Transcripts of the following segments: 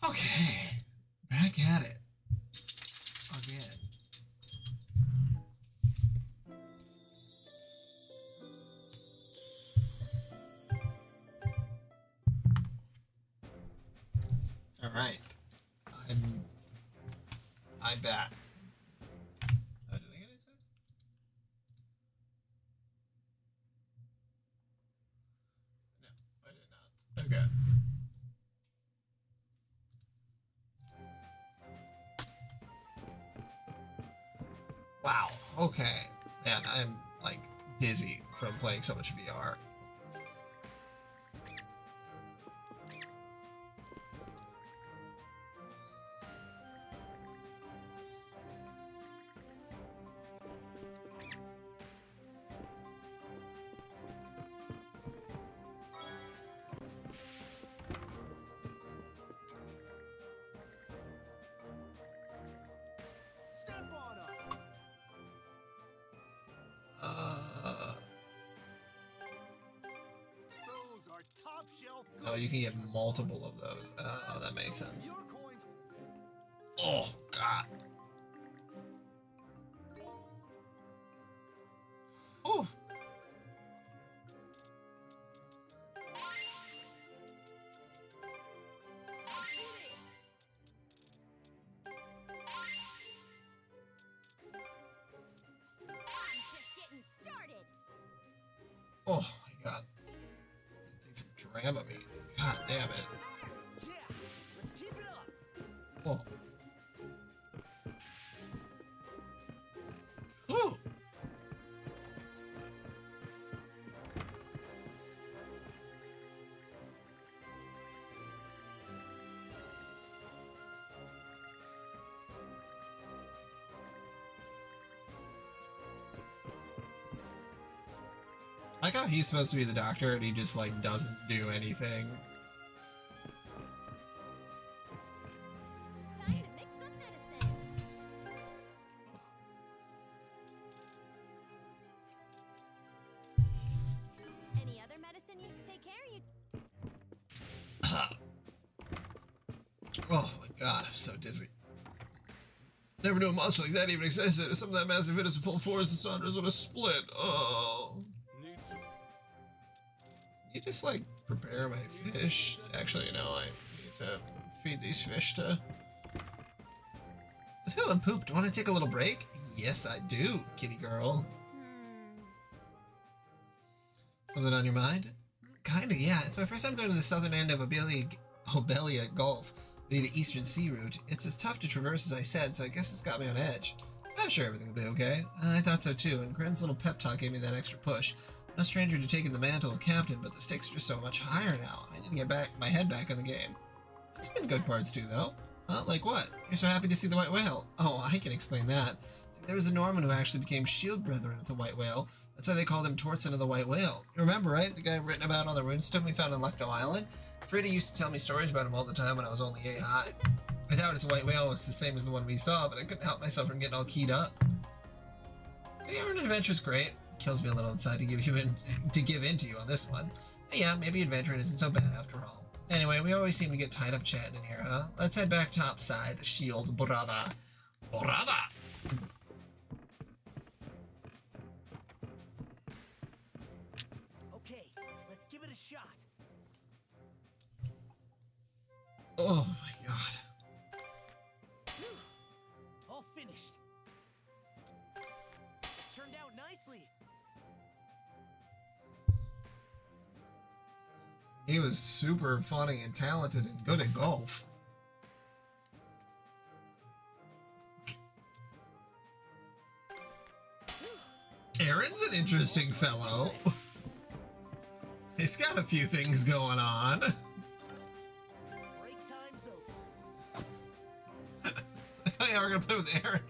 Okay, back at it again. All right, I'm back. Oh, did I get it? No, I did not. Okay. Wow. Okay. Man, I'm like dizzy from playing so much VR. Oh, you can get multiple of those. Oh, that makes sense. Oh, God. Oh. Oh, my God. Take some Dramamine. God damn it. Oh. Whew. I like how he's supposed to be the doctor and he just like doesn't do anything. Time to mix some medicine. Any other medicine you can take care of you? Oh my God, I'm so dizzy. Never knew a monster like that even existed. Some of that massive hit us full force, the Saunders would have split. Oh. You just like prepare my fish. Actually, you know, I need to feed these fish to. I feel pooped. Want to take a little break? Yes, I do, kitty girl. Something on your mind? Kinda, yeah. It's my first time going to the southern end of Obelia Gulf, via the eastern sea route. It's as tough to traverse as I said, so I guess it's got me on edge. I'm sure everything will be okay. I thought so too, and Gren's little pep talk gave me that extra push. No stranger to taking the mantle of captain, but the stakes are just so much higher now. I need to get my head back in the game. There's been good parts too, though. Like what? You're so happy to see the White Whale. Oh, I can explain that. See, there was a Norman who actually became shield brethren with the White Whale. That's why they called him Tortson of the White Whale. You remember, right? The guy written about on the runestone we found on Lecto Island? Frida used to tell me stories about him all the time when I was only A high. I doubt his White Whale was the same as the one we saw, but I couldn't help myself from getting all keyed up. See, Erin Adventure's great. Kills me a little inside to give in to you on this one. But yeah, maybe adventuring isn't so bad after all. Anyway, we always seem to get tied up chatting in here, huh? Let's head back topside, shield brother. Brother! Okay, let's give it a shot. Oh my God. All finished. Turned out nicely. He was super funny and talented and good at golf. Aaron's an interesting fellow. He's got a few things going on. Break time's over. Oh yeah, we're gonna play with Aaron.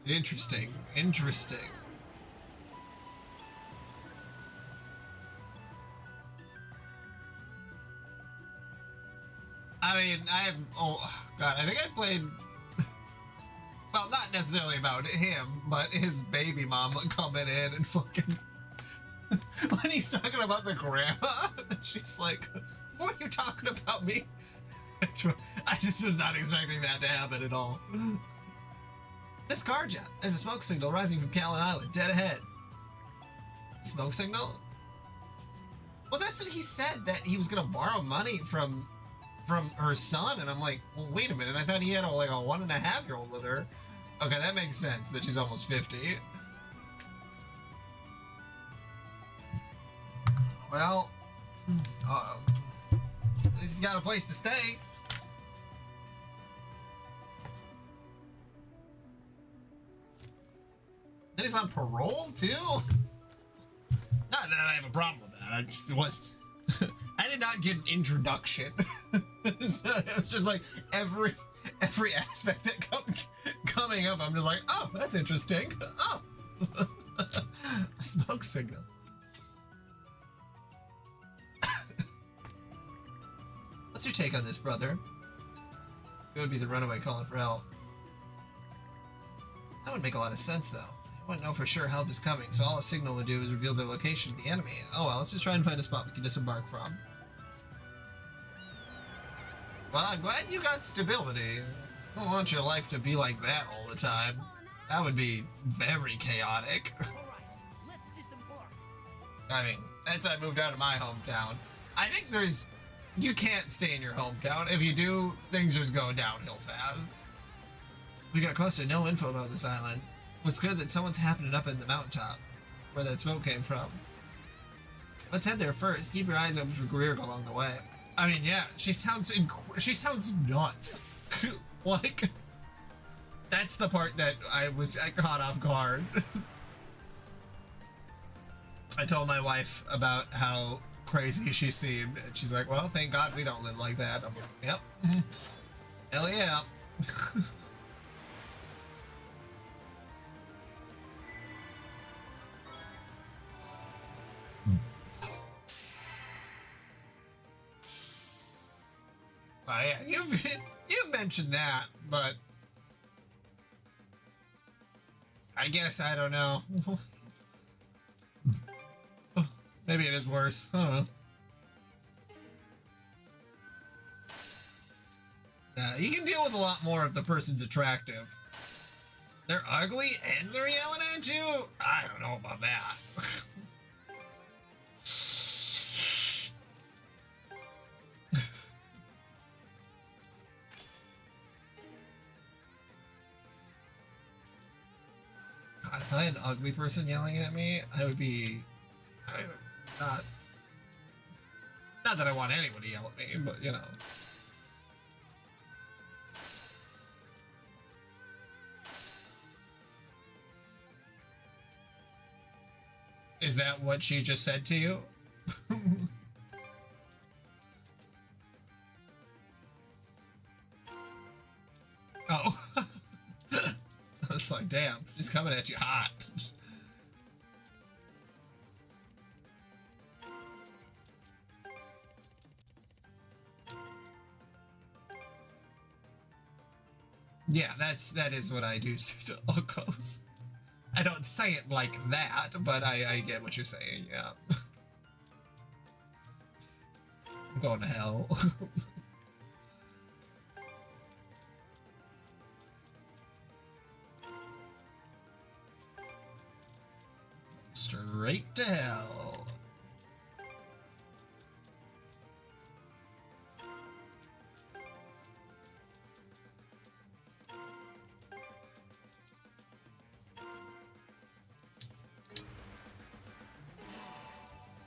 Interesting. Interesting. I mean, oh God, I think I played, well, not necessarily about him, but his baby mama coming in and fucking, when he's talking about the grandma. She's like, what are you talking about me? I just was not expecting that to happen at all. This car jet. There's a smoke signal rising from Callan Island, dead ahead. Smoke signal? Well, that's what he said, that he was gonna borrow money from her son, and I'm like, well, wait a minute, I thought he had like a 1.5-year-old with her. Okay, that makes sense, that she's almost 50. Well, at least he's got a place to stay. And he's on parole, too? Not that I have a problem with that, I just was... I did not get an introduction. It's just like every aspect that coming up, I'm just like, oh, that's interesting. Oh, a smoke signal. What's your take on this, brother? It would be the runaway calling for help. That would make a lot of sense, though. I wouldn't know for sure help is coming, so all a signal would do is reveal their location to the enemy. Oh well, let's just try and find a spot we can disembark from. Well, I'm glad you got stability. I don't want your life to be like that all the time. That would be very chaotic. Alright, let's disembark. I mean, since I moved out of my hometown, I think you can't stay in your hometown. If you do, things just go downhill fast. We got close to no info about this island. It's good that someone's happening up in the mountaintop, where that smoke came from. Let's head there first. Keep your eyes open for Greer along the way. I mean, yeah, she sounds nuts. Like, that's the part that I caught off guard. I told my wife about how crazy she seemed, and she's like, well, thank God we don't live like that. I'm like, yep. Hell yeah. Yeah, you've mentioned that, but I guess I don't know. Maybe it is worse. I don't know. You can deal with a lot more if the person's attractive. They're ugly and they're yelling at you? I don't know about that. God, if I had an ugly person yelling at me, I would not that I want anyone to yell at me, but you know. Is that what she just said to you? Oh. I was like, damn, she's coming at you hot. Yeah, that is what I do to locals. I don't say it like that, but I get what you're saying, yeah. I'm going to hell. Straight to hell.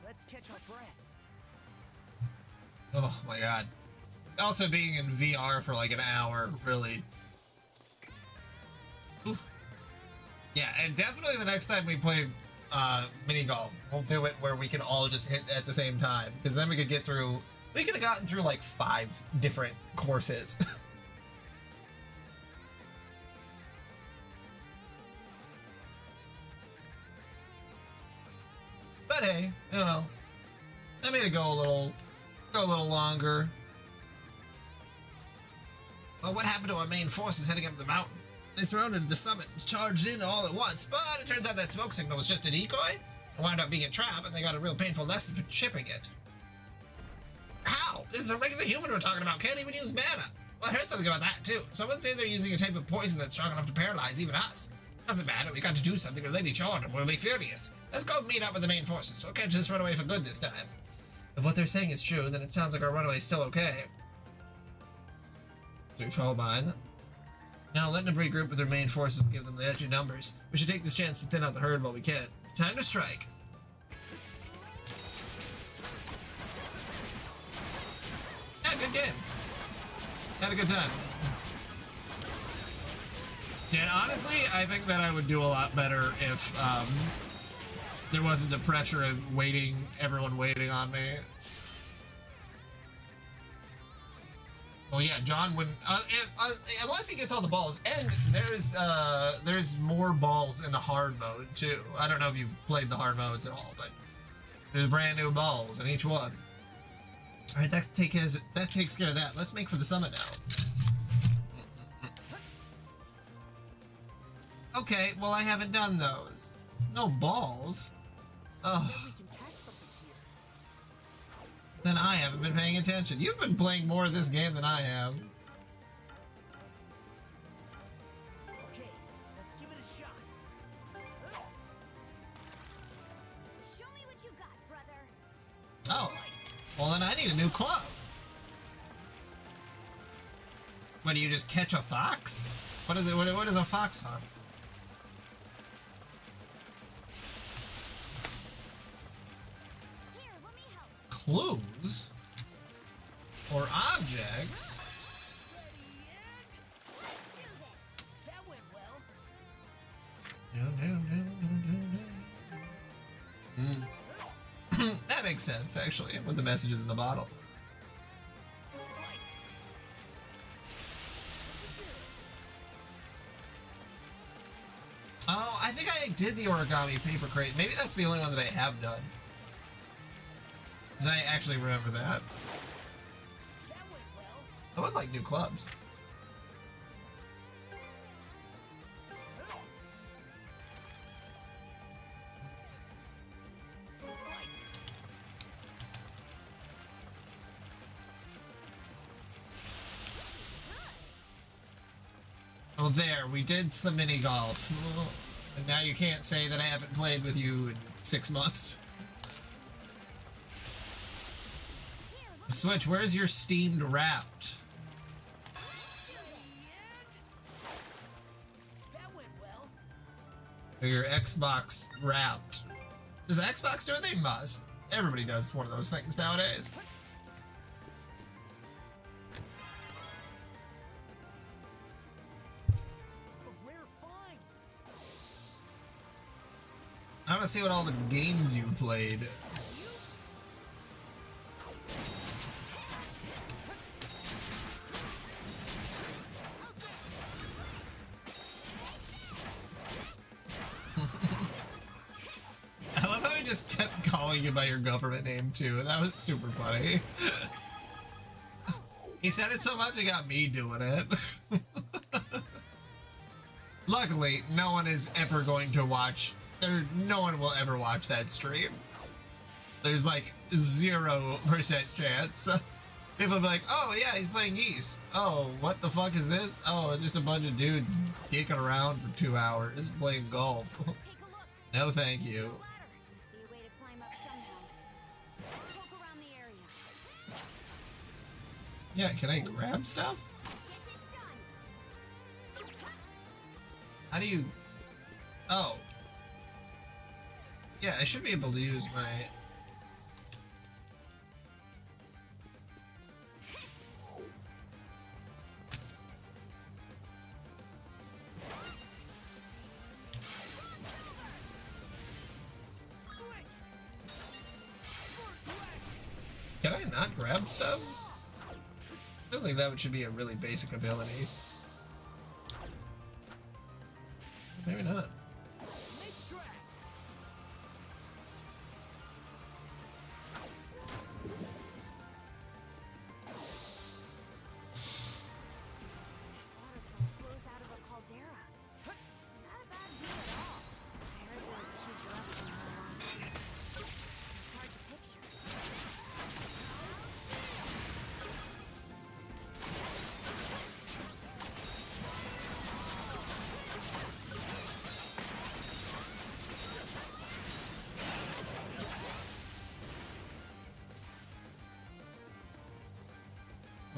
Let's catch our breath. Oh my god. Also being in VR for like an hour, really. Oof. Yeah, and definitely the next time we play mini golf, we'll do it where we can all just hit at the same time, because then we could have gotten through like 5 different courses. But hey, you know, I made it go a little longer. Well, what happened to our main forces heading up the mountain? They surrounded the summit and charged in all at once, but it turns out that smoke signal was just a decoy. wound up being a trap, and they got a real painful lesson for chipping it. How? This is a regular human we're talking about. Can't even use mana. Well, I heard something about that, too. Someone say they're using a type of poison that's strong enough to paralyze even us. Doesn't matter. We got to do something or Lady Jordan will be furious. Let's go meet up with the main forces. We'll catch this runaway for good this time. If what they're saying is true, then it sounds like our runaway is still okay. So we fall behind them. Now, let Nabri group with their main forces and give them the edge of numbers. We should take this chance to thin out the herd while we can. Time to strike. Yeah, good games. Had a good time. Yeah, honestly, I think that I would do a lot better if there wasn't the pressure of everyone waiting on me. Well, yeah, John wouldn't, unless he gets all the balls, and there's more balls in the hard mode too. I don't know if you've played the hard modes at all, but there's brand new balls in each one. All right, that takes care of that. Let's make for the summit now. Okay, well, I haven't done those. No balls. Oh. We can catch something here. Then I haven't been paying attention. You've been playing more of this game than I have. Okay, let's give it a shot. Show me what you got, brother. Oh. Well, then I need a new club. What, do you just catch a fox? What is it? What is a fox hunt? Here, let me help. Clues? Or objects? Let's do this. That went well. That makes sense, actually, with the messages in the bottle. Oh, I think I did the origami paper crate. Maybe that's the only one that I have done. Because I actually remember that. That went well. I would like new clubs. Oh, there, we did some mini golf. And now you can't say that I haven't played with you in 6 months. Switch, where's your steamed wrapped? That went well. Or your Xbox wrapped? Does Xbox do it? They must. Everybody does one of those things nowadays. A rare find. I want to see what all the games you played. I love how he just kept calling you by your government name too. That was super funny. He said it so much it got me doing it. Luckily, no one is ever going to watch. No one will ever watch that stream. There's like 0% chance. People will be like, oh yeah, he's playing Geese. Oh, what the fuck is this? Oh, it's just a bunch of dudes dicking around for 2 hours playing golf. Take a look. No, thank you. Ladder. Must be a way to climb up somehow. Let's poke around the area. Yeah, can I grab stuff? Get this done. How do you... Oh. Yeah, I should be able to use my... Can I not grab stuff? Feels like that should be a really basic ability. Maybe not. Make tracks. Water flows out of a caldera. Not a bad view at all. I heard there was a huge eruption.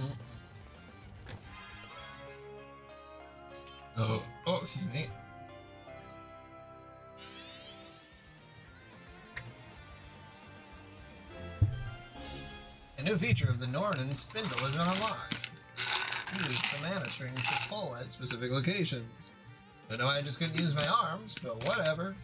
Mm-mm. Oh, excuse me. A new feature of the Nornan spindle has been unlocked. Use the mana string to pull at specific locations. I know I just couldn't use my arms, but whatever.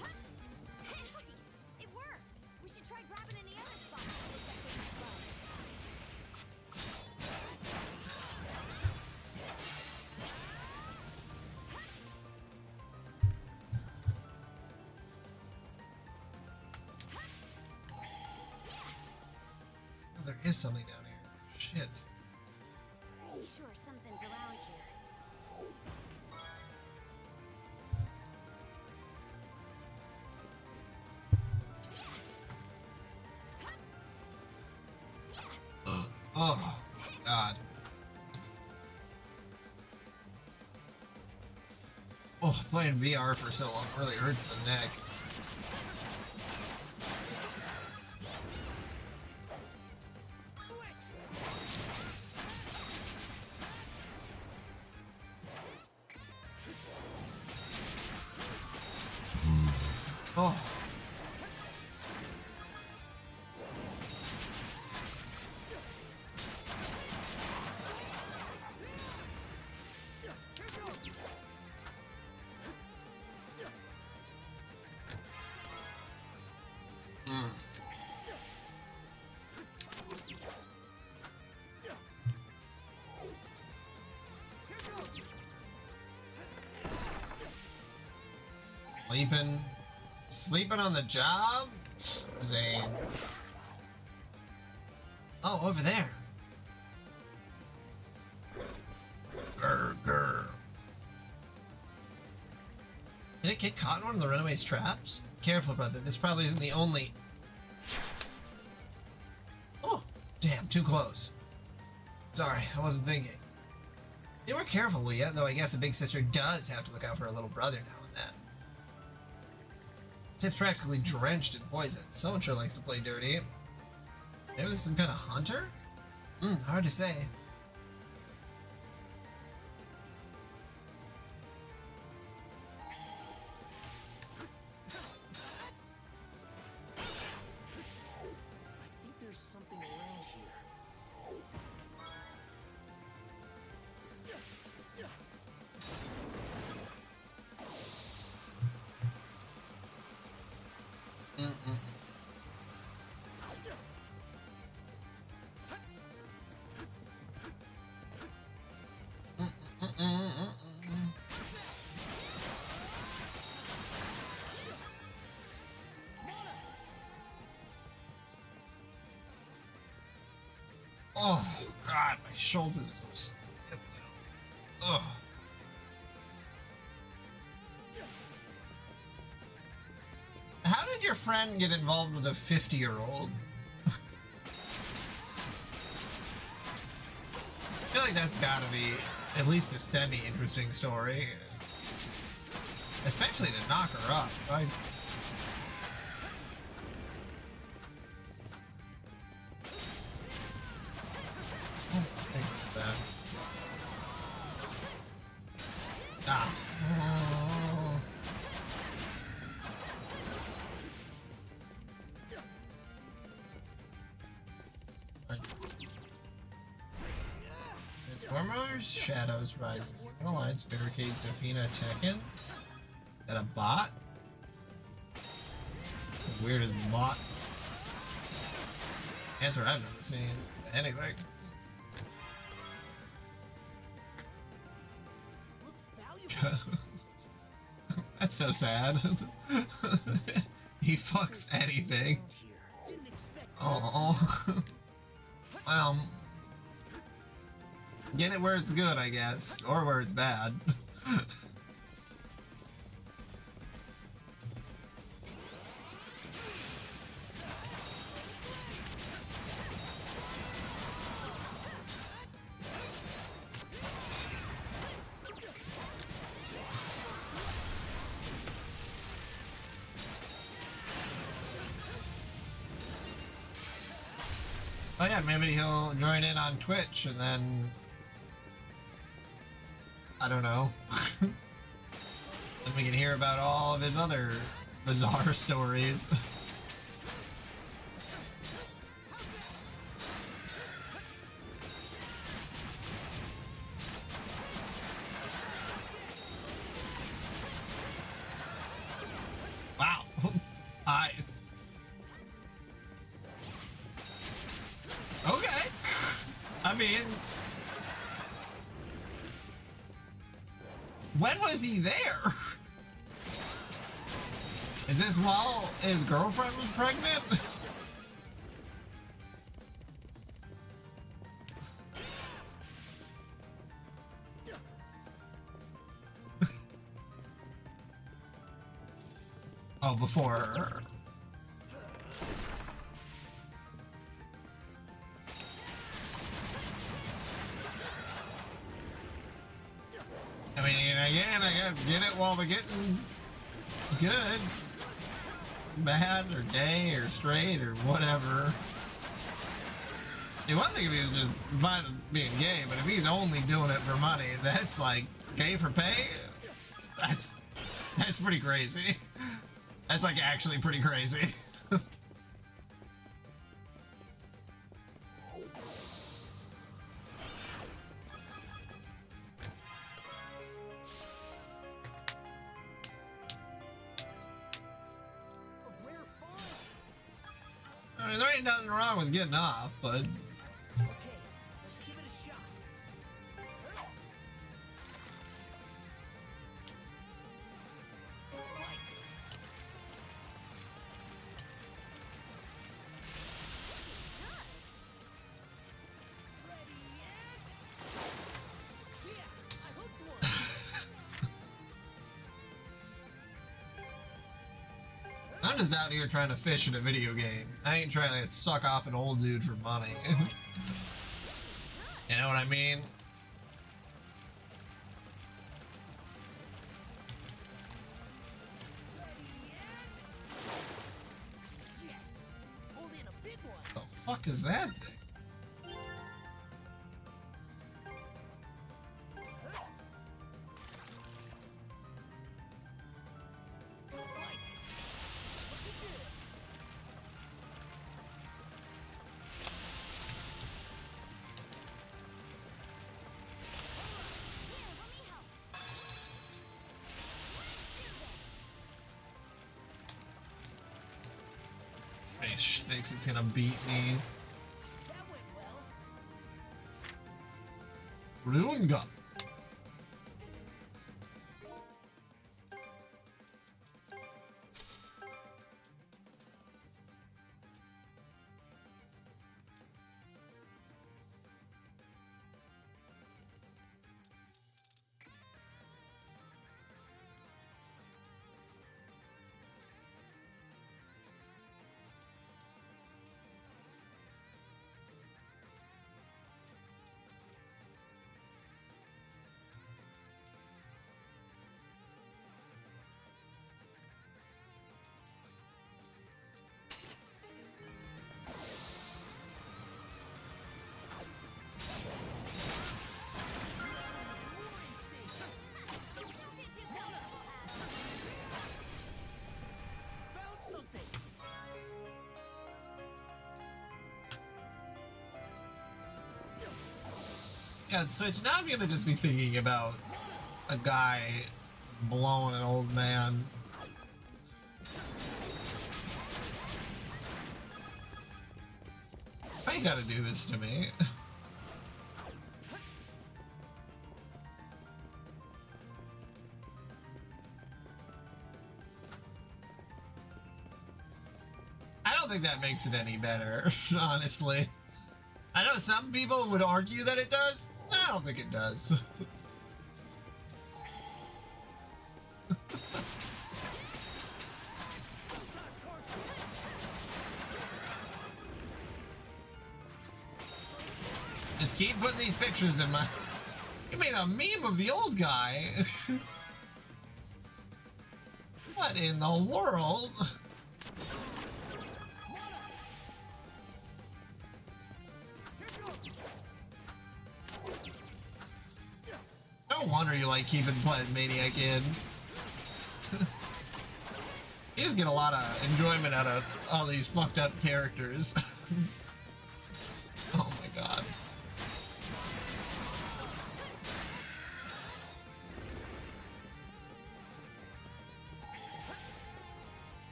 Nice! It worked! We should try grabbing any other spots to look that thing up. Oh, there is something down here. Shit. Pretty sure something's around here. Oh, God. Oh, playing VR for so long really hurts the neck. Oh. Mm. Sleeping on the job? Zane. Oh, over there. Grr, grr. Did it get caught in one of the runaway's traps? Careful, brother. This probably isn't the only... Oh, damn, too close. Sorry, I wasn't thinking. Be more careful, will ya? Though I guess a big sister does have to look out for her little brother now and then. Tip's practically drenched in poison. Someone sure likes to play dirty. Maybe there's some kind of hunter? Hard to say. I think there's something around here. Oh, God, my shoulders are stiff now. Ugh. How did your friend get involved with a 50-year-old? I feel like that's gotta be at least a semi-interesting story. Especially to knock her up. Ah. Transformers, Shadows Rising, Alliance, Barricade, Zafina, Tekken, and a bot? Weird as bot. Answer I've never seen anything. Looks valuable. That's so sad. He fucks anything. Around here. Didn't expect this. Oh. Well. Get it where it's good, I guess, or where it's bad. Oh yeah, maybe he'll join in on Twitch and then I don't know. Then we can hear about all of his other bizarre stories. Wow. Okay. I mean, when was he there? Is this while his girlfriend was pregnant? Oh, before. I mean, again, I guess get it while they're getting good. Bad or gay or straight or whatever. See, one thing if he was just fine with being gay, but if he's only doing it for money, that's like gay for pay. That's pretty crazy. That's like actually pretty crazy. I mean, there ain't nothing wrong with getting off, but Okay, let's give it a shot. Fight. Ready and... Yeah, I hooked one. I'm just out here trying to fish in a video game. I ain't trying to suck off an old dude for money. You know what I mean? Yes, pulled in a big one. The fuck is that thing? Fight. Looking good. Here, let me help. Fish thinks it's gonna beat me. That went well. Runga. Don't get too comfortable, Adam. Found something. God, Switch, now I'm gonna just be thinking about a guy blowing an old man. Why you gotta do this to me? I don't think that makes it any better, honestly. I know some people would argue that it does, I don't think it does. Just keep putting these pictures in my... You made a meme of the old guy. What in the world? No wonder you like keeping Plasmaniac in. You just get a lot of enjoyment out of all these fucked up characters. Oh my god.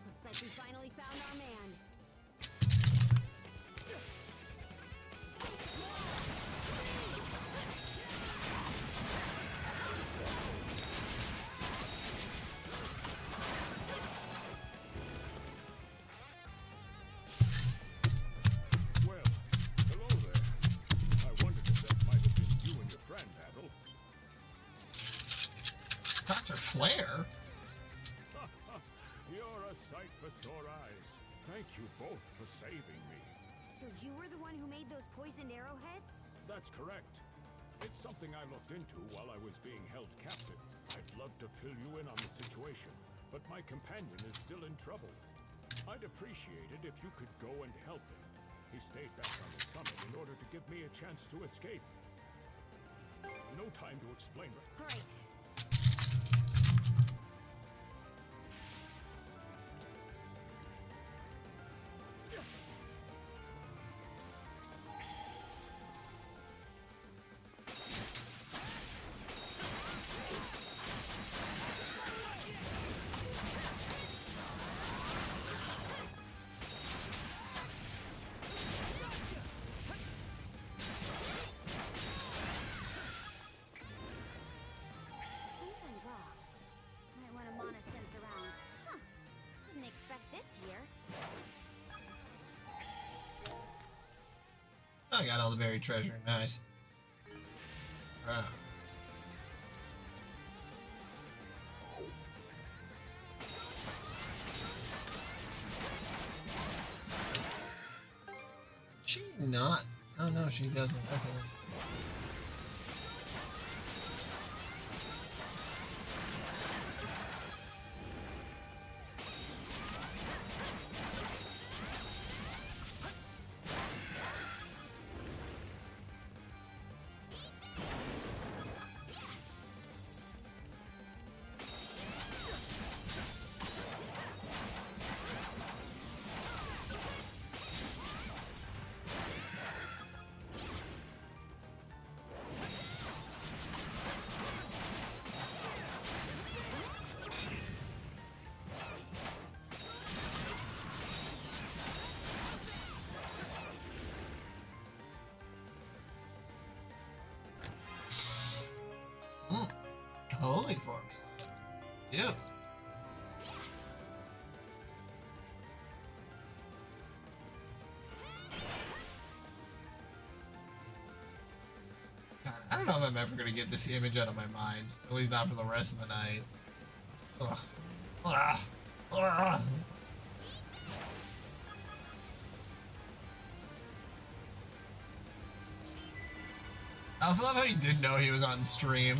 Looks like we finally found our man. Well, hello there. I wondered if that might have been you and your friend, Adel. Dr. Flare? You're a sight for sore eyes. Thank you both for saving me. So you were the one who made those poisoned arrowheads? That's correct. It's something I looked into while I was being held captive. I'd love to fill you in on the situation, but my companion is still in trouble. I'd appreciate it if you could go and help him. He stayed back on the summit in order to give me a chance to escape. No time to explain. All right. Something's off. Might want to mana sense around. Huh. Didn't expect this here. I got all the buried treasure. Nice. Wow. She not? Oh no, she doesn't. Okay. Holy for me. Dude. God, I don't know if I'm ever gonna get this image out of my mind. At least not for the rest of the night. Ugh. Ugh. Ugh. I also love how you didn't know he was on stream.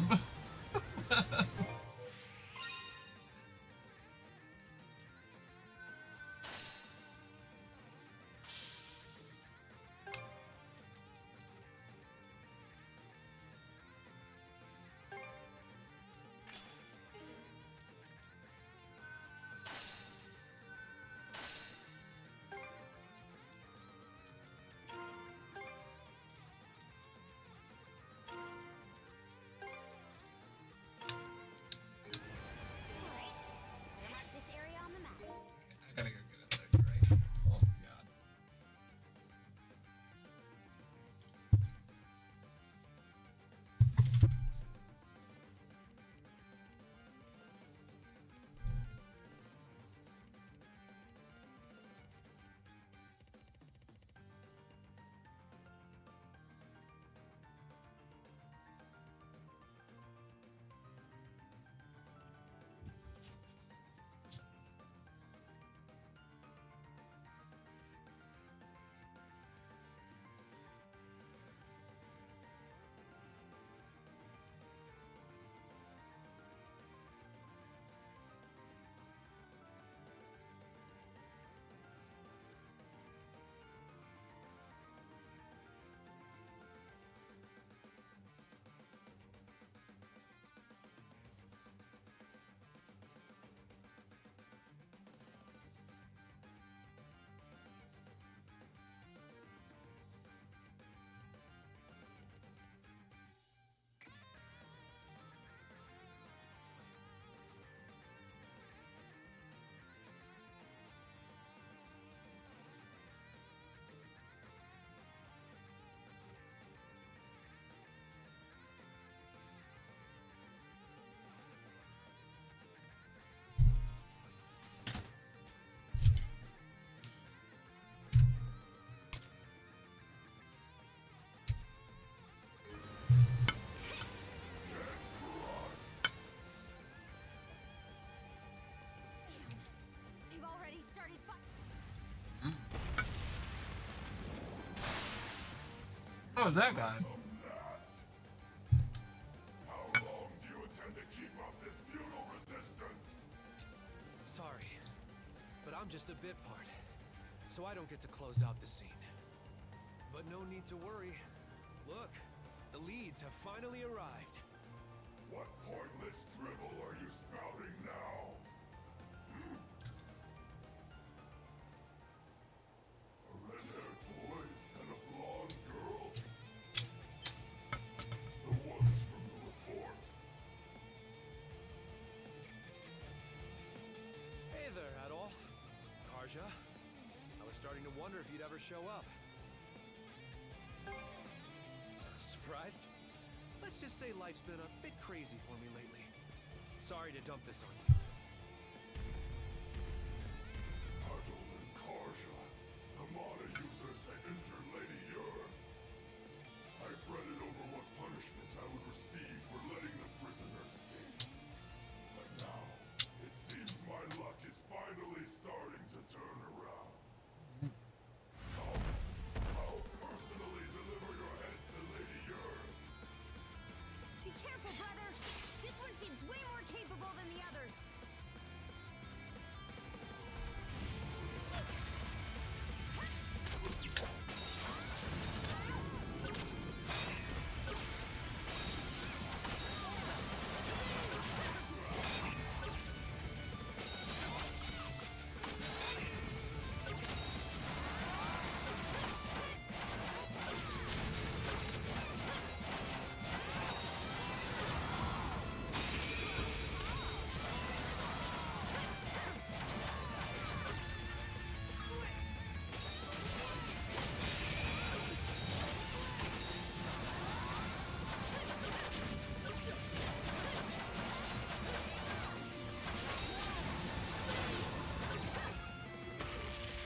hell is that guy? How long do you intend to keep up this feudal resistance? Sorry, but I'm just a bit part, so I don't get to close out the scene. But no need to worry. Look, the leads have finally arrived. What pointless dribble are you spouting now? A red-haired boy and a blonde girl? The ones from the report. Hey there, Adol. Karja. I was starting to wonder if you'd ever show up. Surprised? Let's just say life's been a bit crazy for me lately. Sorry to dump this on you. Adol and Karja, the mana users that injured Lady Ur. I fretted over what punishment I would receive for letting the prisoner escape. But now, it seems my luck is finally starting to turn around. I'll personally deliver your heads to Lady Ur. Be careful, brother! This one seems way more capable than the others!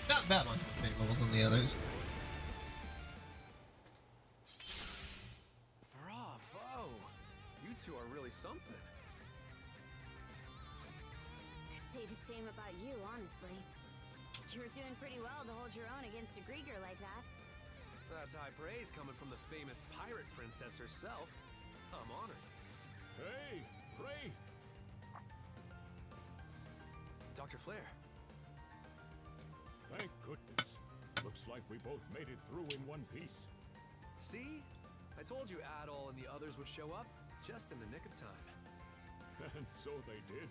Not that much more capable than the others. Bravo! You two are really something. I'd say the same about you, honestly. You were doing pretty well to hold your own against a Grieger like that. That's high praise coming from the famous pirate princess herself. I'm honored. Hey, Rafe! Dr. Flair. Thank goodness. Looks like we both made it through in one piece. See? I told you Adol and the others would show up just in the nick of time. And so they did.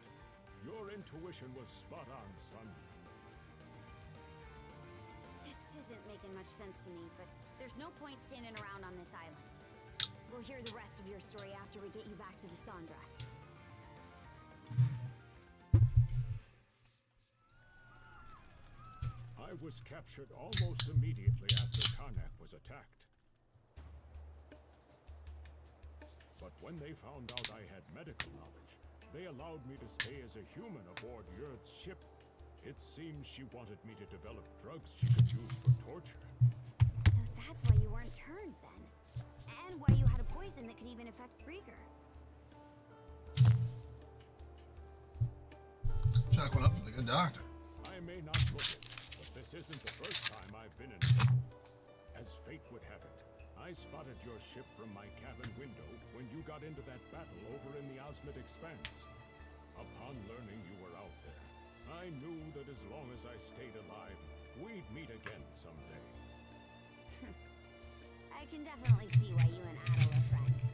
Your intuition was spot on, son. This isn't making much sense to me, but there's no point standing around on this island. We'll hear the rest of your story after we get you back to the Sandras. I was captured almost immediately after Karnak was attacked. But when they found out I had medical knowledge, they allowed me to stay as a human aboard Yurd's ship. It seems she wanted me to develop drugs she could use for torture. So that's why you weren't turned then. And why you had a poison that could even affect Grieger. Chalk one up with a good doctor. I may not look it, but this isn't the first time I've been in trouble. As fate would have it, I spotted your ship from my cabin window when you got into that battle over in the Osmid Expanse. Upon learning you were out there, I knew that as long as I stayed alive, we'd meet again someday. I can definitely see why you and Adol are friends.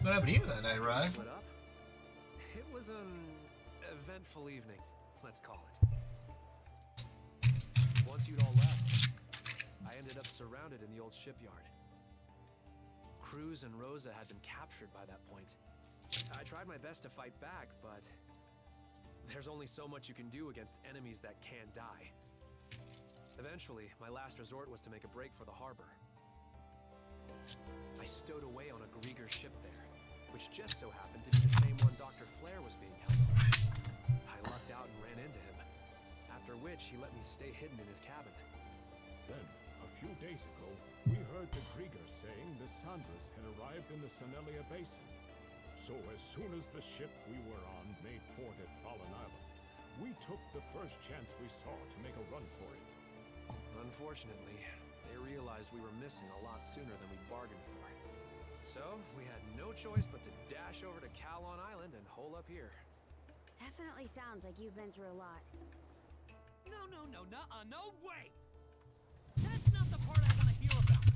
What happened to you that night, Rye? What up? It was an eventful evening, let's call it. Once you'd all left, I ended up surrounded in the old shipyard. Cruz and Rosa had been captured by that point. I tried my best to fight back, but there's only so much you can do against enemies that can't die. Eventually, my last resort was to make a break for the harbor. I stowed away on a Grieger ship there, which just so happened to be the same one Dr. Flair was being held on. I lucked out and ran into him, after which he let me stay hidden in his cabin. Then, a few days ago, we heard the Grieger saying the Sandras had arrived in the Senelia Basin. So as soon as the ship we were on made port at Fallen Island, we took the first chance we saw to make a run for it. Unfortunately, They realized we were missing a lot sooner than we bargained for. So, we had no choice but to dash over to Calon Island and hole up here. Definitely sounds like you've been through a lot. No, no way! That's not the part I want to hear about.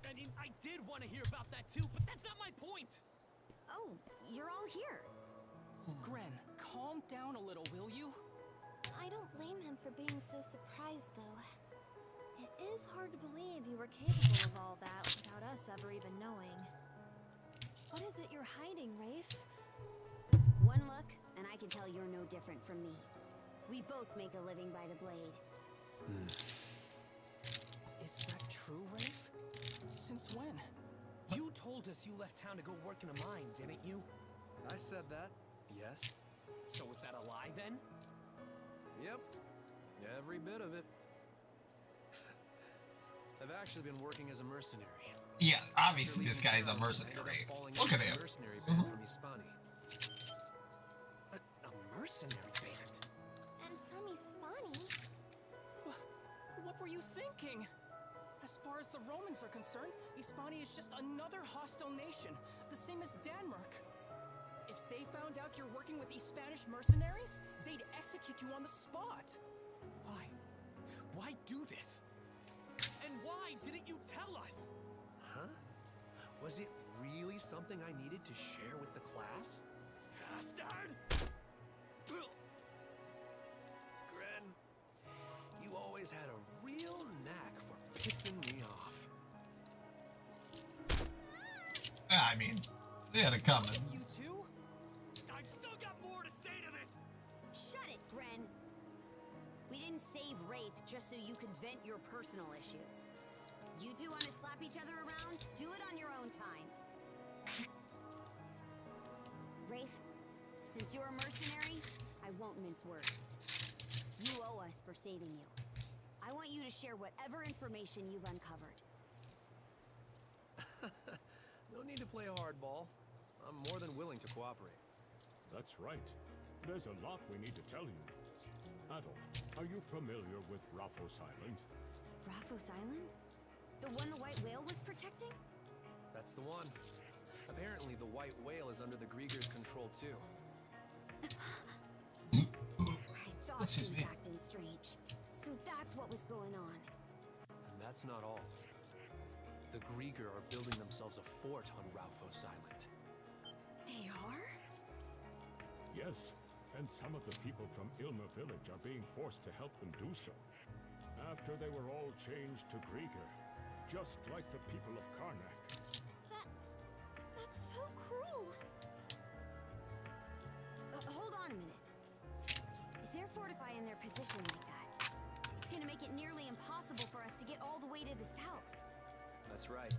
I mean, I did want to hear about that too, but that's not my point. Oh, you're all here. Gren, calm down a little, will you? I don't blame him for being so surprised, though. It is hard to believe you were capable of all that without us ever even knowing. What is it you're hiding, Rafe? One look, and I can tell you're no different from me. We both make a living by the blade. Is that true, Rafe? Since when? You told us you left town to go work in a mine, didn't you? I said that, yes. So was that a lie then? Yep, every bit of it. I've actually been working as a mercenary. Yeah, obviously After this leaving guy's a town, I ended mercenary. up falling Look at into him. a mercenary band from Hispani. A mercenary band? And from Ispani? What were you thinking? As far as the Romans are concerned, Hispania is just another hostile nation, the same as Denmark. If they found out you're working with these Spanish mercenaries, they'd execute you on the spot. Why? Why do this? And why didn't you tell us? Huh? Was it really something I needed to share with the class? Bastard! Gren, you always had a real knack for pissing me off. I mean, they had it coming. You too? I've still got more to say to this! Shut it, Gren! We didn't save Rafe just so you could vent your personal issues. You two want to slap each other around? Do it on your own time. Rafe, since you're a mercenary, I won't mince words. You owe us for saving you. I want you to share whatever information you've uncovered. No need to play hardball. I'm more than willing to cooperate. That's right. There's a lot we need to tell you. Adol, are you familiar with Raphos Island? Raphos Island? The one the White Whale was protecting? That's the one. Apparently, the White Whale is under the Grieger's control, too. I thought she Excuse was me. acting strange. So that's what was going on. And that's not all. The Grieger are building themselves a fort on Raphos Island. They are? Yes, and some of the people from Ilma village are being forced to help them do so. After they were all changed to Grieger, just like the people of Karnak. That's so cruel. Hold on a minute. If they're fortifying their position like that, it's gonna make it nearly impossible for us to get all the way to the south. That's right.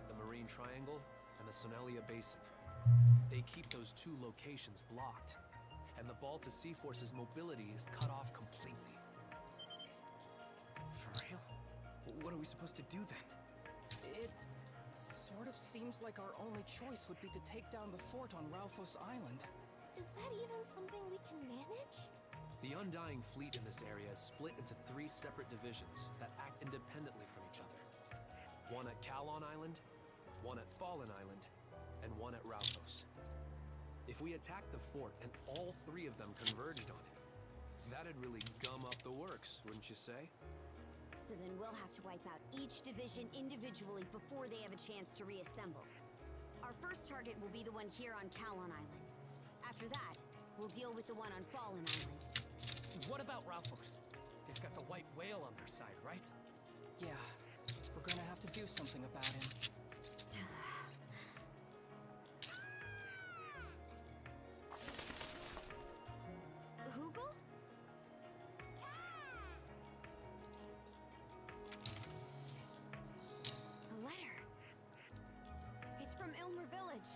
The Marine Triangle and the Sonelia Basin. They keep those two locations blocked, and the Balta Sea Force's mobility is cut off completely. For real? What are we supposed to do then? It sort of seems like our only choice would be to take down the fort on Raphos Island. Is that even something we can manage? The Undying Fleet in this area is split into 3 separate divisions that act independently from each other. One at Calon Island, one at Fallen Island, and one at Raphos. If we attacked the fort and all 3 of them converged on it, that'd really gum up the works, wouldn't you say? So then we'll have to wipe out each division individually before they have a chance to reassemble. Our first target will be the one here on Calon Island. After that, we'll deal with the one on Fallen Island. What about Raphos? They've got the White Whale on their side, right? Yeah, we're gonna have to do something about him. Hugel? A letter. It's from Ilmer Village.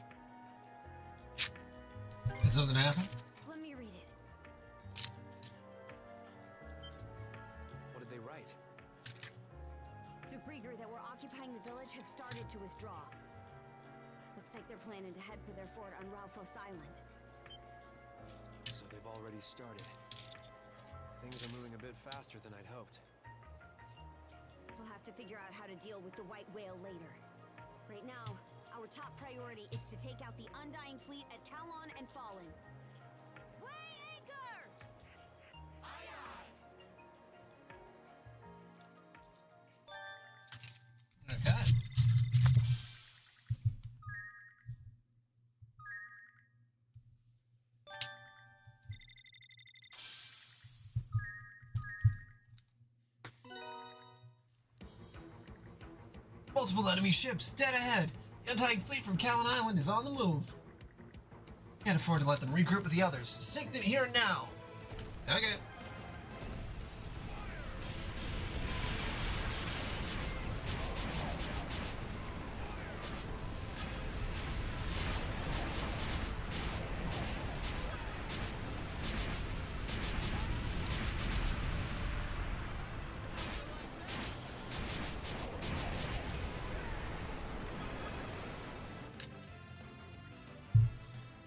Did something happen? Let me read it. What did they write? The Grieger that were occupying the village have started to withdraw. Looks like they're planning to head for their fort on Raphos Island. So they've already started. Things are moving a bit faster than I'd hoped. We'll have to figure out how to deal with the White Whale later. Right now, our top priority is to take out the Undying Fleet at Kalon and Fallen. Weigh anchor! Aye, aye! Okay. Multiple enemy ships dead ahead. The Undying Fleet from Kalon Island is on the move. Can't afford to let them regroup with the others. Sink them here and now. Okay.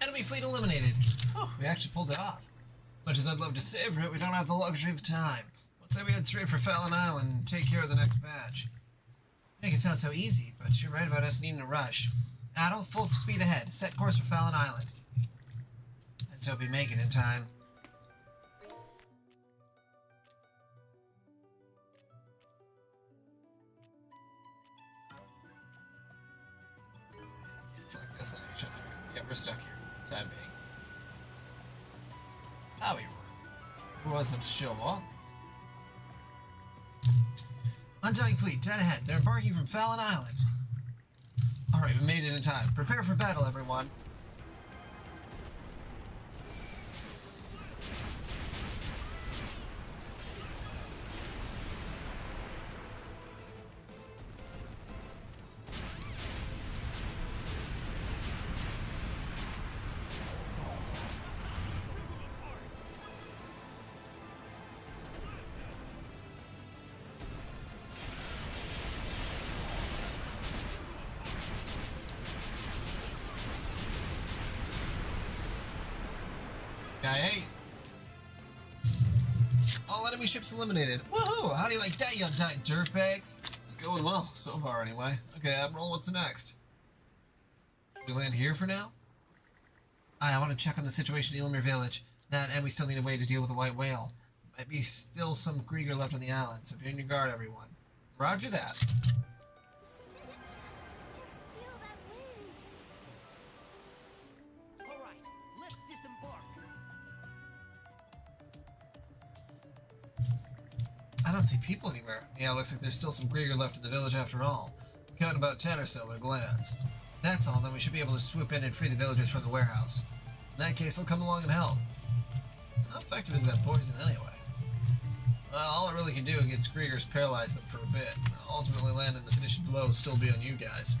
Enemy fleet eliminated. Whew, we actually pulled it off. Much as I'd love to savor it, we don't have the luxury of time. Let's say we head straight for Fallen Island and take care of the next batch. Make it sound so easy, but you're right about us needing a rush. Adel, full speed ahead. Set course for Fallen Island. Let's hope we make it in time. It's like this, actually. Yeah, we're stuck here. Time being. Now we were. Wasn't sure. Undying Fleet, dead ahead. They're embarking from Fallen Island. Alright, we made it in time. Prepare for battle, everyone. Guy 8. All enemy ships eliminated. Woohoo! How do you like that, you undying dirtbags? It's going well, so far anyway. Okay, Admiral, what's next? We land here for now? I want to check on the situation in Ilmir Village. That, and we still need a way to deal with the White Whale. Might be still some Grieger left on the island, so be on your guard, everyone. Roger that. Just feel that wind. All right, let's disembark. I don't see people anywhere. Yeah, looks like there's still some Grieger left in the village after all. I'm counting about 10 or so at a glance. If that's all, then we should be able to swoop in and free the villagers from the warehouse. In that case, they'll come along and help. How effective is that poison anyway? Well, all it really can do against Griegers paralyze them for a bit. Ultimately land in the finishing blow will still be on you guys.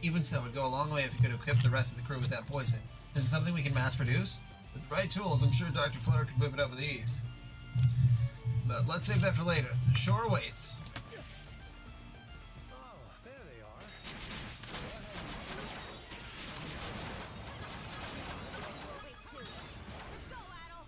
Even so, it would go a long way if you could equip the rest of the crew with that poison. Is it something we can mass produce? With the right tools, I'm sure Dr. Fleur could whip it up with ease. But let's save that for later. The shore waits. Oh, there they are. Wait, two. Let's go, Adel!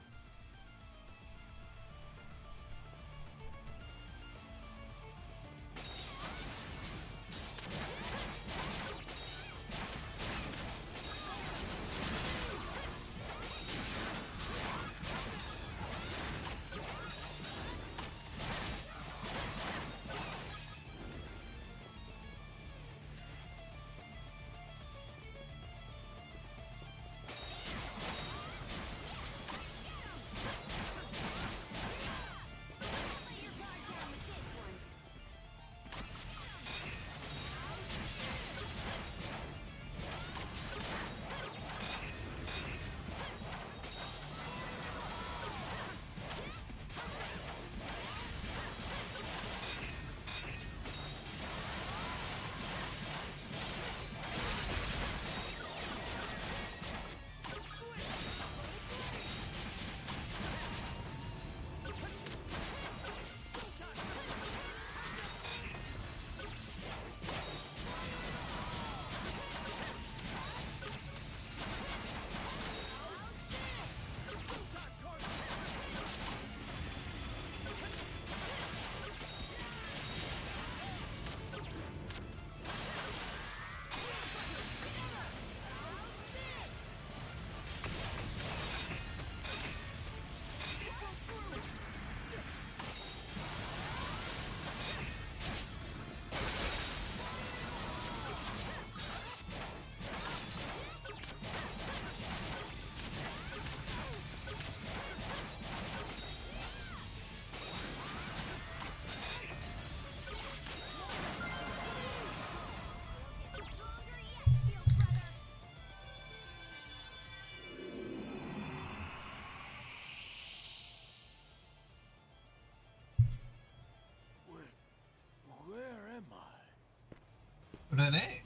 Renee.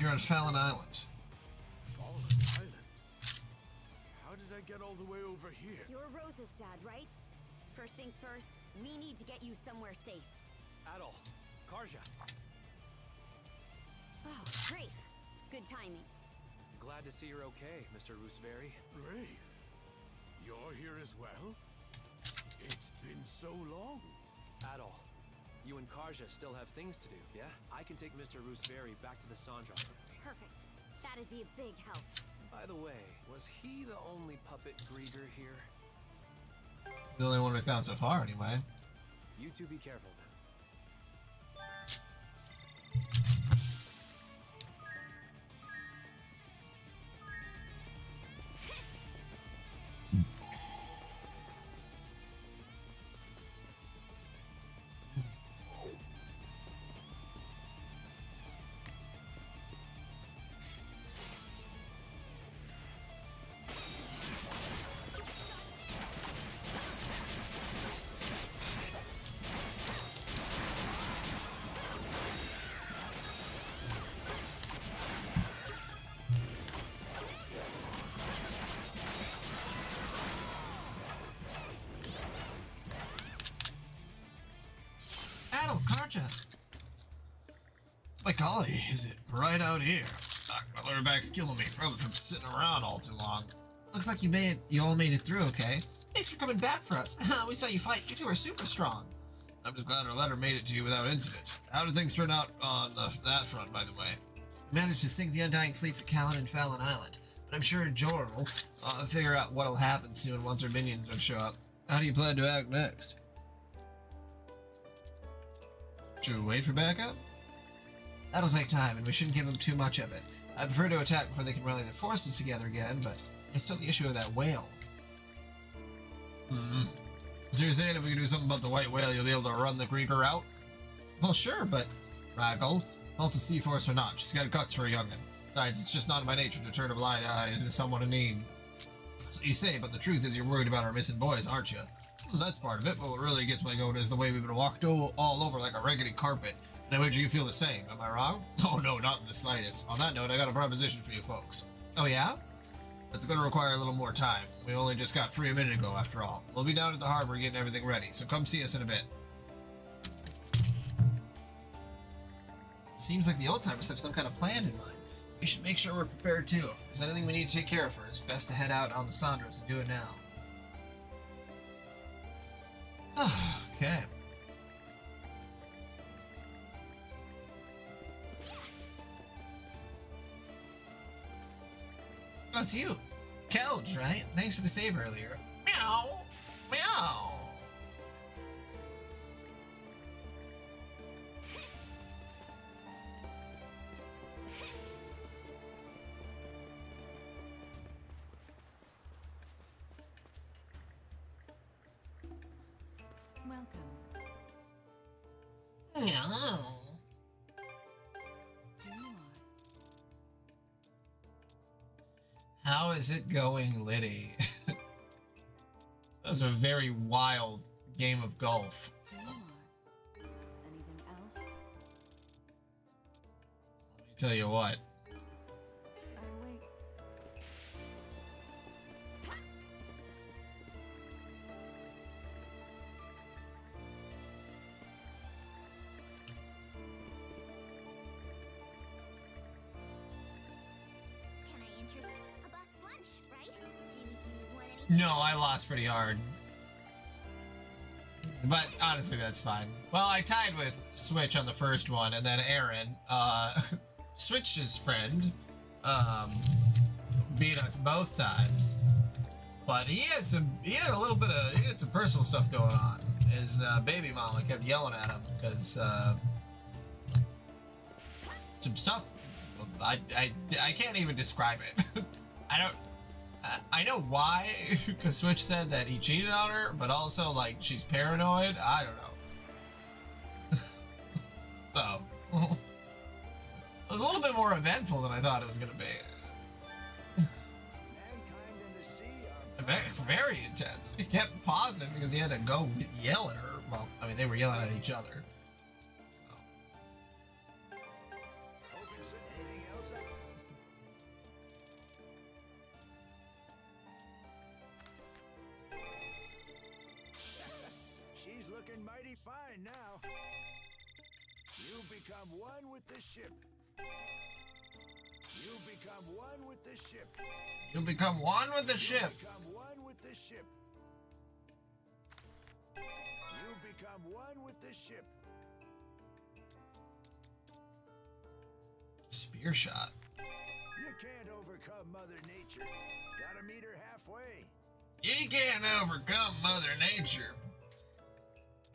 You're on Fallon Island. Fallen Island? How did I get all the way over here? You're Rosa's dad, right? First things first, we need to get you somewhere safe. Adol, Karja, Oh, Rafe. Good timing. glad to see you're okay, Mr. Rooseveri. Rafe, you're here as well? It's been so long. Adol, you and Karja still have things to do, yeah? I can take Mr. Rooseveri back to the Sandra. Perfect. That'd be a big help. By the way, was he the only puppet Grieger here? The only one we found so far, anyway. You two be careful then. Adol, Karja. My golly, is it right out here? My lower back's killing me, probably from sitting around all too long. Looks like you all made it through, okay? Thanks for coming back for us. We saw you fight. You two are super strong. I'm just glad our letter made it to you without incident. How did things turn out on that front, by the way? We managed to sink the Undying fleets at Callan and Fallon Island, but I'm sure Jorah will figure out what'll happen soon once our minions don't show up. How do you plan to act next? Should we wait for backup? That'll take time, and we shouldn't give them too much of it. I prefer to attack before they can rally their forces together again, but it's still the issue of that whale. So you're saying if we can do something about the white whale, you'll be able to run the Grieger out? Well, sure, but... Raggle, Malta Sea Force or not, she's got guts for a young'un. Besides, it's just not in my nature to turn a blind eye into someone in need. So you say, but the truth is you're worried about our missing boys, aren't you? Well, that's part of it, but what really gets my goat is the way we've been walked all over like a raggedy carpet. And I wager you feel the same, am I wrong? Oh no, not in the slightest. On that note, I got a proposition for you folks. Oh yeah? It's gonna require a little more time. We only just got free a minute ago, after all. We'll be down at the harbor getting everything ready, so come see us in a bit. Seems like the old-timers have some kind of plan in mind. We should make sure we're prepared too. If there's anything we need to take care of first, best to head out on the Sandras and do it now. Okay. Oh, it's you. Kelge, right? Thanks for the save earlier. Meow. Meow. Welcome. Meow. How is it going, Liddy? That was a very wild game of golf. Anything else? Let me tell you what. Wait. Can I interest a box lunch, right? Do you want anything? No, I lost pretty hard. But honestly, that's fine. Well, I tied with Switch on the first one, and then Aaron, Switch's friend, beat us both times. But he had some personal stuff going on. His baby mama kept yelling at him because some stuff. I can't even describe it. I know why, because Switch said that he cheated on her, but also, like, she's paranoid. I don't know. So, it was a little bit more eventful than I thought it was going to be. Mankind and the sea are Very intense. He kept pausing because he had to go yell at her. Well, I mean, they were yelling at each other. So. looking mighty fine now. You become one with the ship. You become one with the ship. You'll become one with the ship. Become one with the ship. You become one with the ship. Spear shot. You can't overcome Mother Nature. Gotta meet her halfway. You can't overcome Mother Nature.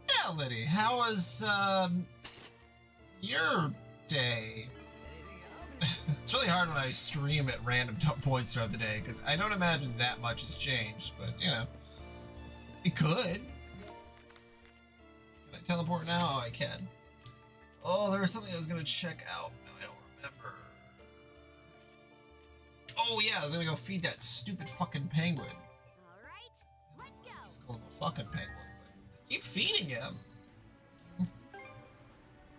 Yeah, Liddy, how was your day? It's really hard when I stream at random points throughout the day because I don't imagine that much has changed, but you know, it could. Can I teleport now? Oh, I can. Oh, there was something I was gonna check out. No, I don't remember. Oh yeah, I was gonna go feed that stupid fucking penguin. All right, let's go. Just call him a fucking penguin, but keep feeding him.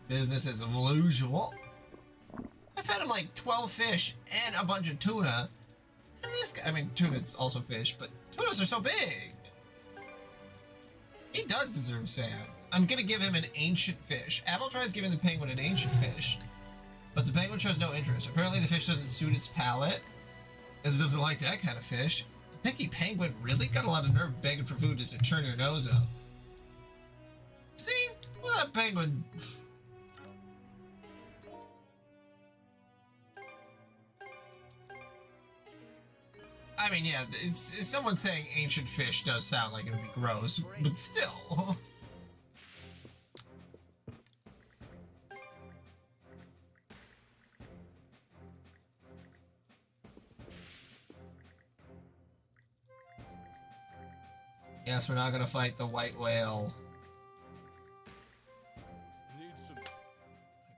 Business as usual. I fed him like 12 fish and a bunch of tuna. And this guy, I mean, tuna's also fish, but tunas are so big. He does deserve sand. I'm gonna give him an ancient fish. Adel tries giving the penguin an ancient fish, but the penguin shows no interest. Apparently the fish doesn't suit its palate, as it doesn't like that kind of fish. The picky penguin really got a lot of nerve begging for food just to turn your nose up. See? Well, that penguin... I mean, yeah, it's someone saying ancient fish does sound like it would be gross, but still. Yes, we're not gonna fight the white whale. Need some.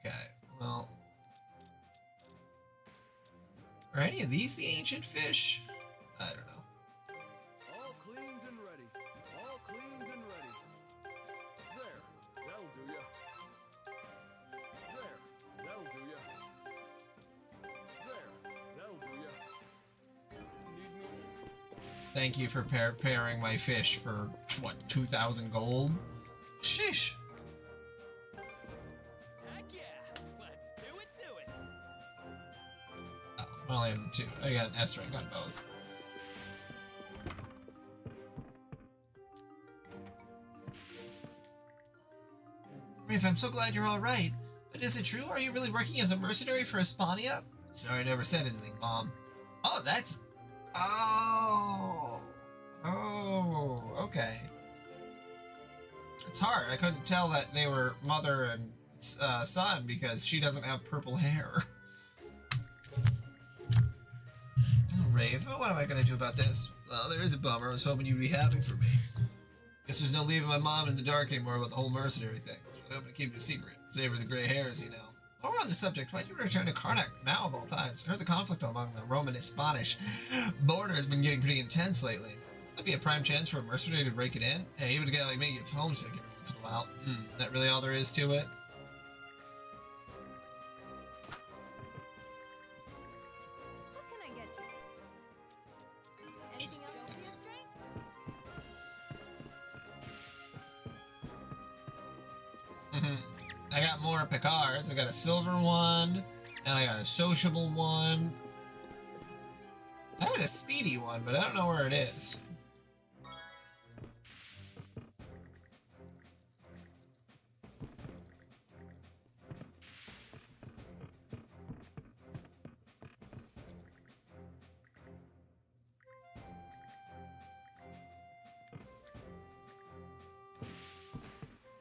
Okay, well. Are any of these the ancient fish? I don't know. All cleaned and ready. All cleaned and ready. There, that'll do ya. There, that'll do ya. There, that'll do ya. Need me? Thank you for pairing my fish for, what, 2,000 gold? Sheesh. Heck yeah! Let's do it. Oh, I only have the two. I got an S rank on both. Riff, I'm so glad you're alright. But is it true? Are you really working as a mercenary for Hispania? Sorry, I never said anything, Mom. Oh, that's... Oh. Oh, okay. It's hard. I couldn't tell that they were mother and son because she doesn't have purple hair. Oh, Rave, what am I going to do about this? Well, there is a bummer. I was hoping you'd be happy for me. Guess there's no leaving my mom in the dark anymore about the whole mercenary thing. I was really hoping to keep it a secret. Save her the gray hairs, you know. While we're on the subject, why'd you return to Karnak now of all times? I heard the conflict among the Roman and Spanish border has been getting pretty intense lately. That'd be a prime chance for a mercenary to break it in. Hey, even a guy like me gets homesick every once in a while. That really all there is to it? What can I get you? Anything else for your strength? I got more Picards. I got a silver one, and I got a sociable one. I had a speedy one, but I don't know where it is.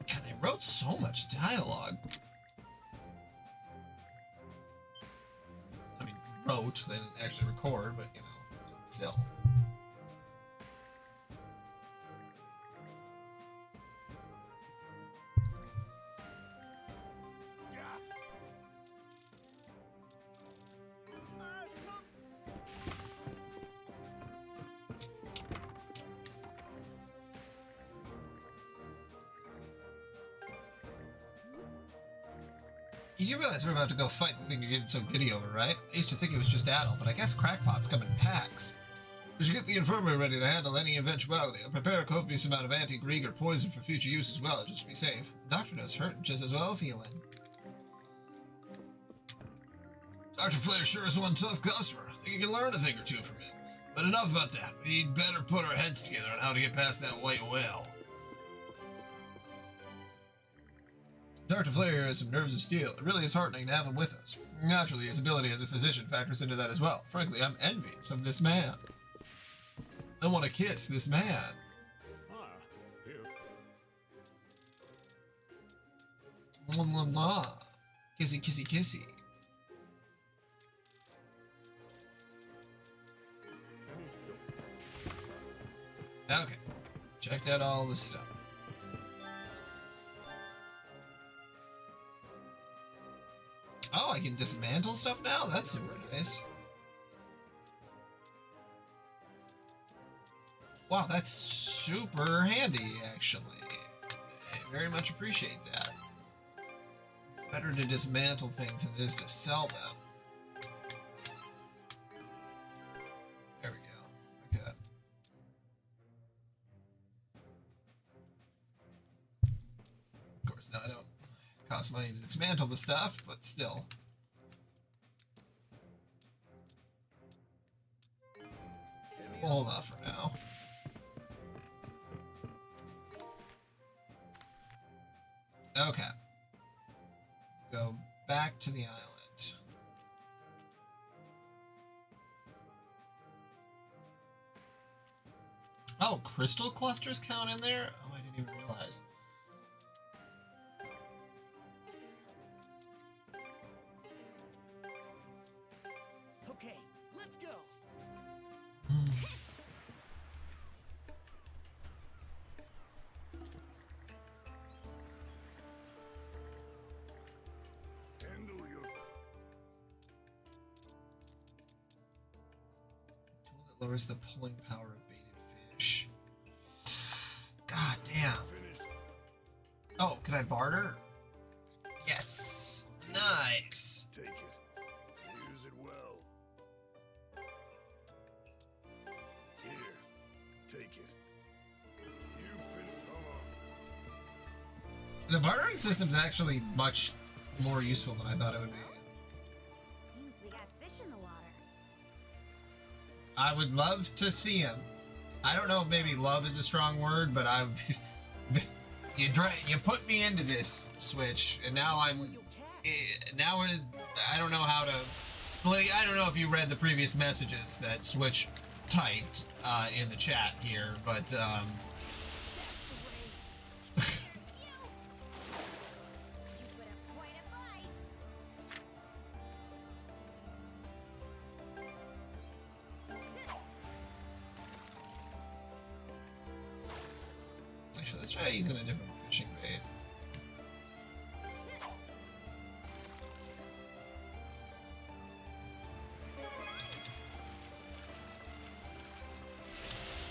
God, they wrote so much dialogue. I mean, wrote, they didn't actually record, but you know, still. You do realize we're about to go fight the thing you're getting so giddy over, right? I used to think it was just Adel, but I guess crackpots come in packs. We should get the infirmary ready to handle any eventuality. I'll prepare a copious amount of anti-Greek or poison for future use as well, just to be safe. The doctor knows hurting just as well as healing. Dr. Flair sure is one tough customer. I think you can learn a thing or two from him. But enough about that. We'd better put our heads together on how to get past that white whale. Dr. Flair has some nerves of steel. It really is heartening to have him with us. Naturally, his ability as a physician factors into that as well. Frankly, I'm envious of this man. I want to kiss this man. Ah, here. Mwah, mwah, mwah. Kissy, kissy, kissy. Okay. Checked out all this stuff. Oh, I can dismantle stuff now? That's super nice. Wow, that's super handy, actually. I very much appreciate that. It's better to dismantle things than it is to sell them. There we go. Okay. Of course, now I don't cost money to dismantle the stuff, but still. We'll hold off for now. Okay. Go back to the island. Oh, crystal clusters count in there? Oh, I didn't even realize. Okay, let's go. Handle your Tool that lowers the pulling power of baited fish. God damn. finished. Oh, can I barter? Yes. Nice. Take it. Use it well. Here. Take it. You finished. The bartering system's actually much more useful than I thought it would be. Seems we got fish in the water. I would love to see him. I don't know if maybe love is a strong word, but you put me into this, Switch, and now I'm I don't know how to. Like, I don't know if you read the previous messages that Switch typed in the chat here, but You put up quite a fight. actually, let's try using a different fishing bait.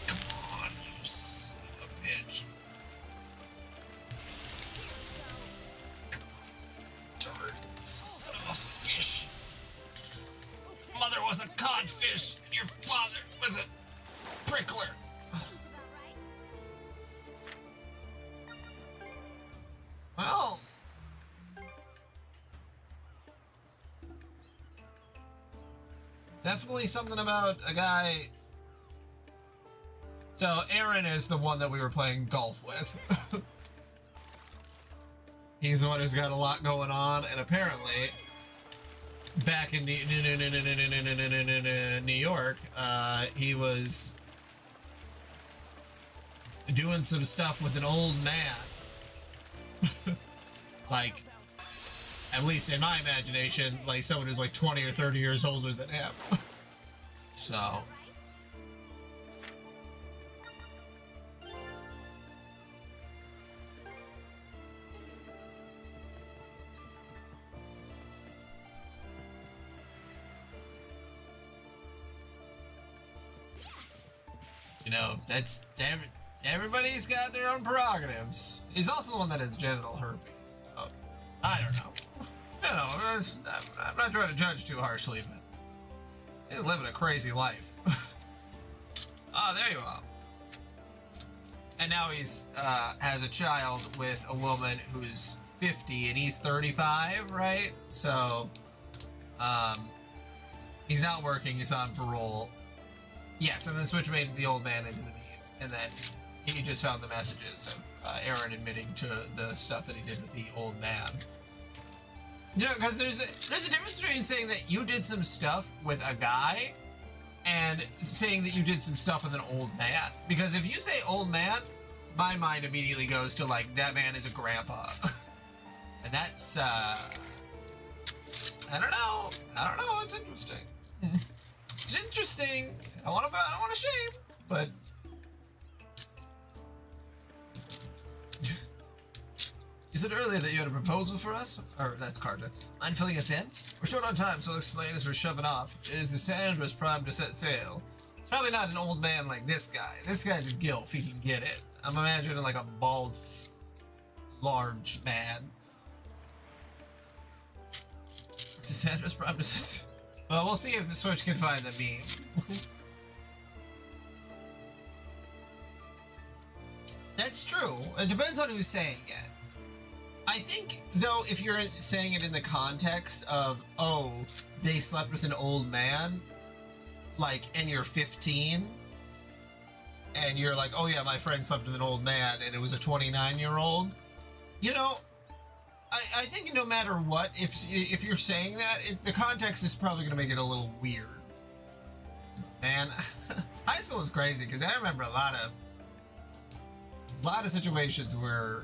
Come on, you son of a bitch. Darn son of a fish. Mother was a codfish, and your father was a prickler. Seems about right. Well, definitely something about a guy. So Aaron is the one that we were playing golf with. He's the one who's got a lot going on, and apparently, back in New York, he was doing some stuff with an old man. Like, at least in my imagination, like someone who's like 20 or 30 years older than him. So, you know, that's everybody's got their own prerogatives. He's also the one that has genital herpes. So, I don't know. You know, I'm not trying to judge too harshly, but he's living a crazy life. Oh, there you are. And now he's has a child with a woman who's 50 and he's 35, right? So, he's not working. He's on parole. Yes, and then Switch made the old man into the meme, and then he just found the messages of Aaron admitting to the stuff that he did with the old man. You know, because there's a difference between saying that you did some stuff with a guy and saying that you did some stuff with an old man. Because if you say old man, my mind immediately goes to like, that man is a grandpa. And that's, I don't know, it's interesting. It's interesting. I don't want to shame, but you said earlier that you had a proposal for us? Or that's Karja. Mind filling us in? We're short on time, so I'll explain as we're shoving off. It is the Sandra's primed to set sail. It's probably not an old man like this guy. This guy's a gilf, he can get it. I'm imagining like a bald, large man. It's the Sandra's primed to set sail. Well, we'll see if the Switch can find the meme. That's true. It depends on who's saying it. I think, though, if you're saying it in the context of, oh, they slept with an old man, like, and you're 15, and you're like, oh yeah, my friend slept with an old man, and it was a 29-year-old, you know, I think no matter what, if you're saying that, the context is probably going to make it a little weird. Man, high school was crazy, because I remember a lot of situations where,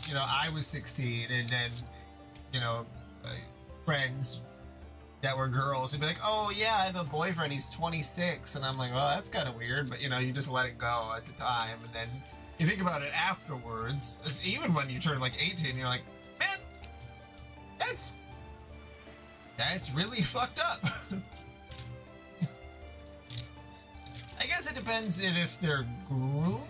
you know, I was 16 and then, you know, friends that were girls would be like, oh yeah, I have a boyfriend, he's 26. And I'm like, well, that's kind of weird, but you know, you just let it go at the time. And then you think about it afterwards, even when you turn like 18, you're like, man, that's really fucked up. I guess it depends if they're grooming.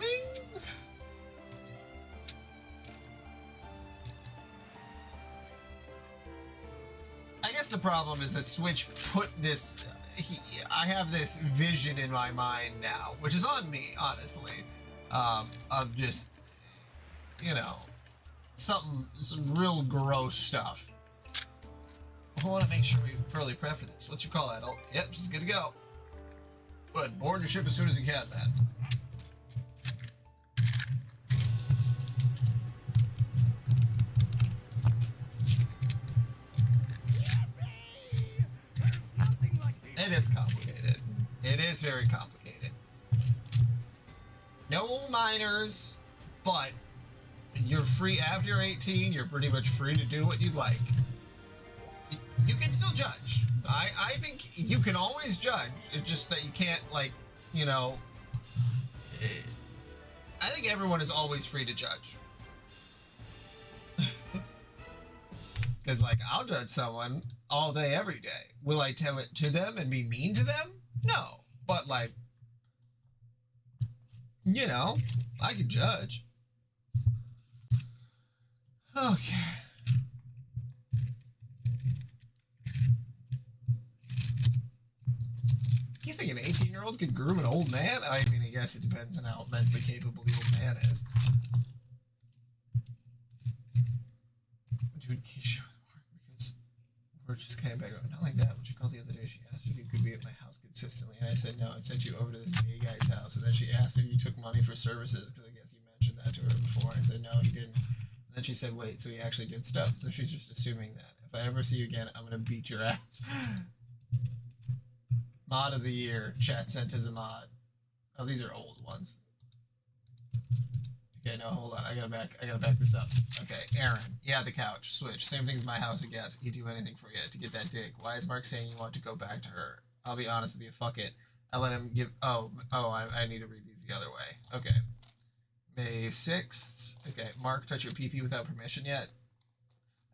I guess the problem is that Switch put this, I have this vision in my mind now, which is on me, honestly, of just, you know, some real gross stuff. I want to make sure we thoroughly prep for this. What's your call, adult? Yep, just good to go. Good, board your ship as soon as you can, man. It is complicated. It is very complicated. No minors, but you're free after you're 18. You're pretty much free to do what you like. You can still judge. I think you can always judge. It's just that you can't, like, you know. I think everyone is always free to judge. Because, like, I'll judge someone all day, every day. Will I tell it to them and be mean to them? No. But, like, you know, I can judge. Okay. You think an 18-year-old could groom an old man? I mean, I guess it depends on how mentally capable the old man is. Dude, Keisha, because we're just came back. Not like that. What you called the other day, she asked if you could be at my house consistently, and I said no. I sent you over to this gay guy's house, and then she asked if you took money for services, because I guess you mentioned that to her before. I said no, he didn't. And then she said, wait, so he actually did stuff. So she's just assuming that if I ever see you again, I'm gonna beat your ass. Mod of the year. Chat sent as a mod. Oh, these are old ones. Okay, no, hold on. I gotta back this up. Okay, Aaron. Yeah, the couch. Switch. Same thing as my house, I guess. He'd do anything for you to get that dick. Why is Mark saying you want to go back to her? I'll be honest with you. Fuck it. I let him give. I need to read these the other way. Okay. May 6th. Okay, Mark, touch your pee-pee without permission yet?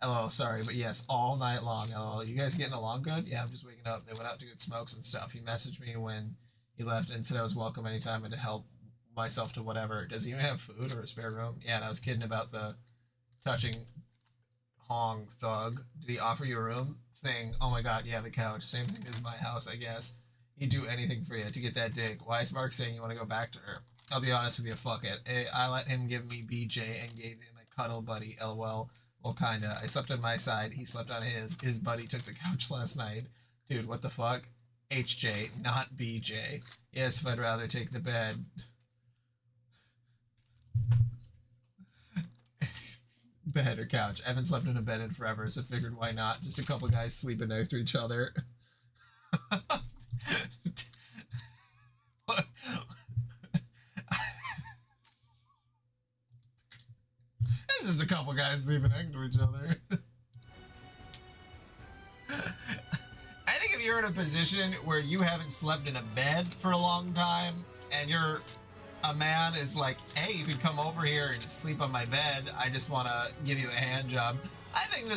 LOL, sorry, but yes, all night long. LOL, you guys getting along good? Yeah, I'm just waking up. They went out to get smokes and stuff. He messaged me when he left and said I was welcome anytime and to help myself to whatever. Does he even have food or a spare room? Yeah, and I was kidding about the touching Hong thug. Did he offer you a room thing? Oh my god, yeah, the couch. Same thing as my house, I guess. He'd do anything for you to get that dick. Why is Mark saying you want to go back to her? I'll be honest with you, fuck it. I let him give me BJ and gave him a cuddle buddy, lol. Well, kinda. I slept on my side, he slept on his. His buddy took the couch last night. Dude, what the fuck? HJ, not BJ. Yes, if I'd rather take the bed. Bed or couch. I haven't slept in a bed in forever, so figured why not? Just a couple guys sleeping next to each other. What? It's just a couple guys sleeping next to each other. I think if you're in a position where you haven't slept in a bed for a long time and you're a man is like, hey, you can come over here and sleep on my bed. I just want to give you a hand job. I think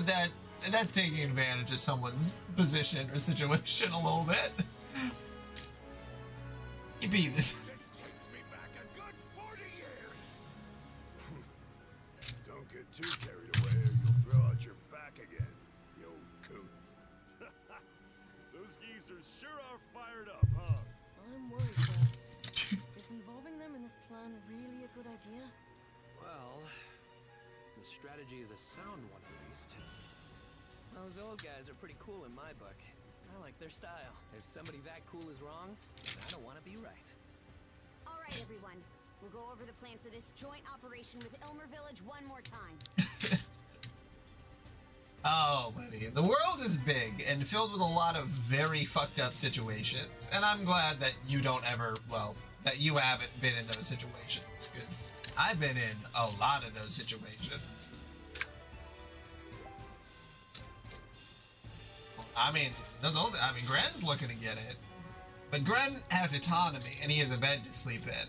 that's taking advantage of someone's position or situation a little bit. You beat this. This takes me back a good 40 years. Don't get too carried away or you'll throw out your back again, you old coot. Those geezers sure are fired up, huh? I'm worried, though. Is involving them in this plan really a good idea? Well, the strategy is a sound one at least. Those old guys are pretty cool in my book. I like their style. If somebody that cool is wrong, then I don't want to be right. All right, everyone. We'll go over the plan for this joint operation with Elmer Village one more time. Oh, buddy. The world is big and filled with a lot of very fucked up situations. And I'm glad that you don't ever, well, that you haven't been in those situations. Because I've been in a lot of those situations. I mean, Gren's looking to get it. But Gren has autonomy and he has a bed to sleep in.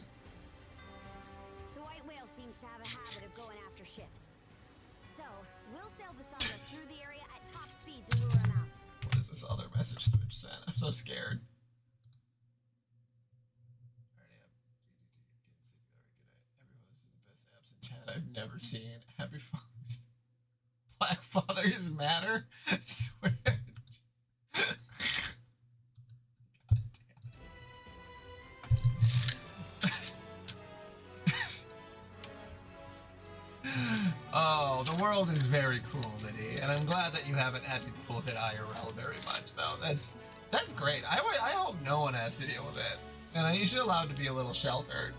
The White Whale seems to have a habit of going after ships. So, we'll sail the Sawdust through the area at top speed to lure him out. What is this other message switch sent? I'm so scared. Everyone, this is the best absent chat I've never seen. Happy Father's Day. Black Fathers Matter? I swear. Oh, the world is very cruel, Liddy, and I'm glad that you haven't had to deal with it IRL very much, though. That's great. I hope no one has to deal with it. And you should allow it to be a little sheltered.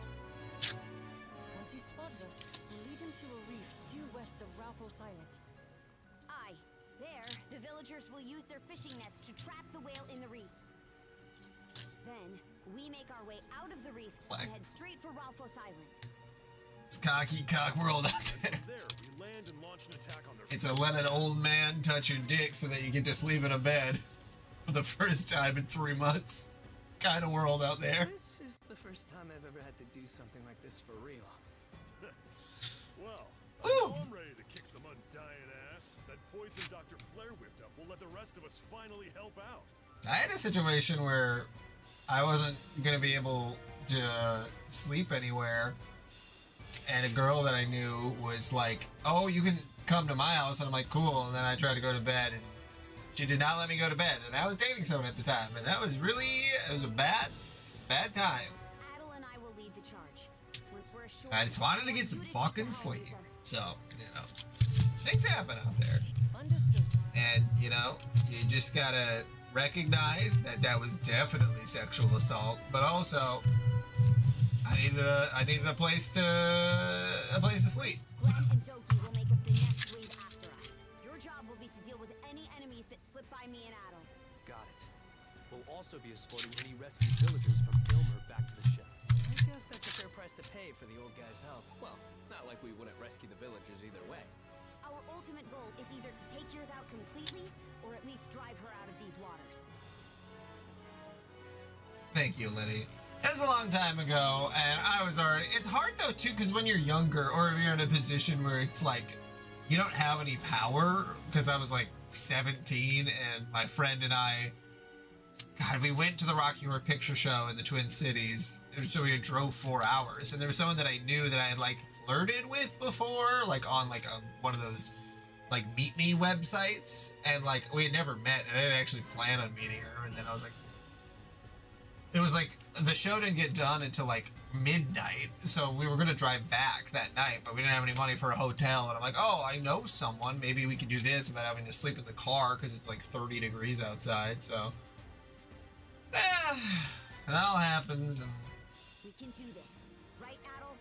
Once he's spotted us, we'll lead him to a reef due west of Ralphos Island. Aye. There, the villagers will use their fishing nets to trap the whale in the reef. Then, we make our way out of the reef and head straight for Ralphos Island. It's cocky cock world out there. There, we land and launch an attack on their It's a let an old man touch your dick so that you get to sleep in a bed for the first time in 3 months kind of world out there. This is the first time I've ever had to do something like this for real. Well, Ooh. I'm ready to kick some undying ass. That poison Dr. Flare whipped up will let the rest of us finally help out. I had a situation where I wasn't going to be able to sleep anywhere. And a girl that I knew was like, oh, you can come to my house. And I'm like, cool. And then I tried to go to bed and she did not let me go to bed. And I was dating someone at the time. And that was really, it was a bad time. Adel and I will lead the charge. Once we're ashore, I just wanted to get some fucking sleep. So, you know, things happen out there. Understood. And, you know, you just gotta recognize that that was definitely sexual assault. But also, I needed a place to sleep. Glenn and Doki will make up the next wave after us. Your job will be to deal with any enemies that slip by me and Adel. Got it. We'll also be escorting any rescued villagers from Ilmer back to the ship. I guess that's a fair price to pay for the old guy's help. Well, not like we wouldn't rescue the villagers either way. Our ultimate goal is either to take Yurth out completely, or at least drive her out of these waters. Thank you, Liddy. It was a long time ago, and I was already... It's hard, though, too, because when you're younger, or if you're in a position where it's like, you don't have any power, because I was like 17, and my friend and I... God, we went to the Rocky Horror Picture Show in the Twin Cities, so we drove 4 hours, and there was someone that I knew that I had, like, flirted with before, like, on, like, one of those, like, Meet Me websites, and, like, we had never met, and I didn't actually plan on meeting her, and then I was like, it was like the show didn't get done until like midnight, so we were gonna drive back that night, but we didn't have any money for a hotel. And I'm like, oh, I know someone. Maybe we can do this without having to sleep in the car because it's like 30 degrees outside. So, it all happens. And We can do this, right, Adel?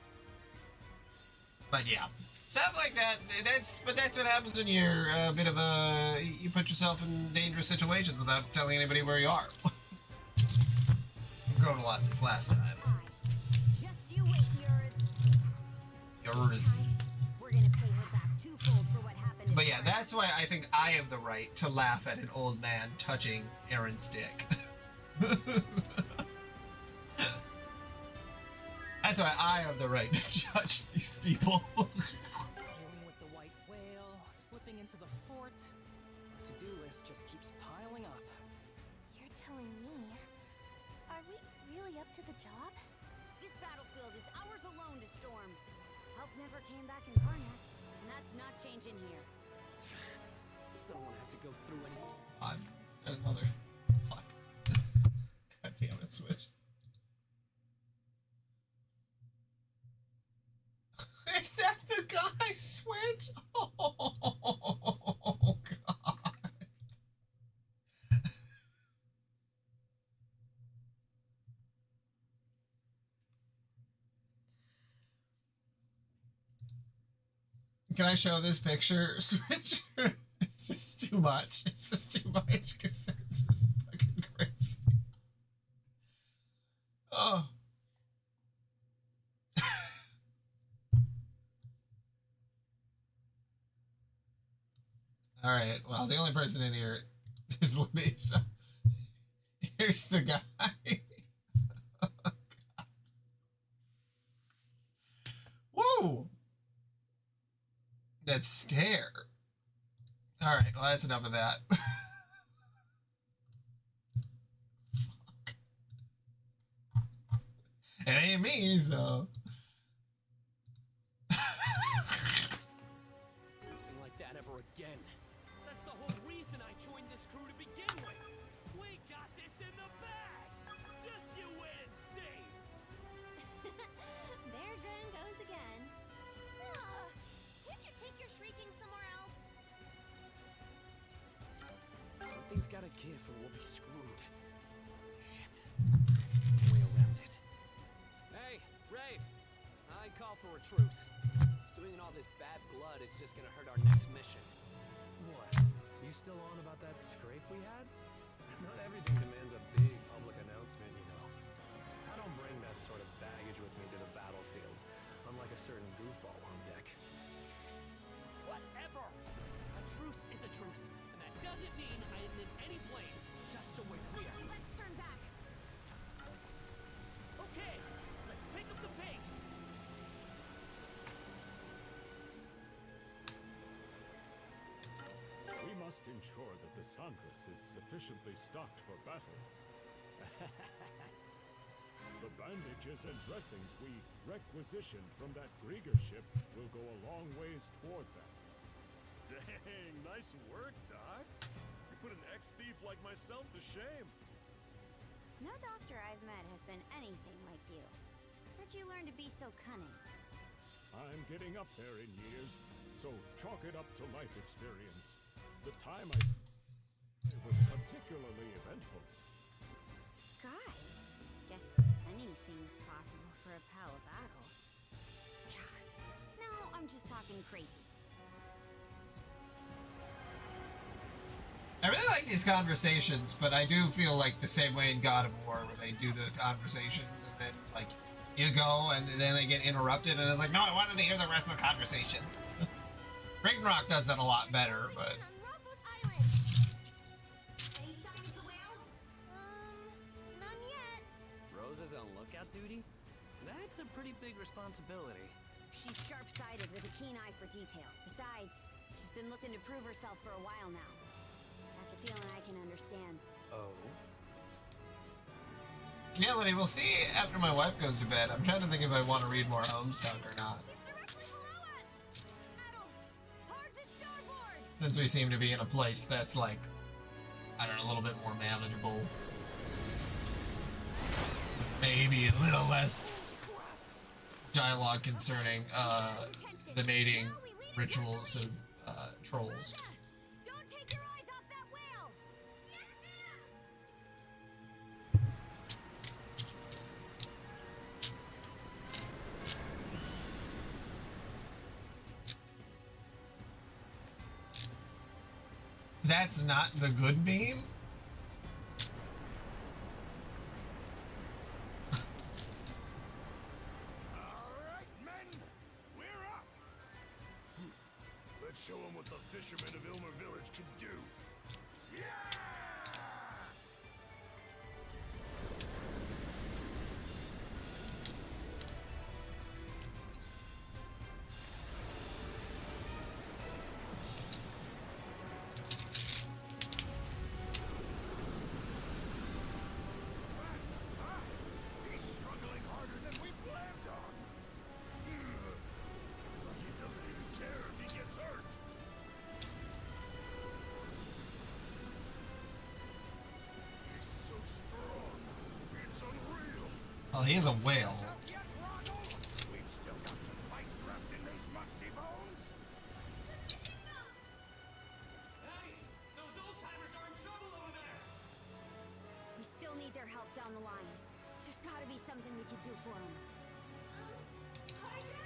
but yeah, stuff like that. That's what happens when you're a bit of a you put yourself in dangerous situations without telling anybody where you are. I've grown a lot since last time. Just you wait, Yours. We're gonna pay her back twofold for what happened. But yeah, that's why I think I have the right to laugh at an old man touching Aaron's dick. That's why I have the right to judge these people. Dealing with the white whale, slipping into the fort. Our to-do list just keeps piling up. You're telling me? Are we really up to the job? This battlefield is ours alone to storm. Help never came back in Karnak, and that's not changing here. Don't want to have to go through any. Another. Fuck. God damn it, Switch. Is that the guy, Switch? Oh, God. Can I show this picture, Switch? It's just too much. It's just too much because this is fucking crazy. Oh. All right. Well, the only person in here is Libby. So here's the guy. Oh, God. Whoa. That stare. All right. Well, that's enough of that. Fuck. It ain't me, so. Nothing like that ever again. That's the whole reason I joined this crew to begin with. We got this in the bag. Just you wait and see. There Gun goes again. Can't you take your shrieking somewhere else? Something's gotta give or we'll be screwed. Shit. Way around it. Hey, Rafe! I call for a truce. Stewing in all this bad blood is just gonna hurt our next mission. What? You still on about that scrape we had? Not everything demands a big public announcement, you know. I don't bring that sort of baggage with me to the battlefield, unlike a certain goofball on deck. Whatever. A truce is a truce, and that doesn't mean I admit any blame. Just so we're clear. Let's turn back. Okay, let's pick up the pace. We must ensure that the Sandras is sufficiently stocked for battle. The bandages and dressings we requisitioned from that Grieger ship will go a long ways toward that. Dang, nice work, Doc. You put an ex-thief like myself to shame. No doctor I've met has been anything like you. Where'd you learn to be so cunning? I'm getting up there in years, so chalk it up to life experience. The time I was particularly eventful. Sky. Guess anything's possible for a pal of Adel's. God. No, I'm just talking crazy. I really like these conversations, but I do feel like the same way in God of War, where they do the conversations and then like you go and then they get interrupted, and it's like, no, I wanted to hear the rest of the conversation. Ragnarok does that a lot better, but. Any sign of the whale? None yet. Rosa's on lookout duty? That's a pretty big responsibility. She's sharp-sighted with a keen eye for detail. Besides, she's been looking to prove herself for a while now. That's a feeling I can understand. Oh? Yeah, Liddy, we'll see after my wife goes to bed. I'm trying to think if I want to read more Homestuck or not. He's directly below us! Adel, hard to starboard! Since we seem to be in a place that's like, I don't know, a little bit more manageable. maybe a little less dialogue concerning the mating rituals of trolls. Don't take your eyes off that whale! That's not the good beam? Alright, men! We're up! Let's show them what the fishermen of Ilmer Village can do. Yeah! He's struggling harder than we planned on. It's like he doesn't even care if he gets hurt. He's so strong. It's unreal. Well, he's a whale. Up yet, Ronald? We've still got some fight left in these musty bones. Hey, those old-timers are in trouble over there! We still need their help down the line. There's gotta be something we could do for them. Hydra?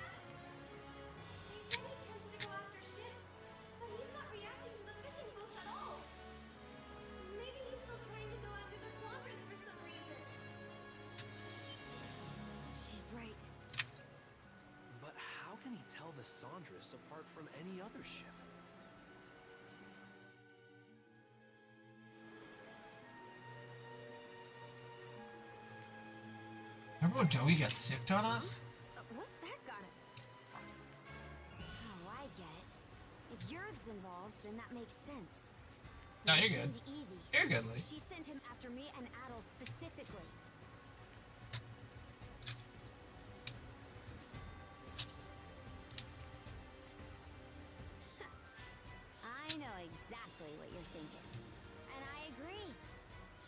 He said he tends to go after ships, but he's not reacting to the fishing boats at all. Maybe he's still trying to go after the Saunders for some reason. She's right. But how can he tell the Saunders apart from any other ship? Remember when Joey got sicked on us? What's that gotta... Oh, I get it. If Yurth's involved, then that makes sense. No, you're good. And Evie. You're good, Lee. She sent him after me and Adol specifically. I know exactly what you're thinking. And I agree.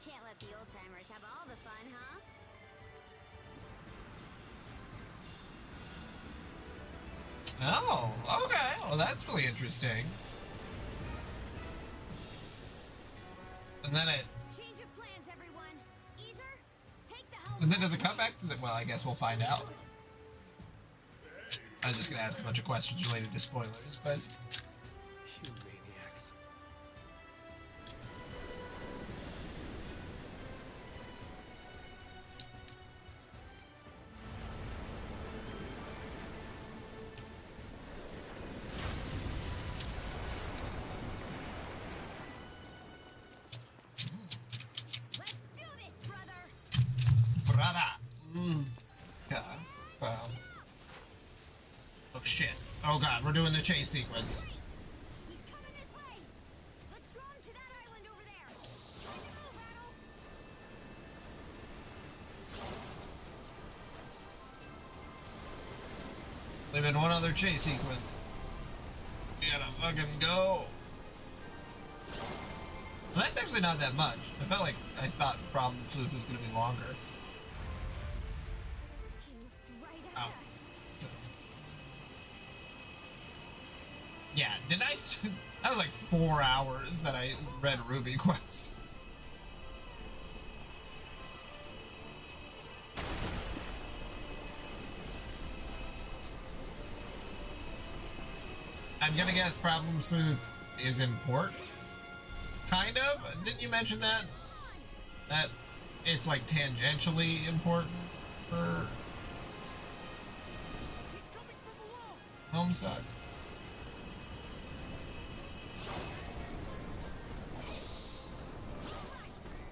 Can't let the old-timers have all the fun, huh? Oh, okay. Well, that's really interesting. And then it... Change of plans, everyone. Easer, take the helm. And then does it come back to the... Well, I guess we'll find out. I was just going to ask a bunch of questions related to spoilers, but... You maniacs. Let's do this, brother. Brother! Yeah. Well... Oh, shit. Oh, God. We're doing the chase sequence. He's coming this way. Let's draw him to that island over there. Time to move, Rattle. Leaving one other chase sequence. We gotta fucking go. Well, that's actually not that much. I felt like I thought Problem Sleuth was gonna be longer. He looked right at Oh. us. Yeah, did I? That was like 4 hours that I read Ruby Quest. I'm gonna guess Problem Sleuth is important. Kind of? Didn't you mention that? That it's like tangentially important for Homestuck?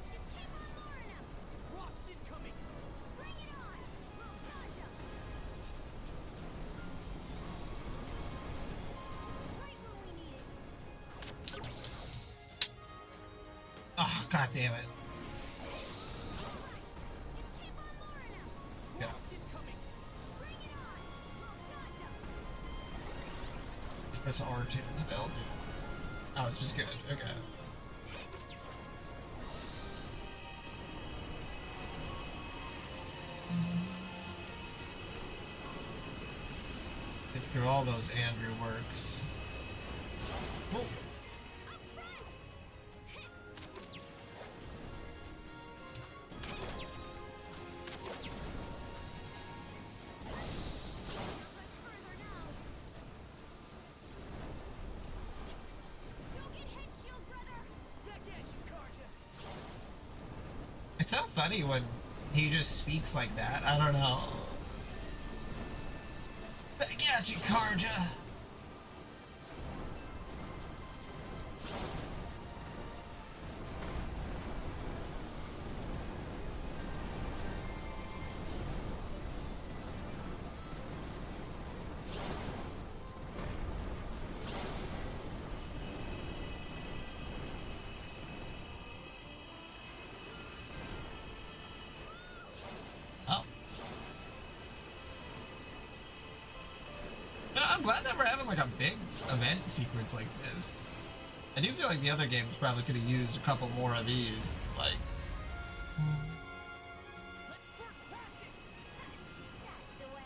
Just keep on luring him. Rocks incoming! Bring it on. We'll dodge him. Right when we need it. Oh, god damn it. Just keep on luring him. Yeah. Rocks incoming! Bring it on. We'll dodge him. Let's press R2 as well. Oh, it's just good. Okay. through all those Andrew works. Oh. It's so funny when he just speaks like that. I don't know. I got you, Karja. I'm glad that we're having like a big event sequence like this. I do feel like the other games probably could have used a couple more of these, like. That's the way.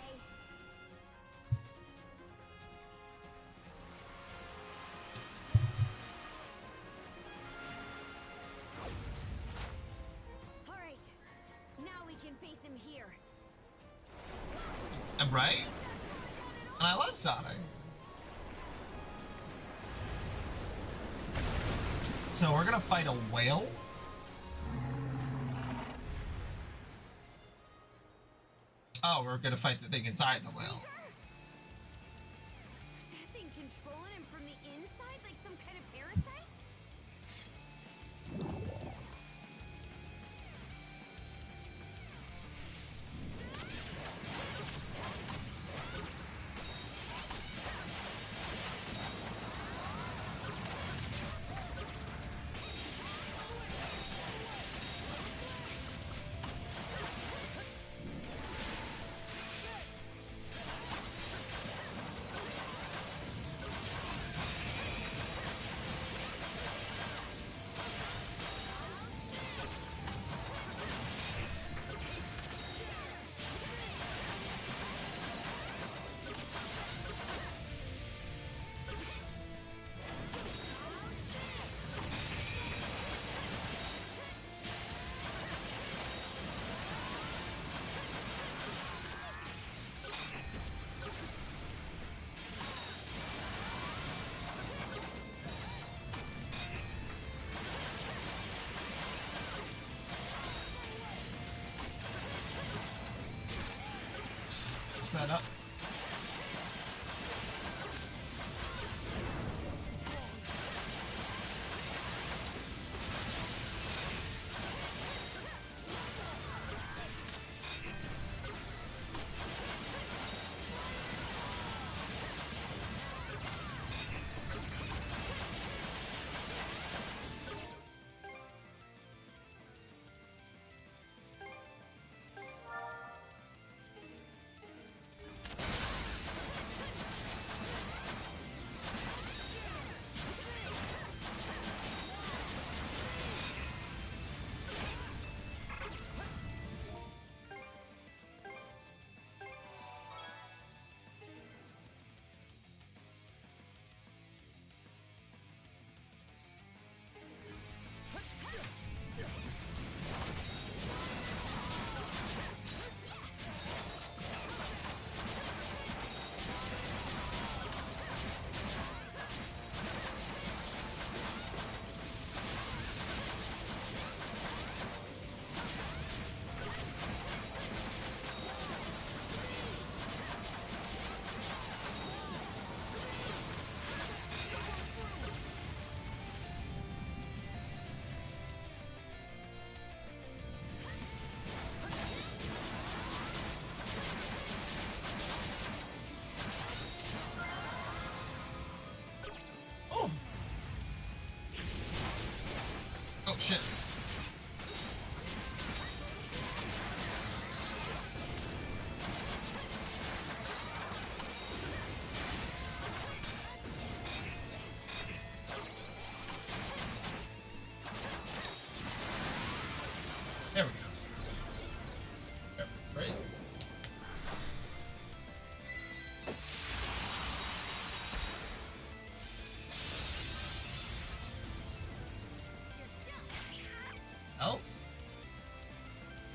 All right, now we can base him here. I'm right. And I love Sonic. So we're gonna fight a whale? Oh, we're gonna fight the thing inside the whale. Is that thing controlling him from the inside like some kind of parasite? That up. Shit. There we go. Crazy.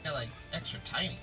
Yeah, like extra tiny.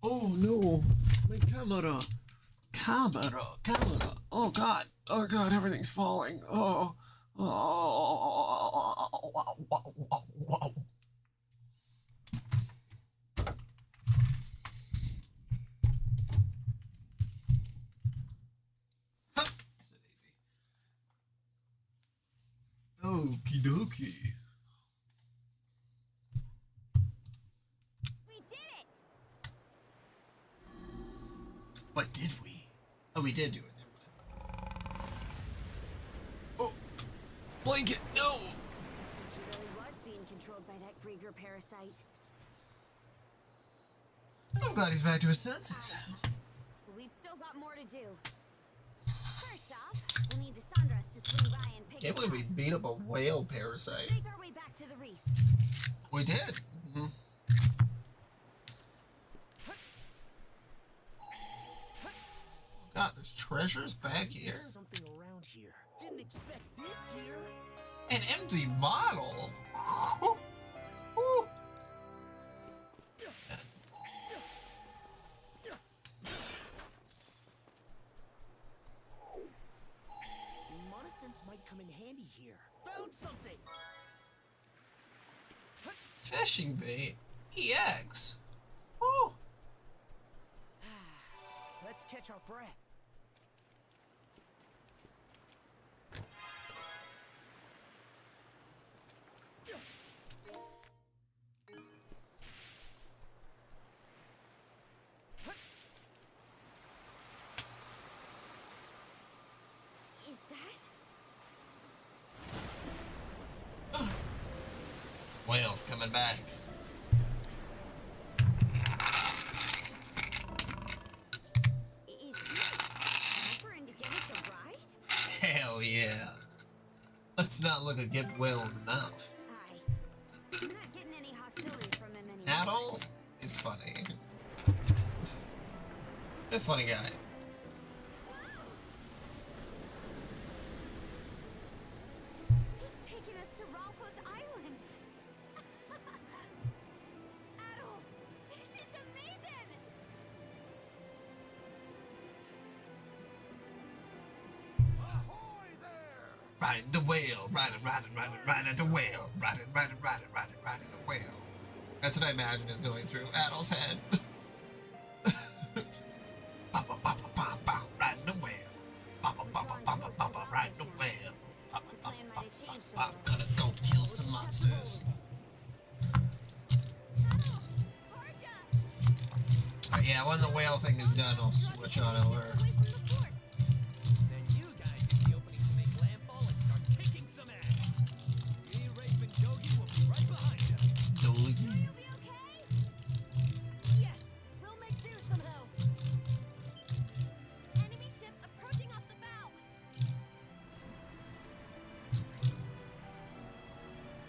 Oh no, my camera. Camera. Oh god, everything's falling. Oh. Okie dokie. We did it! But did we? Oh, we did do it. Never mind. Oh, blanket, no! Looks like he really was being controlled by that Grieger parasite. I'm glad he's back to his senses. But we've still got more to do. First off, we'll need the Sandras to swing by and pick Can't us believe we up. beat up a whale parasite. Make our way back to the reef. We did. Mhm. God, there's treasures back here. Something around here. Didn't expect this here. An empty bottle. Whew. Monosynths might come in handy here. Found something. Fishing bait. EX. Oh. Let's catch our breath. Is that? Whales coming back. Is he offering to give us a ride? Hell yeah. Let's not look a gift whale in the mouth. Aye. I'm not getting any hostility from him anymore. Adol is funny. A funny guy. He's taking us to Ralphos Island. Adol, this is amazing. Ahoy there! Riding the whale, riding the whale, riding the whale. That's what I imagine is going through Adol's head. Riding the whale. Riding the whale. The plan might have changed a little. Gonna go kill some monsters. Adol, Arja, Yeah, when the whale thing is done, I'll switch on over. away from the fort. Then you guys get the opening to make landfall and start kicking some ass. Me, Rafe, and Dogi will be right behind you. Dogi. You'll be okay? Yes, we'll make do somehow. Enemy ships approaching off the bow.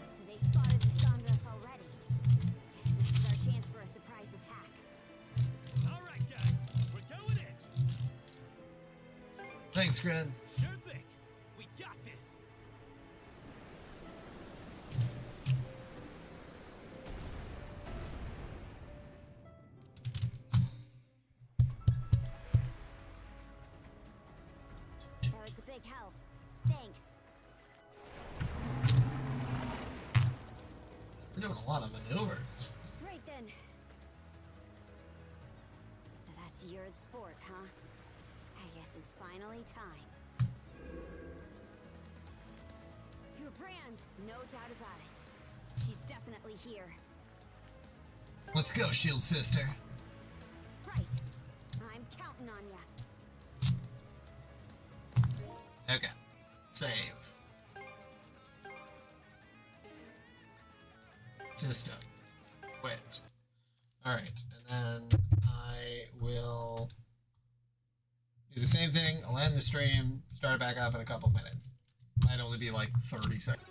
So they spotted the Sandras already. Guess this is our chance for a surprise attack. All right, guys, we're going in. Thanks, Gren. Sure thing. We got this. That was a big help. Thanks. We're doing a lot of maneuvers. Right then. So that's Yurd's sport, huh? I guess it's finally time. Your brand, no doubt about it. She's definitely here. Let's go, Shield Sister. Right. I'm counting on ya. Okay. Save. System. Quit. Alright, and then I will do the same thing. I'll end the stream, start it back up in a couple minutes. Might only be like 30 seconds.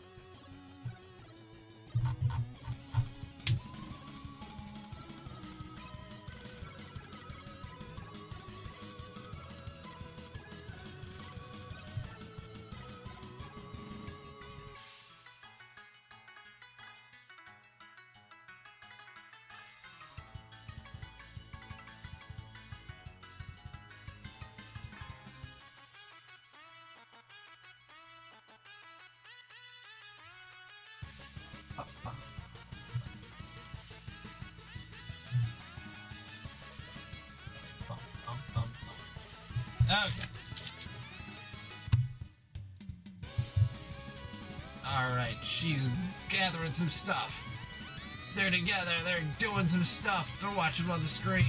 Okay. Alright, she's gathering some stuff. They're together, they're doing some stuff. They're watching on the screen.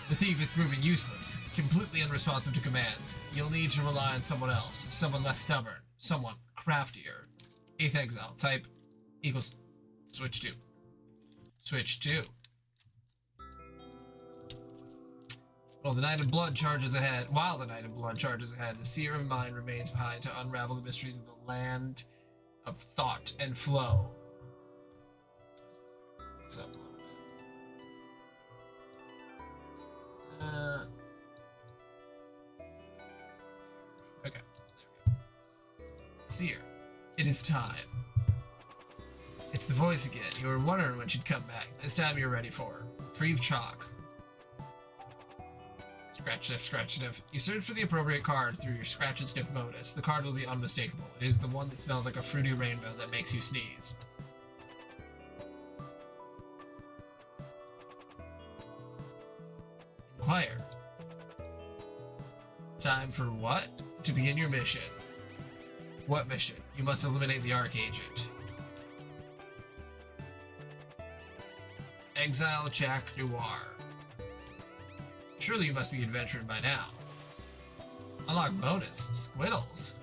The thief is proving useless, completely unresponsive to commands. You'll need to rely on someone else, someone less stubborn, someone craftier. 8th exile, type equals switch 2. Switch 2. While the Knight of Blood charges ahead, the Seer of Mind remains behind to unravel the mysteries of the land of thought and flow. So, okay. Seer, it is time. It's the voice again. You were wondering when she'd come back. This time you're ready for her. Retrieve chalk. Scratch sniff, scratch sniff. You search for the appropriate card through your scratch and sniff bonus. The card will be unmistakable. It is the one that smells like a fruity rainbow that makes you sneeze. Inquire. Time for what? To begin your mission. What mission? You must eliminate the Archagent. Exile Jack Noir. Surely you must be adventuring by now. Unlock bonus, Squiddles.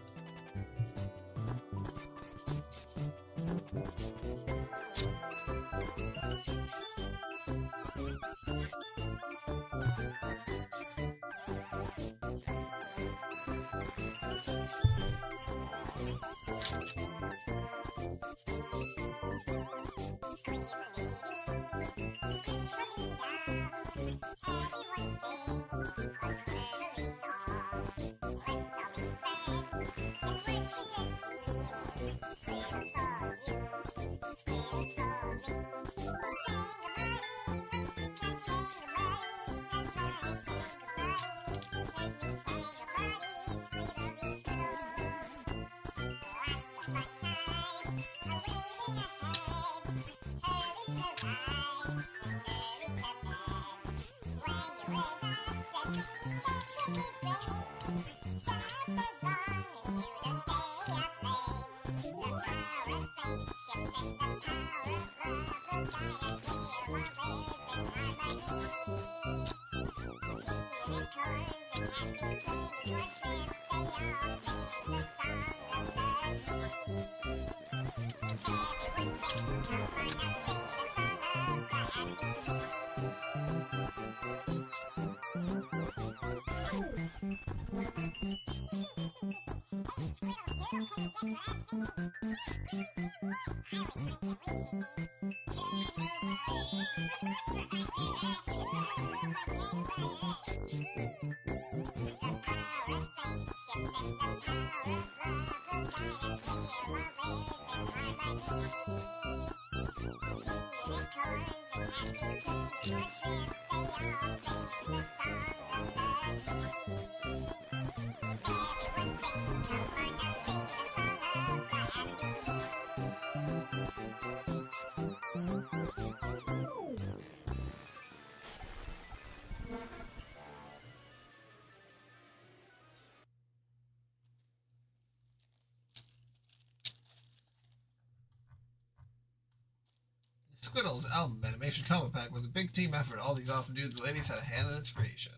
Squiddles album animation comic pack was a big team effort. All these awesome dudes and ladies had a hand in its creation.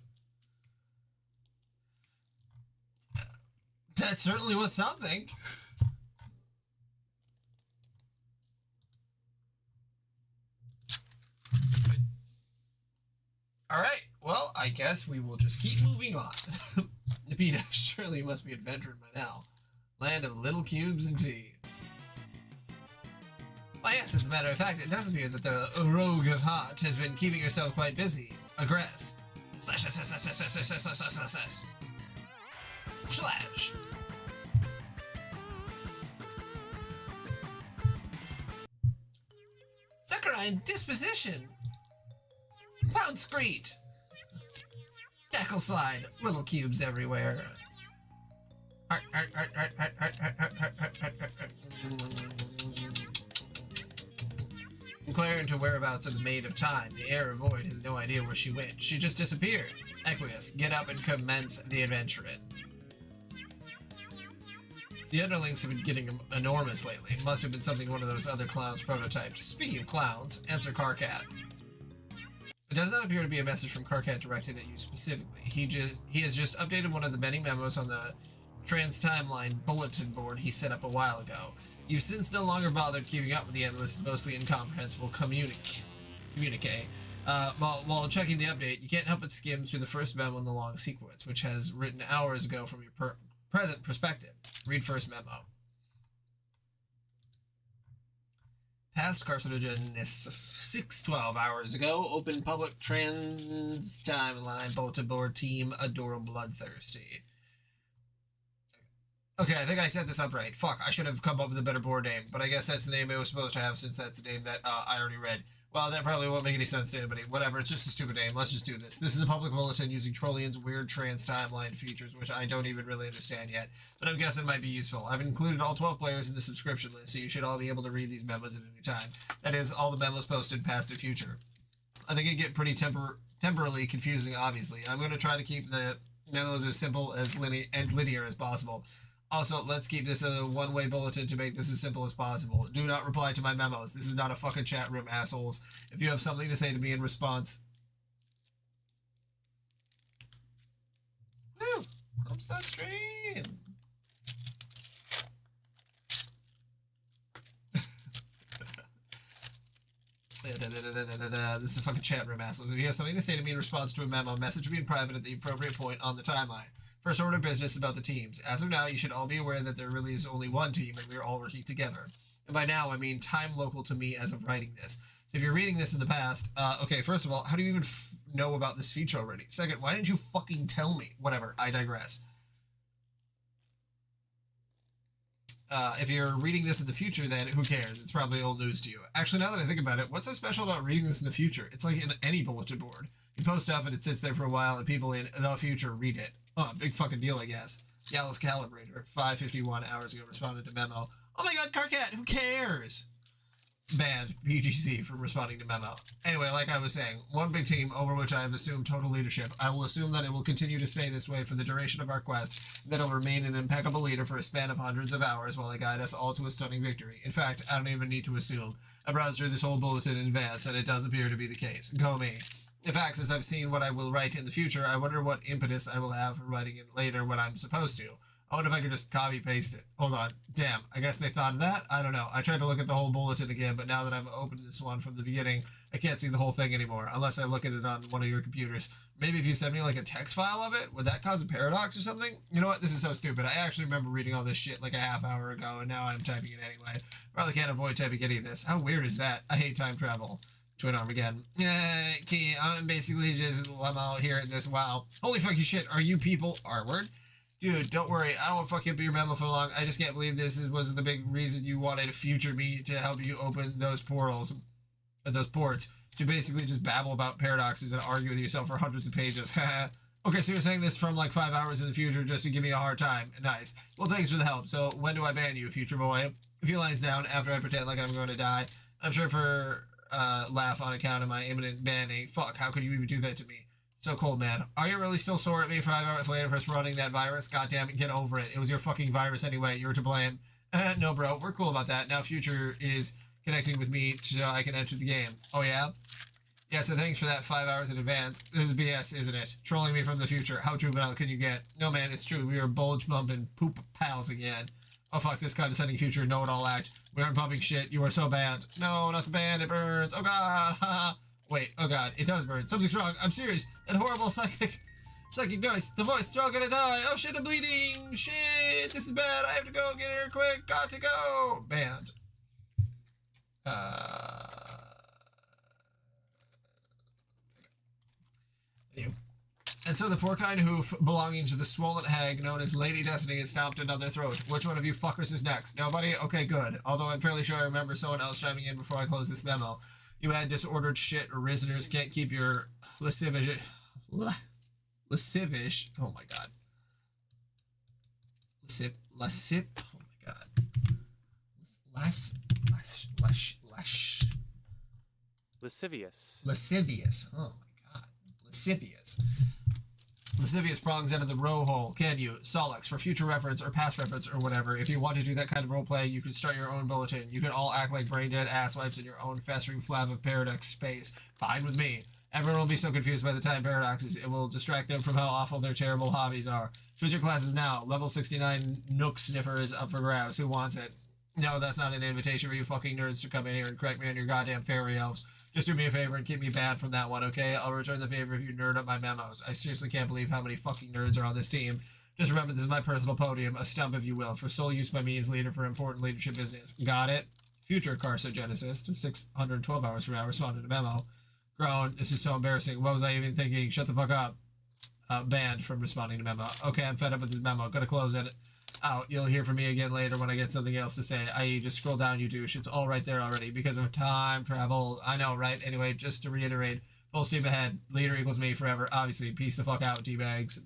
That certainly was something. Alright, well, I guess we will just keep moving on. Nipita surely must be adventuring by now. Land of little cubes and tea. Why yes, as a matter of fact, it does appear that the Rogue of Heart has been keeping herself quite busy. Aggress. Slash. Saccharine disposition. Pound screet. Tackle slide. Little cubes everywhere. inquire into whereabouts of the Maid of Time. The heir of Void has no idea where she went. She just disappeared. Equius, get up and commence the adventuring. The underlings have been getting enormous lately. Must have been something one of those other clowns prototyped. Speaking of clowns, answer Karkat. It does not appear to be a message from Karkat directed at you specifically. He has just updated one of the many memos on the trans-timeline bulletin board he set up a while ago. You've since no longer bothered keeping up with the endless, mostly incomprehensible communique. While checking the update, you can't help but skim through the first memo in the long sequence, which has written hours ago from your present perspective. Read first memo. Past carcinogenesis 12 hours ago. Open public trans timeline bulletin board team Adora Bloodthirsty. Okay, I think I set this up right. Fuck, I should have come up with a better board name, but I guess that's the name it was supposed to have since that's the name that I already read. Well, that probably won't make any sense to anybody. Whatever, it's just a stupid name. Let's just do this. This is a public bulletin using Trollian's weird trans timeline features, which I don't even really understand yet, but I'm guessing might be useful. I've included all 12 players in the subscription list, so you should all be able to read these memos at any time. That is, all the memos posted past and future. I think it get pretty temporally confusing, obviously. I'm going to try to keep the memos as simple as linear as possible. Also, let's keep this a one-way bulletin to make this as simple as possible. Do not reply to my memos. This is not a fucking chat room, assholes. If you have something to say to me in response... Woo! I'm stuck stream! This is a fucking chat room, assholes. If you have something to say to me in response to a memo, message me in private at the appropriate point on the timeline. First order of business about the teams. As of now, you should all be aware that there really is only one team and we are all working together. And by now, I mean time local to me as of writing this. So if you're reading this in the past, okay, first of all, how do you even know about this feature already? Second, why didn't you fucking tell me? Whatever, I digress. If you're reading this in the future, then who cares? It's probably old news to you. Actually, now that I think about it, what's so special about reading this in the future? It's like in any bulletin board. You post stuff and it sits there for a while and people in the future read it. Oh, big fucking deal, I guess. Gallus Calibrator, 5:51 hours ago, responded to memo. Oh my god, Karkat, who cares? Banned PGC from responding to memo. Anyway, like I was saying, one big team over which I have assumed total leadership. I will assume that it will continue to stay this way for the duration of our quest, that it will remain an impeccable leader for a span of hundreds of hours while I guide us all to a stunning victory. In fact, I don't even need to assume. I browsed through this whole bulletin in advance, and it does appear to be the case. Go me. In fact, since I've seen what I will write in the future, I wonder what impetus I will have for writing it later when I'm supposed to. I wonder if I could just copy-paste it. Hold on. Damn, I guess they thought of that? I don't know. I tried to look at the whole bulletin again, but now that I've opened this one from the beginning, I can't see the whole thing anymore, unless I look at it on one of your computers. Maybe if you send me like a text file of it, would that cause a paradox or something? You know what? This is so stupid. I actually remember reading all this shit like a half hour ago, and now I'm typing it anyway. Probably can't avoid typing any of this. How weird is that? I hate time travel. Twin arm again. Okay, I'm basically just, I'm out here at this. Wow. Holy fucking shit, are you people R-word? Dude, don't worry, I won't fucking be your memo for long. I just can't believe was the big reason you wanted to future me to help you open those portals, those ports, to basically just babble about paradoxes and argue with yourself for hundreds of pages. Okay, so you're saying this from like 5 hours in the future just to give me a hard time. Nice. Well, thanks for the help. So when do I ban you, future boy? A few lines down after I pretend like I'm going to die. I'm sure for laugh on account of my imminent banning. Fuck, how could you even do that to me? So cold, man. Are you really still sore at me 5 hours later for running that virus? God damn it, get over it. It was your fucking virus anyway. You were to blame. No, bro, we're cool about that. Now Future is connecting with me so I can enter the game. Oh, yeah? Yeah, so thanks for that 5 hours in advance. This is BS, isn't it? Trolling me from the future. How juvenile can you get? No, man, it's true. We are bulge-bumping poop pals again. Oh, fuck, this condescending future know-it-all act. We aren't pumping shit. You are so bad. No, not the band. It burns. Oh, God. Wait, oh god, it does burn. Something's wrong. I'm serious. That horrible psychic noise. The voice. They're all gonna die. Oh shit, I'm bleeding. Shit, this is bad. I have to go get here quick. Got to go. Banned. Anyway. And so the porcine hoof belonging to the swollen hag known as Lady Destiny is stomped down their throat. Which one of you fuckers is next? Nobody? Okay, good. Although I'm fairly sure I remember someone else chiming in before I close this memo. You had disordered shit or prisoners can't keep your lascivious, oh my god. Oh my god. Lascivious. Lascivious. Oh my god. Lascivious. Lascivious prongs out of the row hole. Can you? Solix, for future reference or past reference or whatever. If you want to do that kind of roleplay, you can start your own bulletin. You can all act like brain-dead asswipes in your own festering flab of paradox space. Fine with me. Everyone will be so confused by the time paradoxes, it will distract them from how awful their terrible hobbies are. Choose your classes now. Level 69 Nook Sniffer is up for grabs. Who wants it? No, that's not an invitation for you fucking nerds to come in here and correct me on your goddamn fairy elves. Just do me a favor and keep me banned from that one, okay? I'll return the favor if you nerd up my memos. I seriously can't believe how many fucking nerds are on this team. Just remember, this is my personal podium, a stump if you will, for sole use by me as leader for important leadership business. Got it? Future carcinogenesis to 612 hours from now responded to memo. Grown, this is so embarrassing. What was I even thinking? Shut the fuck up. Banned from responding to memo. Okay, I'm fed up with this memo. Gotta close it out. You'll hear from me again later when I get something else to say, i.e. just scroll down, you douche. It's all right there already because of time travel. I know, right? Anyway, just to reiterate, full steam ahead. Leader equals me forever. Obviously, peace the fuck out, D-bags.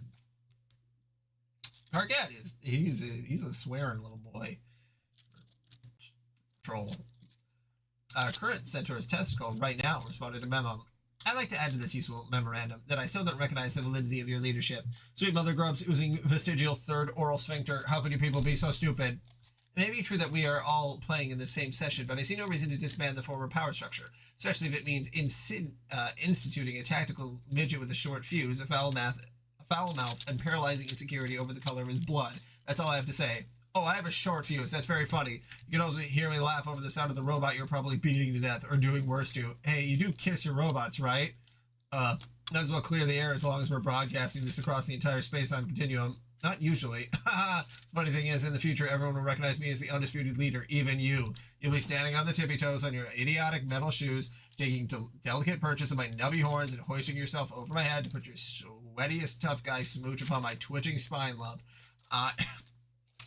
Target he's a swearing little boy. Troll. Current Centaur's testicle right now responded to memo. I'd like to add to this useful memorandum that I still don't recognize the validity of your leadership. Sweet mother grubs oozing vestigial third oral sphincter. How could you people be so stupid? It may be true that we are all playing in the same session, but I see no reason to disband the former power structure, especially if it means instituting a tactical midget with a short fuse, a foul mouth, and paralyzing insecurity over the color of his blood. That's all I have to say. Oh, I have a short fuse. That's very funny. You can also hear me laugh over the sound of the robot you're probably beating to death or doing worse to. Hey, you do kiss your robots, right? Might as well clear the air as long as we're broadcasting this across the entire space-time continuum. Not usually. Funny thing is, in the future, everyone will recognize me as the undisputed leader, even you. You'll be standing on the tippy toes on your idiotic metal shoes, taking delicate purchase of my nubby horns and hoisting yourself over my head to put your sweatiest tough guy smooch upon my twitching spine lump.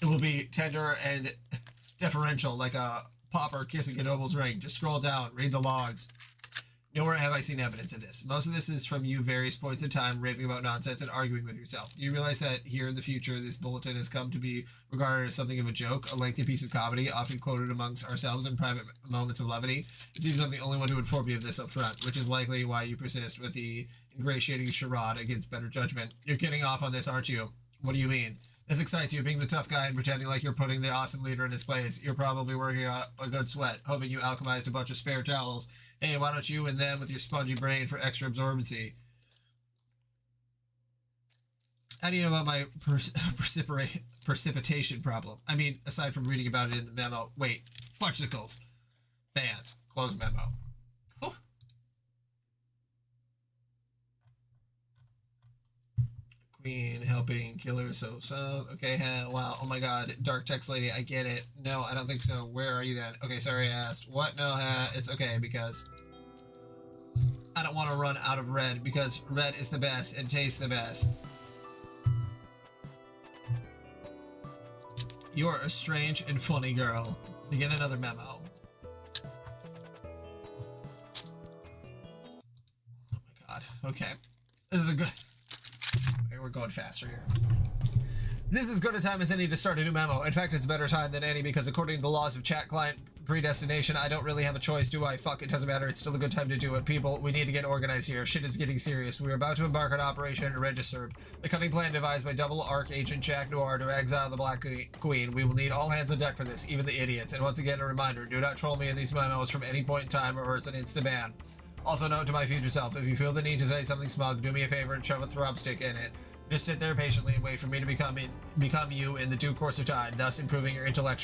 It will be tender and deferential, like a pauper kissing a noble's ring. Just scroll down, read the logs. Nowhere have I seen evidence of this. Most of this is from you various points in time raving about nonsense and arguing with yourself. You realize that here in the future, this bulletin has come to be regarded as something of a joke, a lengthy piece of comedy, often quoted amongst ourselves in private moments of levity. It seems I'm the only one to inform you of this up front, which is likely why you persist with the ingratiating charade against better judgment. You're getting off on this, aren't you? What do you mean? This excites you, being the tough guy and pretending like you're putting the awesome leader in his place. You're probably working up a good sweat, hoping you alchemized a bunch of spare towels. Hey, why don't you and them with your spongy brain for extra absorbency? How do you know about my precipitation problem? I mean, aside from reading about it in the memo. Wait, fudgesicles. Banned. Close memo. Oh. Queen helping killer so okay, wow, oh my god, dark text lady, I get it. No, I don't think so. Where are you then? Okay, sorry I asked. What? No, it's okay because I don't want to run out of red because red is the best and tastes the best. You're a strange and funny girl. Begin another memo. Oh my god. Okay. This is a good... We're going faster here. This is as good a time as any to start a new memo. In fact, it's a better time than any because according to the laws of chat client predestination, I don't really have a choice, do I? Fuck, it doesn't matter. It's still a good time to do it. People, we need to get organized here. Shit is getting serious. We are about to embark on Operation Registered. The cunning plan devised by double arc agent Jack Noir to exile the Black Queen. We will need all hands on deck for this, even the idiots. And once again, a reminder, do not troll me in these memos from any point in time or it's an insta ban. Also note to my future self, if you feel the need to say something smug, do me a favor and shove a throb stick in it. Just sit there patiently and wait for me to become you in the due course of time, thus improving your intellect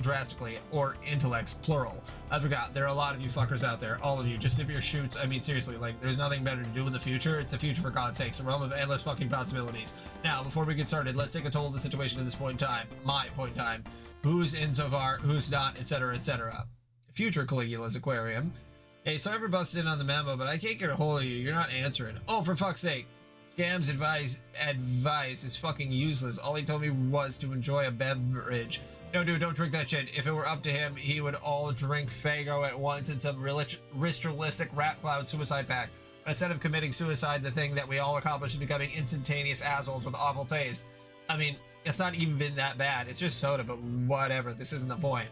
drastically, or intellects plural. I forgot, there are a lot of you fuckers out there, all of you, just dip your shoots. I mean, seriously, like, there's nothing better to do in the future. It's the future, for God's sakes, a realm of endless fucking possibilities. Now, before we get started, let's take a toll of the situation at this point in time, my point in time, who's insofar, who's not, etc., etc. Future Caligula's Aquarium. Hey, sorry for busting in on the memo, but I can't get a hold of you. You're not answering. Oh, for fuck's sake. Scam's advice is fucking useless. All he told me was to enjoy a beverage. No, dude, don't drink that shit. If it were up to him, he would all drink Faygo at once in some ritualistic rap cloud suicide pact. But instead of committing suicide, the thing that we all accomplish is becoming instantaneous assholes with awful taste. I mean, it's not even been that bad. It's just soda, but whatever. This isn't the point.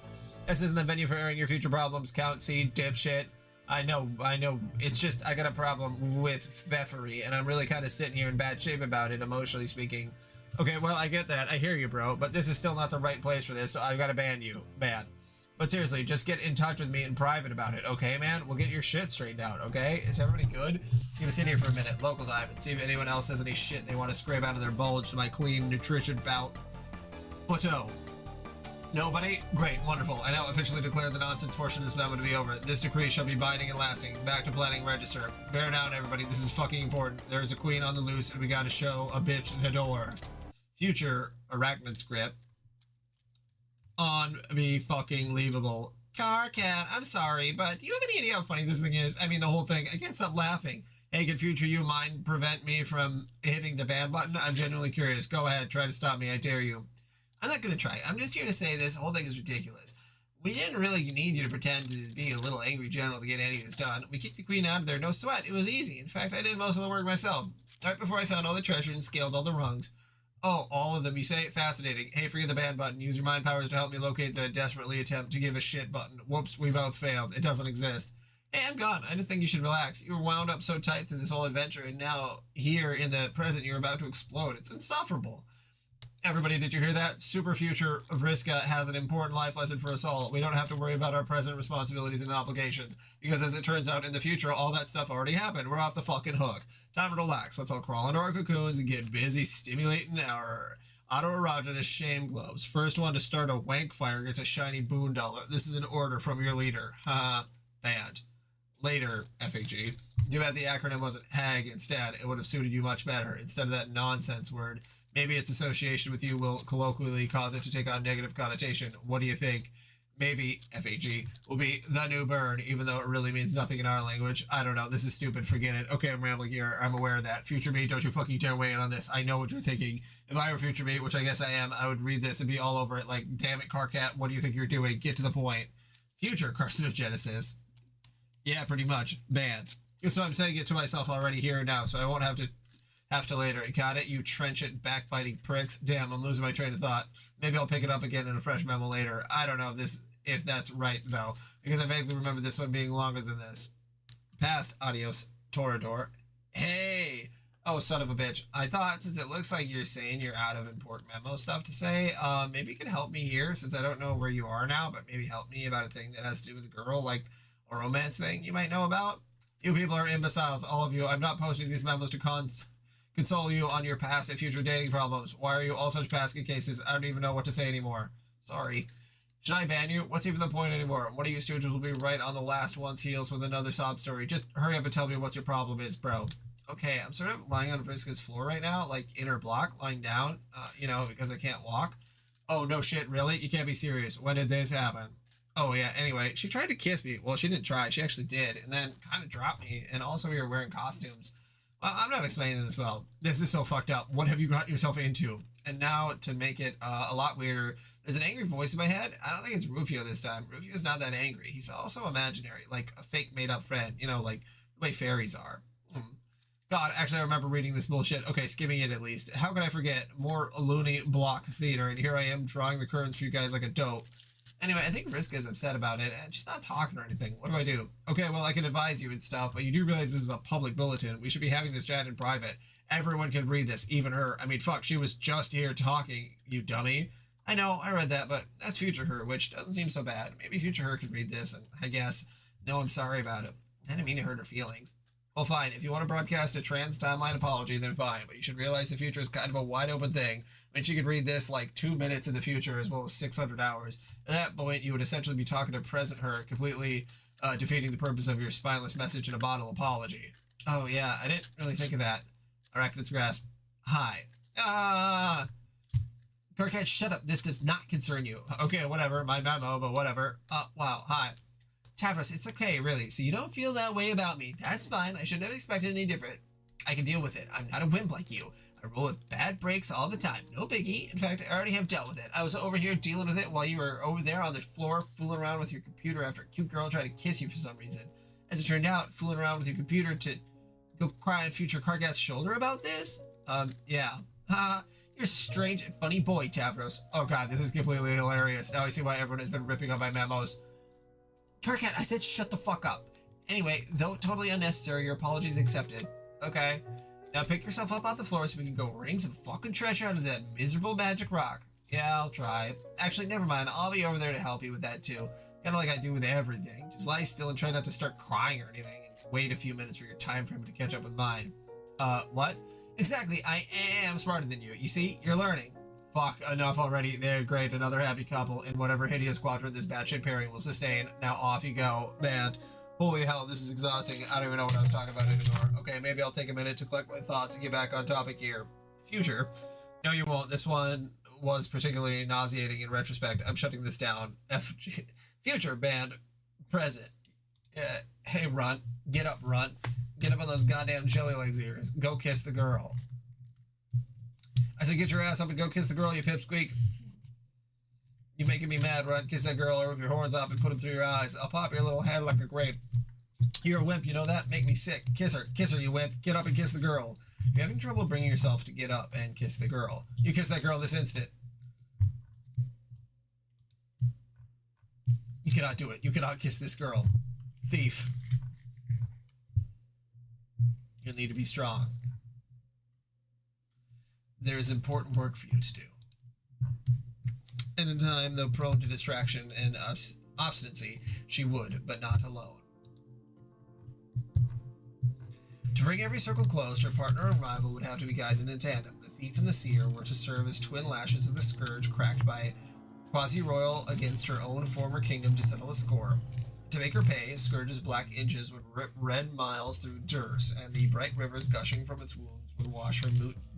This isn't the venue for airing your future problems, Count C, dipshit. I know. It's just I got a problem with Pfeffery, and I'm really kind of sitting here in bad shape about it, emotionally speaking. Okay, well, I get that. I hear you, bro, but this is still not the right place for this, so I've got to ban you. Bad. But seriously, just get in touch with me in private about it, okay, man? We'll get your shit straightened out, okay? Is everybody good? Just gonna sit here for a minute, local time, and see if anyone else has any shit they want to scrape out of their bulge to my clean nutrition bout. Plateau. Nobody? Great, wonderful. I now officially declare the nonsense portion of this memo to be over. This decree shall be binding and lasting. Back to planning register. Bear down, everybody. This is fucking important. There is a queen on the loose, and we gotta show a bitch the door. Future arachnid script. Unfucking-leavable. Karkat, I'm sorry, but do you have any idea how funny this thing is? I mean, the whole thing. I can't stop laughing. Hey, can future you mind prevent me from hitting the ban button? I'm genuinely curious. Go ahead, try to stop me. I dare you. I'm not gonna try. I'm just here to say this whole thing is ridiculous. We didn't really need you to pretend to be a little angry general to get any of this done. We kicked the queen out of there, no sweat. It was easy. In fact, I did most of the work myself. Right before I found all the treasure and scaled all the rungs. Oh, all of them, you say? Fascinating. Hey, forget the ban button. Use your mind powers to help me locate the desperately attempt to give a shit button. Whoops, we both failed. It doesn't exist. Hey, I'm gone. I just think you should relax. You were wound up so tight through this whole adventure, and now, here in the present, you're about to explode. It's insufferable. Everybody, did you hear that? Super future Vriska has an important life lesson for us all. We don't have to worry about our present responsibilities and obligations, because as it turns out, in the future, all that stuff already happened. We're off the fucking hook. Time to relax. Let's all crawl into our cocoons and get busy stimulating our autoerogenous shame globes. First one to start a wank fire gets a shiny boon dollar. This is an order from your leader. Ha, bad. Later, FAG. Too bad the acronym wasn't HAG instead. It would have suited you much better, instead of that nonsense word. Maybe its association with you will colloquially cause it to take on negative connotation. What do you think? Maybe FAG will be the new burn, even though it really means nothing in our language. I don't know. This is stupid. Forget it. Okay, I'm rambling here. I'm aware of that. Future me, don't you fucking dare weigh in on this. I know what you're thinking. If I were future me, which I guess I am, I would read this and be all over it like, damn it, Karkat, what do you think you're doing? Get to the point. Future carcinogenesis. Yeah, pretty much. Banned. So I'm saying it to myself already here and now, so I won't have to later. Got it, you trenchant, backbiting pricks. Damn, I'm losing my train of thought. Maybe I'll pick it up again in a fresh memo later. I don't know if that's right, though, because I vaguely remember this one being longer than this. Past, adios, Torador. Hey! Oh, son of a bitch. I thought, since it looks like you're saying you're out of important memo stuff to say, maybe you can help me here, since I don't know where you are now, but maybe help me about a thing that has to do with a girl, like a romance thing you might know about. You people are imbeciles, all of you. I'm not posting these memos to console you on your past and future dating problems. Why are you all such basket cases? I don't even know what to say anymore. Sorry. Should I ban you? What's even the point anymore? One of you stooges will be right on the last one's heels with another sob story. Just hurry up and tell me what your problem is, bro. Okay, I'm sort of lying on Vriska's floor right now, like in her block, lying down, because I can't walk. Oh, no shit, really? You can't be serious. When did this happen? Oh, yeah, anyway, she tried to kiss me. Well, she didn't try. She actually did, and then kind of dropped me, and also we were wearing costumes. Well, I'm not explaining this well. This is so fucked up. What have you got yourself into? And now, to make it a lot weirder, there's an angry voice in my head. I don't think it's Rufio this time. Rufio's not that angry. He's also imaginary, like a fake made-up friend, like the way fairies are. God, actually, I remember reading this bullshit. Okay, skimming it at least. How could I forget? More loony block theater, and here I am drawing the curtains for you guys like a dope. Anyway, I think Vriska is upset about it, and she's not talking or anything. What do I do? Okay, well, I can advise you and stuff, but you do realize this is a public bulletin. We should be having this chat in private. Everyone can read this, even her. I mean, fuck, she was just here talking, you dummy. I know, I read that, but that's future her, which doesn't seem so bad. Maybe future her could read this, and I guess, no, I'm sorry about it. I didn't mean to hurt her feelings. Well, fine, if you want to broadcast a trans timeline apology, then fine, but you should realize the future is kind of a wide open thing. I mean, she could read this like 2 minutes in the future as well as 600 hours. At that point, you would essentially be talking to present her, completely defeating the purpose of your spineless message in a bottle apology. Oh, yeah, I didn't really think of that. Arachnid's grasp. Hi. Karkat, shut up. This does not concern you. Okay, whatever. My memo, but whatever. Wow. Hi. Tavros, it's okay, really. So you don't feel that way about me. That's fine. I shouldn't have expected any different. I can deal with it. I'm not a wimp like you. I roll with bad breaks all the time. No biggie. In fact, I already have dealt with it. I was over here dealing with it while you were over there on the floor fooling around with your computer after a cute girl tried to kiss you for some reason. As it turned out, fooling around with your computer to go cry on future Karkat's shoulder about this? Yeah. Haha. You're a strange and funny boy, Tavros. Oh god, this is completely hilarious. Now I see why everyone has been ripping on my memos. Karkat, I said shut the fuck up. Anyway, though totally unnecessary, your apologies accepted. Okay. Now pick yourself up off the floor so we can go wring some fucking treasure out of that miserable magic rock. Yeah, I'll try. Actually, never mind. I'll be over there to help you with that too. Kind of like I do with everything. Just lie still and try not to start crying or anything. And wait a few minutes for your time frame to catch up with mine. What? Exactly, I am smarter than you. You see? You're learning. Fuck, enough already. They're great. Another happy couple in whatever hideous quadrant this batshit pairing will sustain. Now off you go. Man. Holy hell, this is exhausting. I don't even know what I was talking about anymore. Okay, maybe I'll take a minute to collect my thoughts and get back on topic here. Future. No, you won't. This one was particularly nauseating in retrospect. I'm shutting this down. Future band. Present. Hey, Runt. Get up, Runt. Get up on those goddamn jelly legs of yours. Go kiss the girl. I said get your ass up and go kiss the girl, you pipsqueak. You making me mad, Runt. Kiss that girl or rip your horns off and put them through your eyes. I'll pop your little head like a grape. You're a wimp, you know that? Make me sick. Kiss her. Kiss her, you wimp. Get up and kiss the girl. You're having trouble bringing yourself to get up and kiss the girl. You kiss that girl this instant. You cannot do it. You cannot kiss this girl. Thief. You'll need to be strong. There is important work for you to do. And in time, though prone to distraction and obstinacy, she would, but not alone. To bring every circle closed, her partner and rival would have to be guided in tandem. The thief and the seer were to serve as twin lashes of the scourge cracked by Quasi-Royal against her own former kingdom to settle a score. To make her pay, Scourge's black inches would rip red miles through Durst, and the bright rivers gushing from its wounds would wash her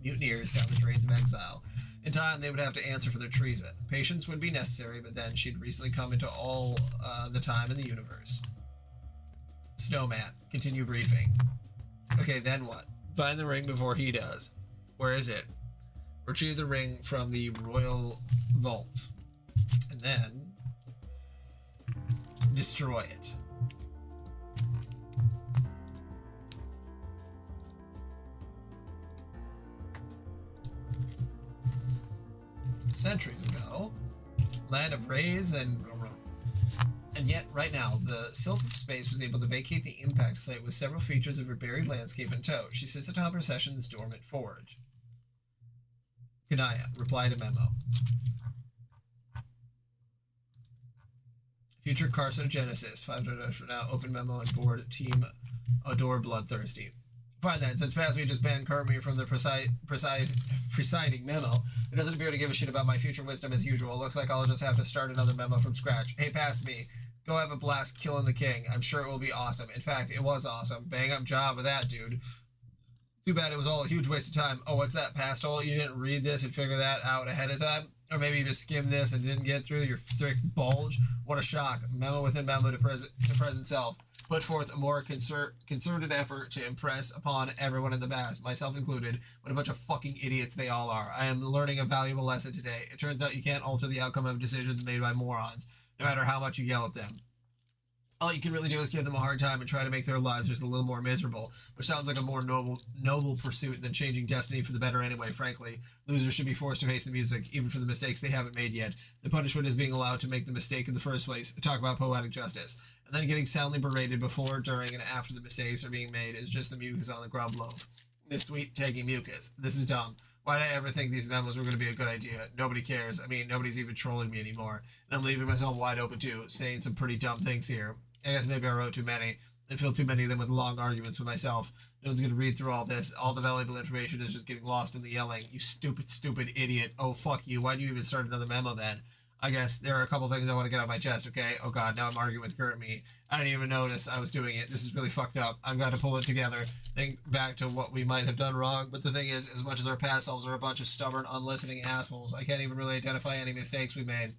mutineers down the drains of exile. In time, they would have to answer for their treason. Patience would be necessary, but then she'd recently come into all the time in the universe. Snowman, continue briefing. Okay, then what? Find the ring before he does. Where is it? Retrieve the ring from the royal vault. And then destroy it. Centuries ago, land of rays and yet right now the Sylph of Space was able to vacate the impact site with several features of her buried landscape in tow. She sits atop her session's dormant forge. Kanaya, reply to memo. Future carcinogenesis. 5 for now. Open memo on board. Team Adore Bloodthirsty. Fine then. Since Pasmi just banned Kermie from the presiding memo, it doesn't appear to give a shit about my future wisdom as usual. Looks like I'll just have to start another memo from scratch. Hey, Pasmi, go have a blast killing the king. I'm sure it will be awesome. In fact, it was awesome. Bang up job with that, dude. Too bad it was all a huge waste of time. Oh, what's that, Pastel? You didn't read this and figure that out ahead of time? Or maybe you just skimmed this and didn't get through your thick bulge? What a shock. Memo within memo to present self. Put forth a more concerted effort to impress upon everyone in the past, myself included, what a bunch of fucking idiots they all are. I am learning a valuable lesson today. It turns out you can't alter the outcome of decisions made by morons, no matter how much you yell at them. All you can really do is give them a hard time and try to make their lives just a little more miserable, which sounds like a more noble pursuit than changing destiny for the better anyway, frankly. Losers should be forced to face the music, even for the mistakes they haven't made yet. The punishment is being allowed to make the mistake in the first place. Talk about poetic justice. And then getting soundly berated before, during, and after the mistakes are being made is just the mucus on the grub loaf. This sweet, taking mucus. This is dumb. Why did I ever think these memos were going to be a good idea? Nobody cares. I mean, nobody's even trolling me anymore. And I'm leaving myself wide open too, saying some pretty dumb things here. I guess maybe I wrote too many. I feel too many of them with long arguments with myself. No one's going to read through all this. All the valuable information is just getting lost in the yelling. You stupid, stupid idiot. Oh, fuck you. Why'd you even start another memo then? I guess there are a couple things I want to get off my chest, okay? Oh god, now I'm arguing with Kurt me. I didn't even notice I was doing it. This is really fucked up. I've got to pull it together. Think back to what we might have done wrong. But the thing is, as much as our past selves are a bunch of stubborn, unlistening assholes, I can't even really identify any mistakes we made.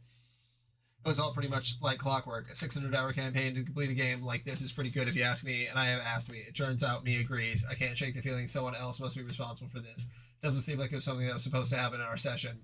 It was all pretty much like clockwork. A 600-hour campaign to complete a game like this is pretty good if you ask me, and I have asked me. It turns out me agrees. I can't shake the feeling someone else must be responsible for this. Doesn't seem like it was something that was supposed to happen in our session.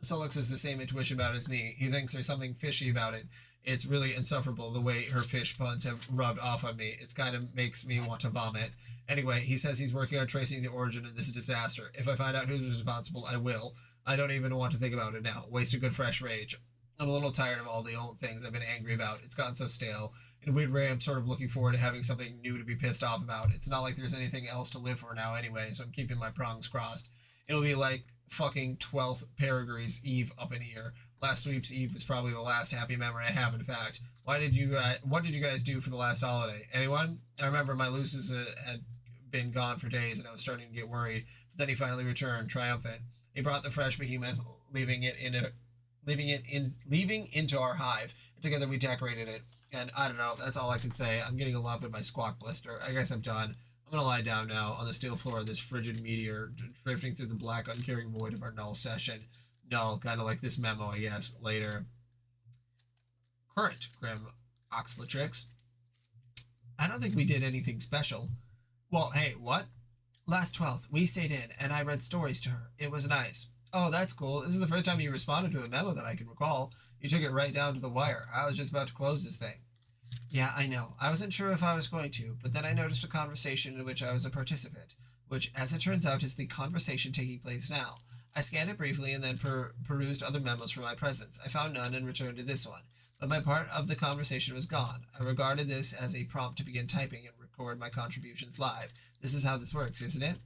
Solix has the same intuition about it as me. He thinks there's something fishy about it. It's really insufferable the way her fish puns have rubbed off on me. It's kind of makes me want to vomit. Anyway, he says he's working on tracing the origin of this disaster. If I find out who's responsible, I will. I don't even want to think about it now. Waste a good fresh rage. I'm a little tired of all the old things I've been angry about. It's gotten so stale. In a weird way, I'm sort of looking forward to having something new to be pissed off about. It's not like there's anything else to live for now anyway, so I'm keeping my prongs crossed. It'll be like fucking 12th Peregrine's Eve up in here. Last sweep's Eve was probably the last happy memory I have, in fact. What did you guys do for the last holiday? Anyone? I remember my Lucis had been gone for days and I was starting to get worried, but then he finally returned, triumphant. He brought the fresh behemoth, leaving into our hive. Together we decorated it, and I don't know, that's all I can say. I'm getting a lump in my squawk blister. I guess I'm done. I'm gonna lie down now on the steel floor of this frigid meteor, drifting through the black, uncaring void of our null session. Null, kind of like this memo, I guess. Later. Current, Grim Oxlatrix. I don't think we did anything special. Well, hey, what? Last 12th, we stayed in, and I read stories to her. It was nice. Oh, that's cool. This is the first time you responded to a memo that I can recall. You took it right down to the wire. I was just about to close this thing. Yeah, I know. I wasn't sure if I was going to, but then I noticed a conversation in which I was a participant, which, as it turns out, is the conversation taking place now. I scanned it briefly and then perused other memos for my presence. I found none and returned to this one, but my part of the conversation was gone. I regarded this as a prompt to begin typing and record my contributions live. This is how this works, isn't it?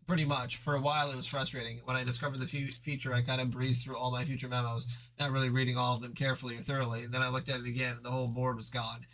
Pretty much. For a while it was frustrating. When I discovered the feature, I kind of breezed through all my future memos, not really reading all of them carefully or thoroughly. Then I looked at it again and the whole board was gone.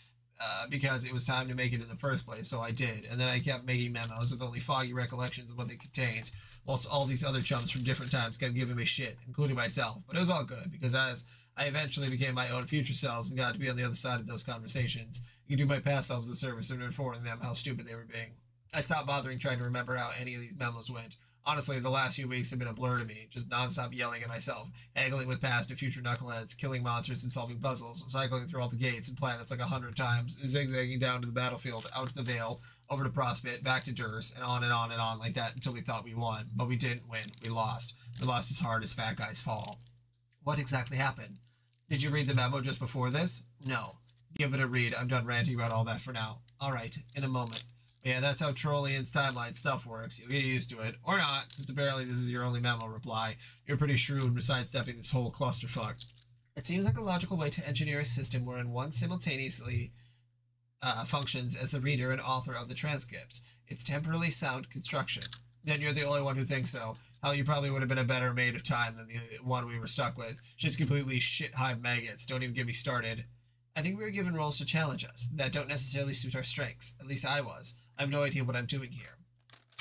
Because it was time to make it in the first place, so I did. And then I kept making memos with only foggy recollections of what they contained, whilst all these other chums from different times kept giving me shit, including myself. But it was all good, because as I eventually became my own future selves and got to be on the other side of those conversations, you could do my past selves the service of informing them how stupid they were being. I stopped bothering trying to remember how any of these memos went. Honestly, the last few weeks have been a blur to me, just nonstop yelling at myself, haggling with past and future knuckleheads, killing monsters and solving puzzles, cycling through all the gates and planets like 100 times, zigzagging down to the battlefield, out to the Vale, over to Prospit, back to Durs, and on and on and on like that until we thought we won. But we didn't win. We lost. We lost as hard as fat guys fall. What exactly happened? Did you read the memo just before this? No. Give it a read. I'm done ranting about all that for now. Alright, in a moment. Yeah, that's how Trollian's timeline stuff works. You'll get used to it. Or not, since apparently this is your only memo reply. You're pretty shrewd in sidestepping this whole clusterfuck. It seems like a logical way to engineer a system wherein one simultaneously functions as the reader and author of the transcripts. It's temporally sound construction. Then you're the only one who thinks so. Hell, you probably would have been a better maid of time than the one we were stuck with. She's completely shit-hive maggots. Don't even get me started. I think we were given roles to challenge us that don't necessarily suit our strengths. At least I was. I have no idea what I'm doing here.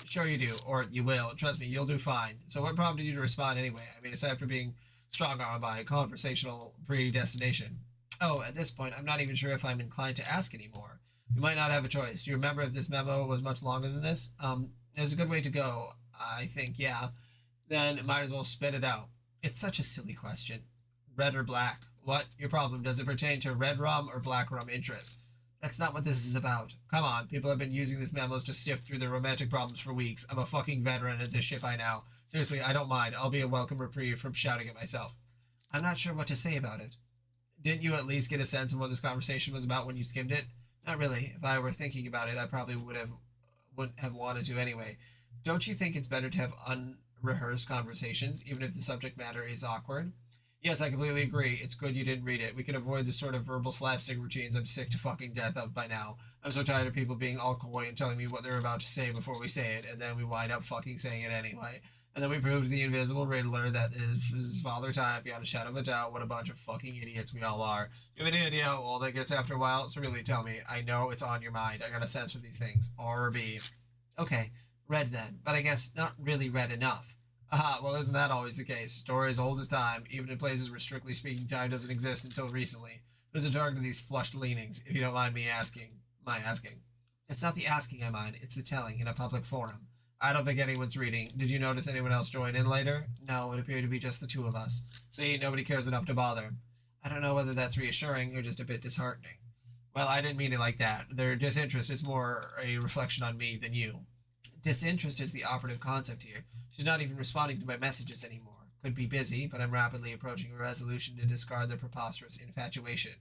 Sure you do, or you will. Trust me, you'll do fine. So what prompted you to respond anyway? I mean, aside from being strong-armed by conversational predestination. Oh, at this point, I'm not even sure if I'm inclined to ask anymore. You might not have a choice. Do you remember if this memo was much longer than this? There's a good way to go, I think, yeah. Then might as well spit it out. It's such a silly question. Red or black? What? Your problem. Does it pertain to red rum or black rum interests? That's not what this is about. Come on, people have been using these memos to sift through their romantic problems for weeks. I'm a fucking veteran at this shit by now. Seriously, I don't mind. I'll be a welcome reprieve from shouting at myself. I'm not sure what to say about it. Didn't you at least get a sense of what this conversation was about when you skimmed it? Not really. If I were thinking about it, I probably wouldn't have wanted to anyway. Don't you think it's better to have unrehearsed conversations, even if the subject matter is awkward? Yes, I completely agree. It's good you didn't read it. We can avoid the sort of verbal slapstick routines I'm sick to fucking death of by now. I'm so tired of people being all coy and telling me what they're about to say before we say it, and then we wind up fucking saying it anyway. And then we prove to the invisible Riddler that is Father Time beyond a shadow of a doubt what a bunch of fucking idiots we all are. You have any idea how old that gets after a while? So really tell me. I know it's on your mind. I got a sense for these things. R or B. Okay, read then. But I guess not really read enough. Aha, well isn't that always the case? Stories old as time, even in places where strictly speaking time doesn't exist until recently. There's a dark to these flushed leanings, if you don't mind me asking. My asking. It's not the asking I mind, it's the telling in a public forum. I don't think anyone's reading. Did you notice anyone else join in later? No, it appeared to be just the two of us. See, nobody cares enough to bother. I don't know whether that's reassuring or just a bit disheartening. Well, I didn't mean it like that. Their disinterest is more a reflection on me than you. Disinterest is the operative concept here. She's not even responding to my messages anymore. Could be busy, but I'm rapidly approaching a resolution to discard their preposterous infatuation.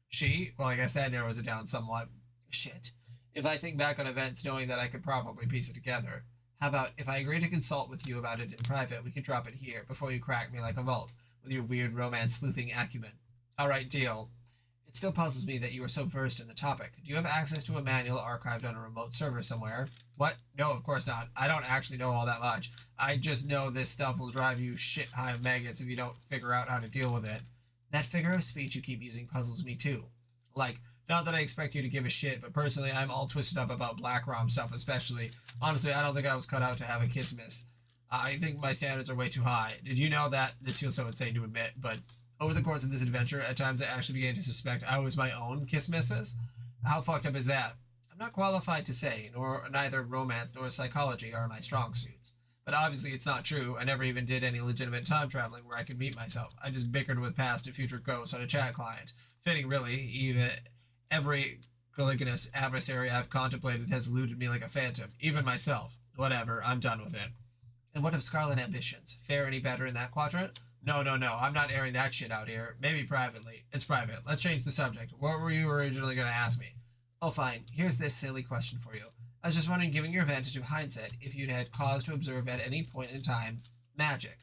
She? Well, I guess that narrows it down somewhat. Shit. If I think back on events knowing that I could probably piece it together. How about, if I agree to consult with you about it in private, we can drop it here, before you crack me like a vault, with your weird romance-sleuthing acumen. Alright, deal. It still puzzles me that you are so versed in the topic. Do you have access to a manual archived on a remote server somewhere? What? No, of course not. I don't actually know all that much. I just know this stuff will drive you shit high of maggots if you don't figure out how to deal with it. That figure of speech you keep using puzzles me too. Like, not that I expect you to give a shit, but personally I'm all twisted up about Black Rom stuff especially. Honestly, I don't think I was cut out to have a kiss miss. I think my standards are way too high. Did you know that? This feels so insane to admit, but over the course of this adventure, at times I actually began to suspect I was my own kiss misses. How fucked up is that? I'm not qualified to say, neither romance nor psychology are my strong suits. But obviously it's not true. I never even did any legitimate time traveling where I could meet myself. I just bickered with past and future ghosts on a chat client. Fitting, really. Even every Caligulous adversary I've contemplated has eluded me like a phantom. Even myself. Whatever, I'm done with it. And what of Scarlet ambitions? Fare any better in that quadrant? No, I'm not airing that shit out here. Maybe privately. It's private. Let's change the subject. What were you originally going to ask me? Oh, fine. Here's this silly question for you. I was just wondering, given your advantage of hindsight, if you'd had cause to observe at any point in time magic.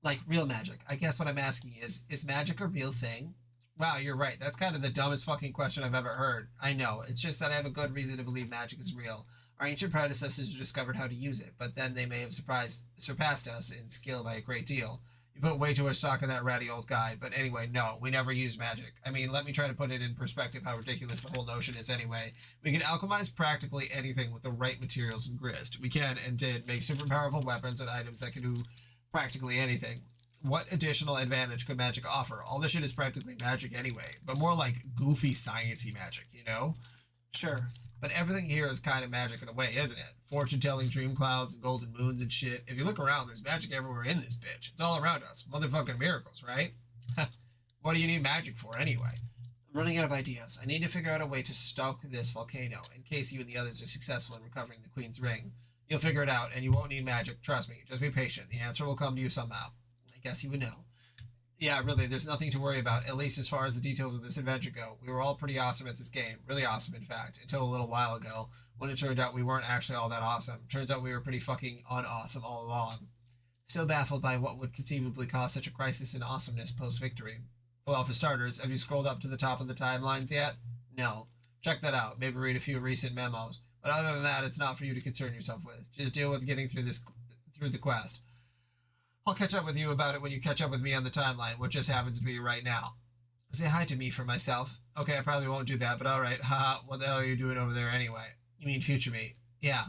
Like real magic. I guess what I'm asking is magic a real thing? Wow, you're right. That's kind of the dumbest fucking question I've ever heard. I know. It's just that I have a good reason to believe magic is real. Our ancient predecessors discovered how to use it, but then they may have surpassed us in skill by a great deal. You put way too much stock in that ratty old guide, but anyway, no, we never used magic. I mean, let me try to put it in perspective how ridiculous the whole notion is anyway. We can alchemize practically anything with the right materials and grist. We can, and did, make super powerful weapons and items that can do practically anything. What additional advantage could magic offer? All this shit is practically magic anyway, but more like goofy sciencey magic, you know? Sure. But everything here is kind of magic in a way, isn't it? Fortune-telling dream clouds and golden moons and shit. If you look around, there's magic everywhere in this bitch. It's all around us. Motherfucking miracles, right? What do you need magic for, anyway? I'm running out of ideas. I need to figure out a way to stoke this volcano, in case you and the others are successful in recovering the Queen's Ring. You'll figure it out, and you won't need magic. Trust me. Just be patient. The answer will come to you somehow. I guess you would know. Yeah, really, there's nothing to worry about, at least as far as the details of this adventure go. We were all pretty awesome at this game. Really awesome, in fact, until a little while ago, when it turned out we weren't actually all that awesome. Turns out we were pretty fucking unawesome all along. Still baffled by what would conceivably cause such a crisis in awesomeness post-victory. Well, for starters, have you scrolled up to the top of the timelines yet? No. Check that out. Maybe read a few recent memos. But other than that, it's not for you to concern yourself with. Just deal with getting through the quest. I'll catch up with you about it when you catch up with me on the timeline, which just happens to be right now. Say hi to me for myself. Okay, I probably won't do that, but alright. Haha, what the hell are you doing over there anyway? You mean future me? Yeah.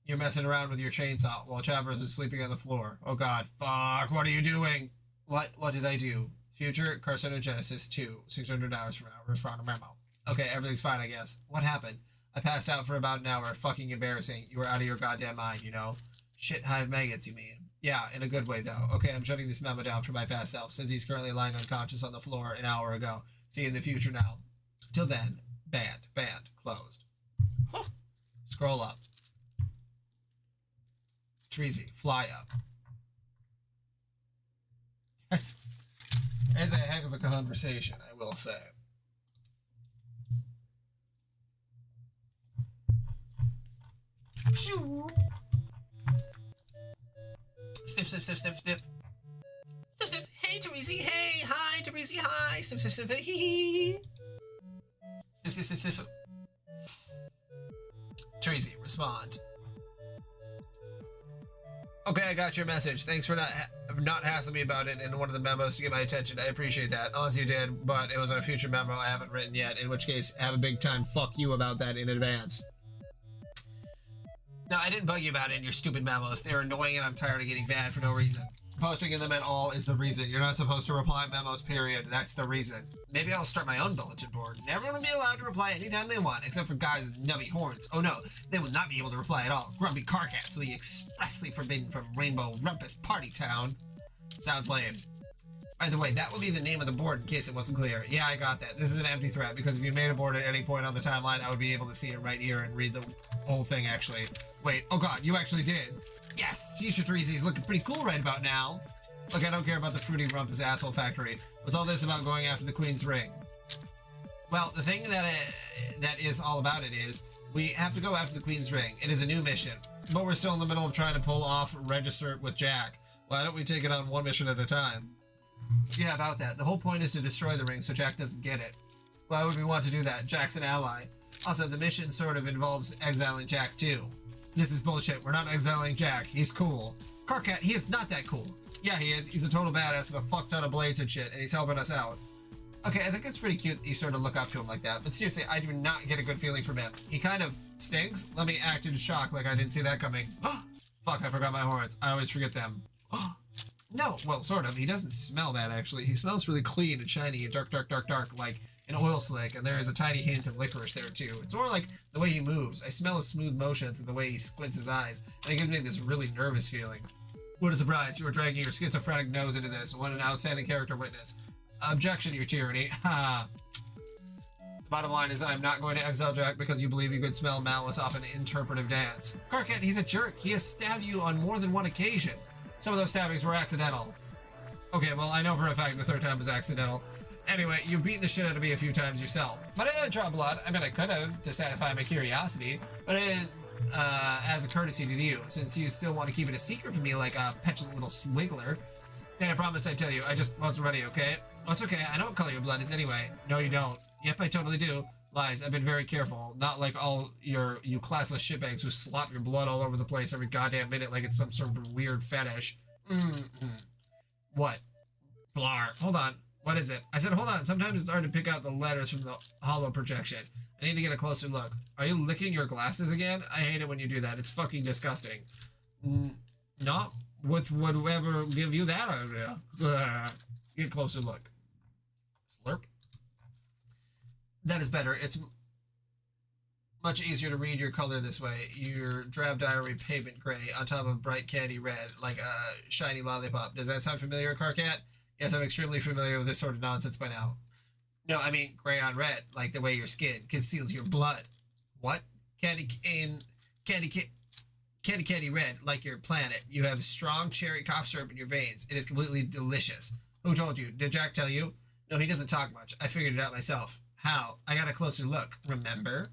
You're messing around with your chainsaw while Travers is sleeping on the floor. Oh god, fuck, what are you doing? What did I do? Future Carcinogenesis 2, 600 hours from now. Respond to memo. Okay, everything's fine, I guess. What happened? I passed out for about an hour. Fucking embarrassing. You were out of your goddamn mind, you know? Shit hive maggots, you mean? Yeah, in a good way, though. Okay, I'm shutting this memo down for my past self, since he's currently lying unconscious on the floor an hour ago. See you in the future now. Till then, banned, closed. Oh. Scroll up. Treasy, fly up. That's a heck of a conversation, I will say. Sniff. Hey, Teresi. Hey, hi, Teresi. Hi. Sniff. Hee hee. Sniff. Teresi, respond. Okay, I got your message. Thanks for not hassling me about it in one of the memos to get my attention. I appreciate that. Unless you did, but it was on a future memo I haven't written yet, in which case, have a big time fuck you about that in advance. No, I didn't bug you about it in your stupid memos. They're annoying and I'm tired of getting banned for no reason. Posting in them at all is the reason. You're not supposed to reply memos, period. That's the reason. Maybe I'll start my own bulletin board. Everyone will be allowed to reply anytime they want, except for guys with nubby horns. Oh no, they will not be able to reply at all. Grumpy Carcats will be expressly forbidden from Rainbow Rumpus Party Town. Sounds lame. By the way, that will be the name of the board in case it wasn't clear. Yeah, I got that. This is an empty threat, because if you made a board at any point on the timeline, I would be able to see it right here and read the whole thing, actually. Wait, oh god, you actually did. Yes, Future Treasy's looking pretty cool right about now. Look, I don't care about the Fruity Rumpus asshole factory. What's all this about going after the Queen's Ring? Well, the thing that is all about it is, we have to go after the Queen's Ring. It is a new mission, but we're still in the middle of trying to pull off Register with Jack. Why don't we take it on one mission at a time? Yeah, about that. The whole point is to destroy the ring so Jack doesn't get it. Why would we want to do that? Jack's an ally. Also, the mission sort of involves exiling Jack too. This is bullshit. We're not exiling Jack. He's cool. Karkat, he is not that cool. Yeah, he is. He's a total badass with a fuck ton of blades and shit, and he's helping us out. Okay, I think it's pretty cute that you sort of look up to him like that, but seriously, I do not get a good feeling from him. He kind of stinks. Let me act in shock like I didn't see that coming. Fuck, I forgot my horns. I always forget them. No, well, sort of. He doesn't smell bad, actually. He smells really clean and shiny and dark, like an oil slick, and there is a tiny hint of licorice there, too. It's more like the way he moves. I smell his smooth motions and the way he squints his eyes, and it gives me this really nervous feeling. What a surprise. You are dragging your schizophrenic nose into this. What an outstanding character witness. Objection, your tyranny. Ha! The bottom line is I'm not going to exile Jack because you believe you could smell malice off an interpretive dance. Karkat, he's a jerk. He has stabbed you on more than one occasion. Some of those stabbings were accidental. Okay, well, I know for a fact the third time was accidental. Anyway, you've beaten the shit out of me a few times yourself. But I didn't draw blood. I mean, I could have to satisfy my curiosity, but I didn't as a courtesy to you, since you still want to keep it a secret from me like a petulant little swiggler. Then I promised I'd tell you. I just wasn't ready, okay? Well, it's okay. I know what color your blood is anyway. No, you don't. Yep, I totally do. Lies. I've been very careful. Not like all you classless shitbags who slop your blood all over the place every goddamn minute like it's some sort of weird fetish. What? Blar. Hold on. What is it? I said hold on. Sometimes it's hard to pick out the letters from the hollow projection. I need to get a closer look. Are you licking your glasses again? I hate it when you do that. It's fucking disgusting. Not with whatever give you that idea. Get a closer look. Slurp. That is better. It's much easier to read your color this way. Your drab diary pavement gray on top of bright candy red, like a shiny lollipop. Does that sound familiar, Karkat? Yes, I'm extremely familiar with this sort of nonsense by now. No, I mean gray on red, like the way your skin conceals your blood. What? Candy red, like your planet. You have strong cherry cough syrup in your veins. It is completely delicious. Who told you? Did Jack tell you? No, he doesn't talk much. I figured it out myself. How? I got a closer look. Remember?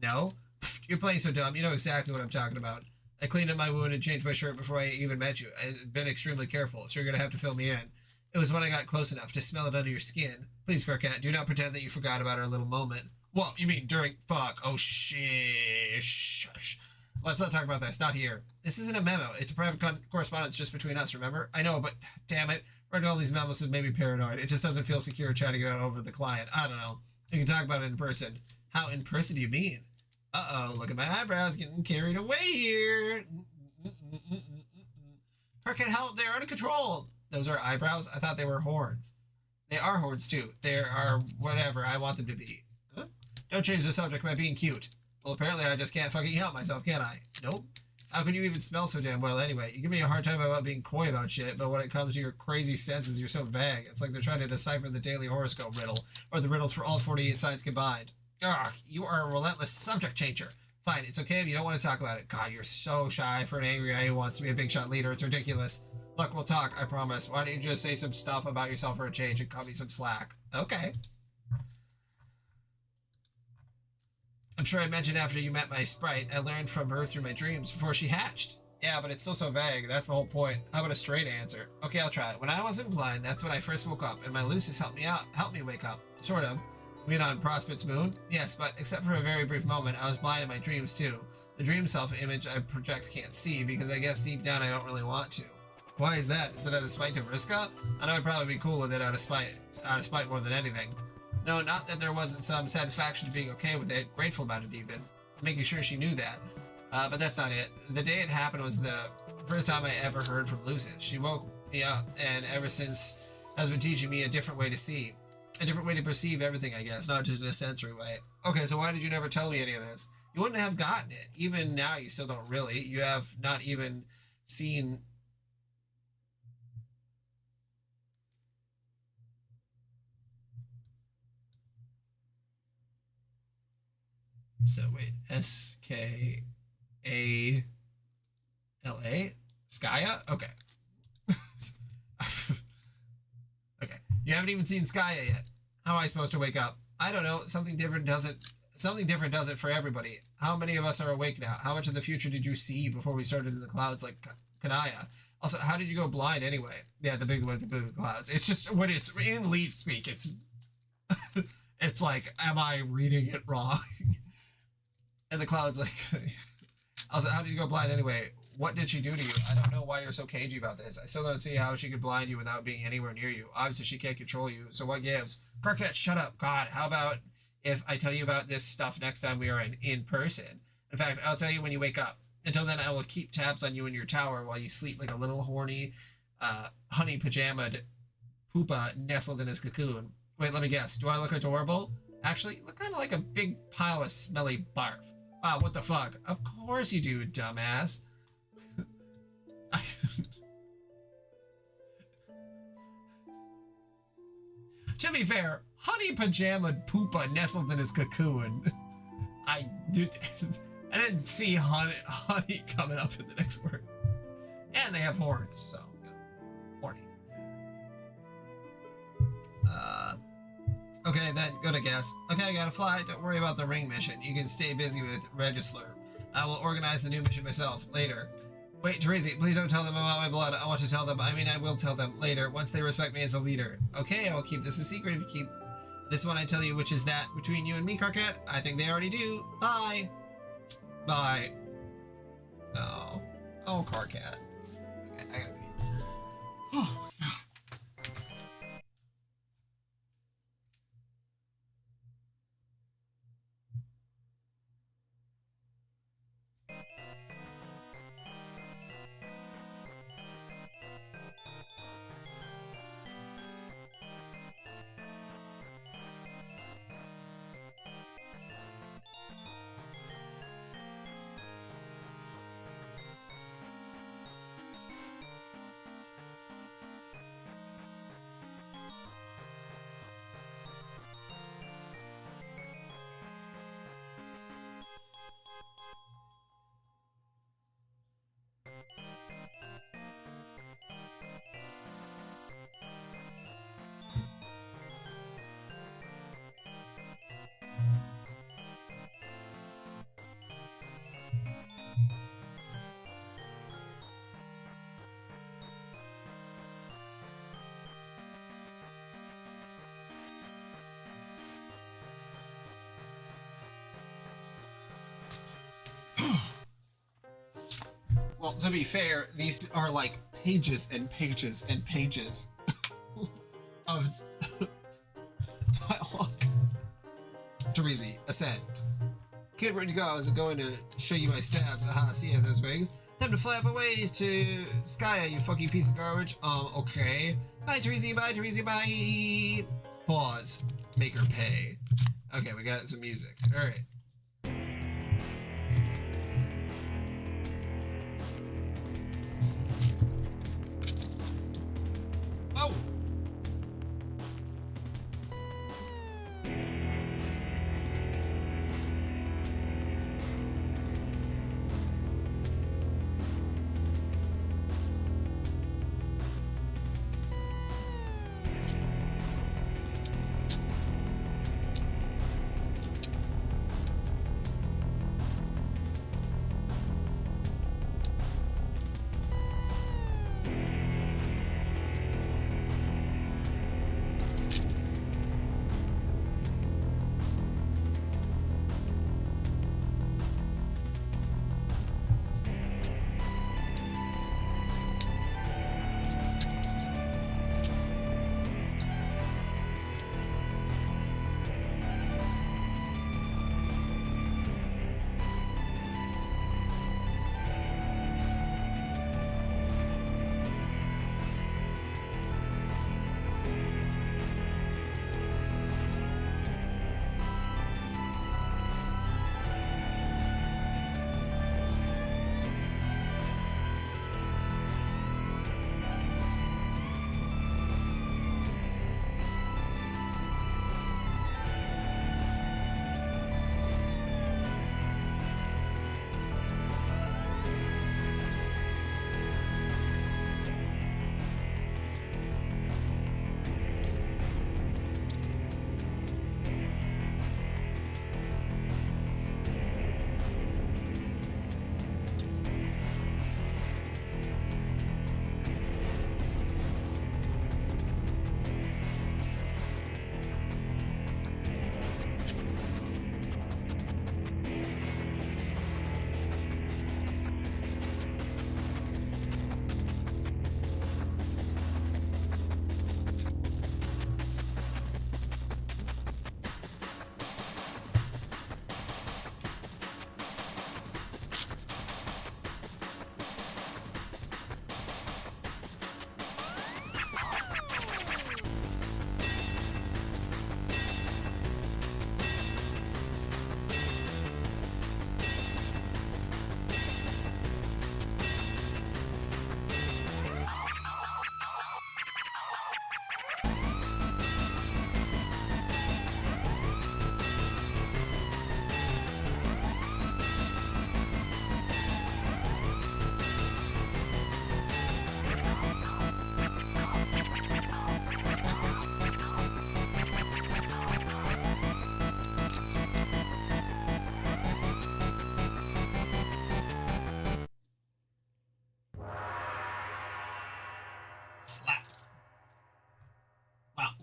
No? Pfft, you're playing so dumb. You know exactly what I'm talking about. I cleaned up my wound and changed my shirt before I even met you. I've been extremely careful, so you're going to have to fill me in. It was when I got close enough to smell it under your skin. Please, Karkat, do not pretend that you forgot about our little moment. What? You mean during... Fuck. Oh, shit. Shush. Let's not talk about this. Not here. This isn't a memo. It's a private correspondence just between us, remember? I know, but damn it. Writing all these memos has made me paranoid. It just doesn't feel secure chatting about it over the client. I don't know. You can talk about it in person. How in person do you mean? Uh-oh, look at my eyebrows getting carried away here. Karkat, help, they're out of control. Those are eyebrows? I thought they were horns. They are horns, too. They are whatever I want them to be. Huh? Don't change the subject by being cute. Well, apparently I just can't fucking help myself, can I? Nope. How can you even smell so damn well anyway? You give me a hard time about being coy about shit, but when it comes to your crazy senses, you're so vague. It's like they're trying to decipher the daily horoscope riddle, or the riddles for all 48 signs combined. Ugh, you are a relentless subject changer. Fine, it's okay if you don't want to talk about it. God, you're so shy for an angry guy who wants to be a big shot leader. It's ridiculous. Look, we'll talk, I promise. Why don't you just say some stuff about yourself for a change and cut me some slack? Okay. I'm sure I mentioned after you met my sprite, I learned from her through my dreams before she hatched. Yeah, but it's still so vague. That's the whole point. How about a straight answer? Okay, I'll try it. When I wasn't blind, that's when I first woke up, and my Lucis helped me wake up. Sort of. You mean on Prospect's moon? Yes, but except for a very brief moment, I was blind in my dreams too. The dream self-image I project can't see, because I guess deep down I don't really want to. Why is that? Is it out of spite to Vriska? I know I'd probably be cool with it out of spite more than anything. No, not that there wasn't some satisfaction to being okay with it, grateful about it even. Making sure she knew that. But that's not it. The day it happened was the first time I ever heard from Lucis. She woke me up, and ever since has been teaching me a different way to see. A different way to perceive everything, I guess, not just in a sensory way. Okay, so why did you never tell me any of this? You wouldn't have gotten it. Even now, you still don't really. You have not even seen... So wait, S-K-A-L-A? Skaya? Okay. Okay. You haven't even seen Skaya yet. How am I supposed to wake up? I don't know. Something different does it for everybody. How many of us are awake now? How much of the future did you see before we started in the clouds like Kanaya? Also, how did you go blind anyway? Yeah, the big one with the blue clouds. It's just when it's in lead speak, it's it's like, am I reading it wrong? And the cloud's like, also, how did you go blind anyway? What did she do to you? I don't know why you're so cagey about this. I still don't see how she could blind you without being anywhere near you. Obviously, she can't control you, so what gives? Croquette, shut up. God, how about if I tell you about this stuff next time we are in person? In fact, I'll tell you when you wake up. Until then, I will keep tabs on you in your tower while you sleep like a little horny, honey pajamaed poopa nestled in his cocoon. Wait, let me guess. Do I look adorable? Actually, you look kind of like a big pile of smelly barf. Wow, what the fuck? Of course you do, dumbass. To be fair, honey pajamaed poopa nestled in his cocoon. I didn't see honey coming up in the next word. And they have horns, so, you know, horny. Okay, then, go to guess. Okay, I gotta fly. Don't worry about the ring mission. You can stay busy with Regislur. I will organize the new mission myself, later. Wait, Terezi, please don't tell them about my blood. I want to tell them. I mean, I will tell them later, once they respect me as a leader. Okay, I will keep this a secret if you keep this one I tell you, which is that between you and me, Croquette. I think they already do. Bye. Bye. Oh. Oh, Croquette. Okay, I gotta pee. Oh. Well, to be fair, these are like pages and pages and pages of dialogue. Terezi, ascend. Kid, where'd you go? I was going to show you my stabs. Aha, see ya, those wings. Time to fly up away to Skya, you fucking piece of garbage. Okay. Bye, Terezi, bye. Pause. Make her pay. Okay, we got some music. Alright. Oh!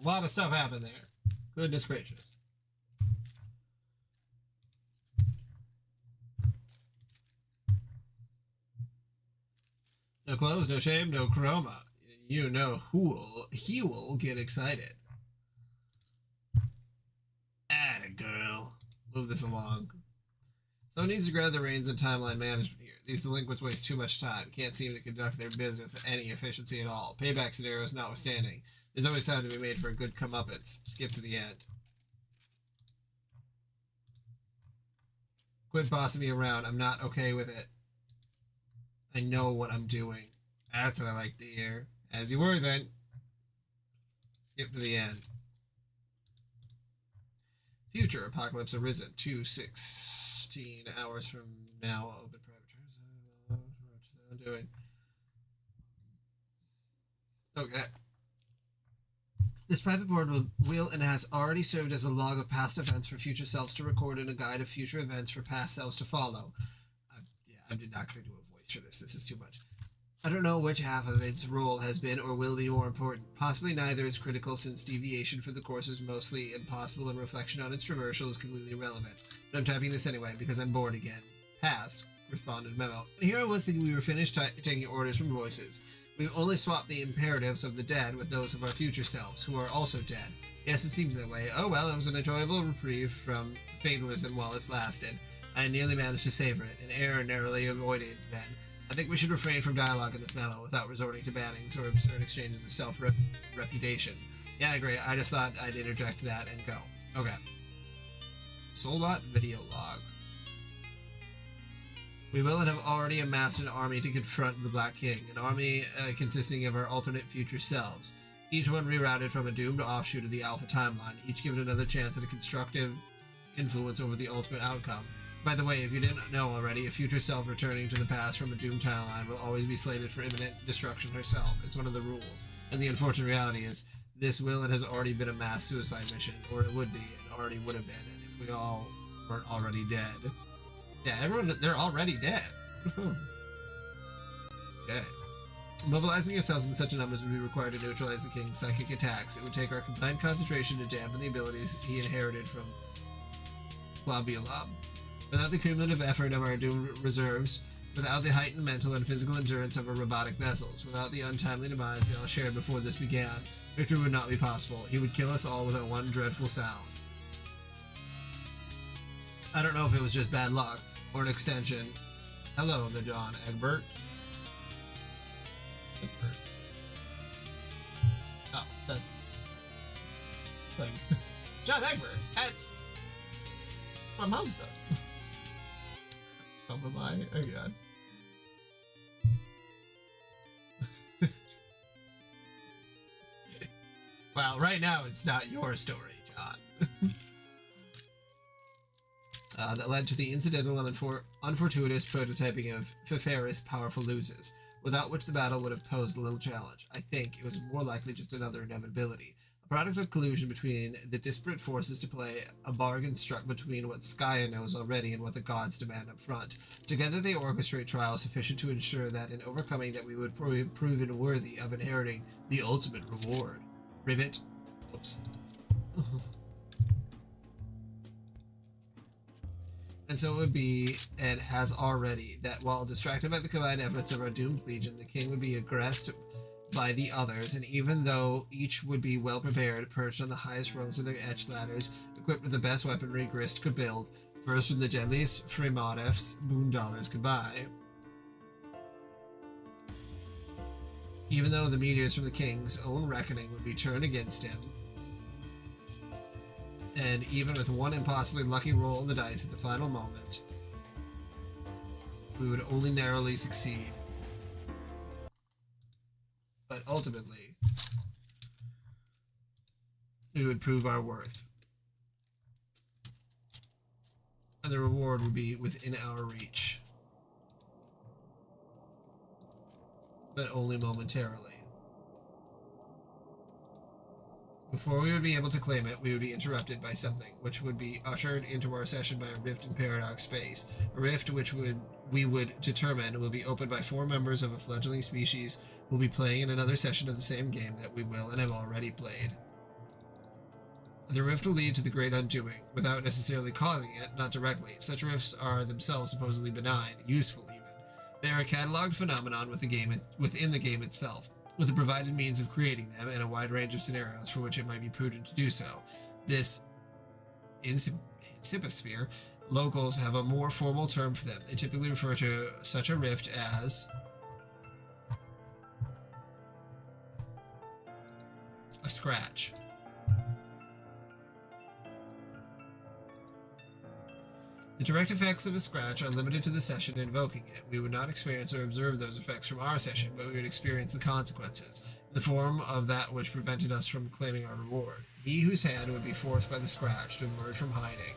A lot of stuff happened there. Goodness gracious. No clothes, no shame, no chroma. You know he will get excited. Atta girl. Move this along. Someone needs to grab the reins in timeline management here. These delinquents waste too much time. Can't seem to conduct their business with any efficiency at all. Payback scenarios notwithstanding. There's always time to be made for a good comeuppance. Skip to the end. Quit bossing me around. I'm not okay with it. I know what I'm doing. That's what I like to hear. As you were then. Skip to the end. Future apocalypse arisen. 2:16 hours from now. Open private terms. I'm doing. Okay. This private board will and has already served as a log of past events for future selves to record and a guide of future events for past selves to follow. I'm not going to do a voice for this. This is too much. I don't know which half of its role has been or will be more important. Possibly neither is critical, since deviation for the course is mostly impossible and reflection on its traversal is completely irrelevant. But I'm typing this anyway because I'm bored again. Past. Responded memo. And here I was thinking we were finished taking orders from voices. We've only swapped the imperatives of the dead with those of our future selves, who are also dead. Yes, it seems that way. Oh well, it was an enjoyable reprieve from fatalism while it's lasted. I nearly managed to savor it, an error narrowly avoided then. I think we should refrain from dialogue in this memo without resorting to bannings or absurd exchanges of self-reputation. Yeah, I agree. I just thought I'd interject that and go. Okay. Solbot video log. We will and have already amassed an army to confront the Black King, an army consisting of our alternate future selves, each one rerouted from a doomed offshoot of the Alpha timeline, each given another chance at a constructive influence over the ultimate outcome. By the way, if you didn't know already, a future self returning to the past from a doomed timeline will always be slated for imminent destruction herself. It's one of the rules. And the unfortunate reality is, this will and has already been a mass suicide mission, or it would be, and already would have been, and if we all weren't already dead. Yeah, everyone, they're already dead. Okay. Mobilizing ourselves in such numbers would be required to neutralize the king's psychic attacks. It would take our combined concentration to dampen the abilities he inherited from Globulob. Without the cumulative effort of our doomed reserves, without the heightened mental and physical endurance of our robotic vessels, without the untimely demise we all shared before this began, victory would not be possible. He would kill us all without one dreadful sound. I don't know if it was just bad luck, or an extension. Hello, the John Egbert. Oh, that's... like... John Egbert! That's... my mom's stuff. Come by again. Well, right now it's not your story, John. That led to the incidental and unfortuitous prototyping of Fiferis' powerful losers, without which the battle would have posed a little challenge. I think it was more likely just another inevitability. A product of collusion between the disparate forces to play a bargain struck between what Skya knows already and what the gods demand up front. Together they orchestrate trials sufficient to ensure that in overcoming that we would prove proven worthy of inheriting the ultimate reward. Ribbit. Oops. And so it would be, and has already, that while distracted by the combined efforts of our doomed legion, the king would be aggressed by the others, and even though each would be well prepared, perched on the highest rungs of their etched ladders, equipped with the best weaponry Grist could build, first from the deadliest Fremadefs Boondollars could buy. Even though the meteors from the king's own reckoning would be turned against him, and even with one impossibly lucky roll of the dice at the final moment, we would only narrowly succeed. But ultimately, we would prove our worth. And the reward would be within our reach. But only momentarily. Before we would be able to claim it, we would be interrupted by something, which would be ushered into our session by a rift in Paradox space. A rift which we would determine will be opened by 4 members of a fledgling species who will be playing in another session of the same game that we will and have already played. The rift will lead to the great undoing, without necessarily causing it, not directly. Such rifts are themselves supposedly benign, useful even. They are a cataloged phenomenon within the game itself, with the provided means of creating them and a wide range of scenarios for which it might be prudent to do so. This inciposphere, locals have a more formal term for them. They typically refer to such a rift as a scratch. The direct effects of a scratch are limited to the session invoking it. We would not experience or observe those effects from our session, but we would experience the consequences, in the form of that which prevented us from claiming our reward. He whose hand would be forced by the scratch to emerge from hiding.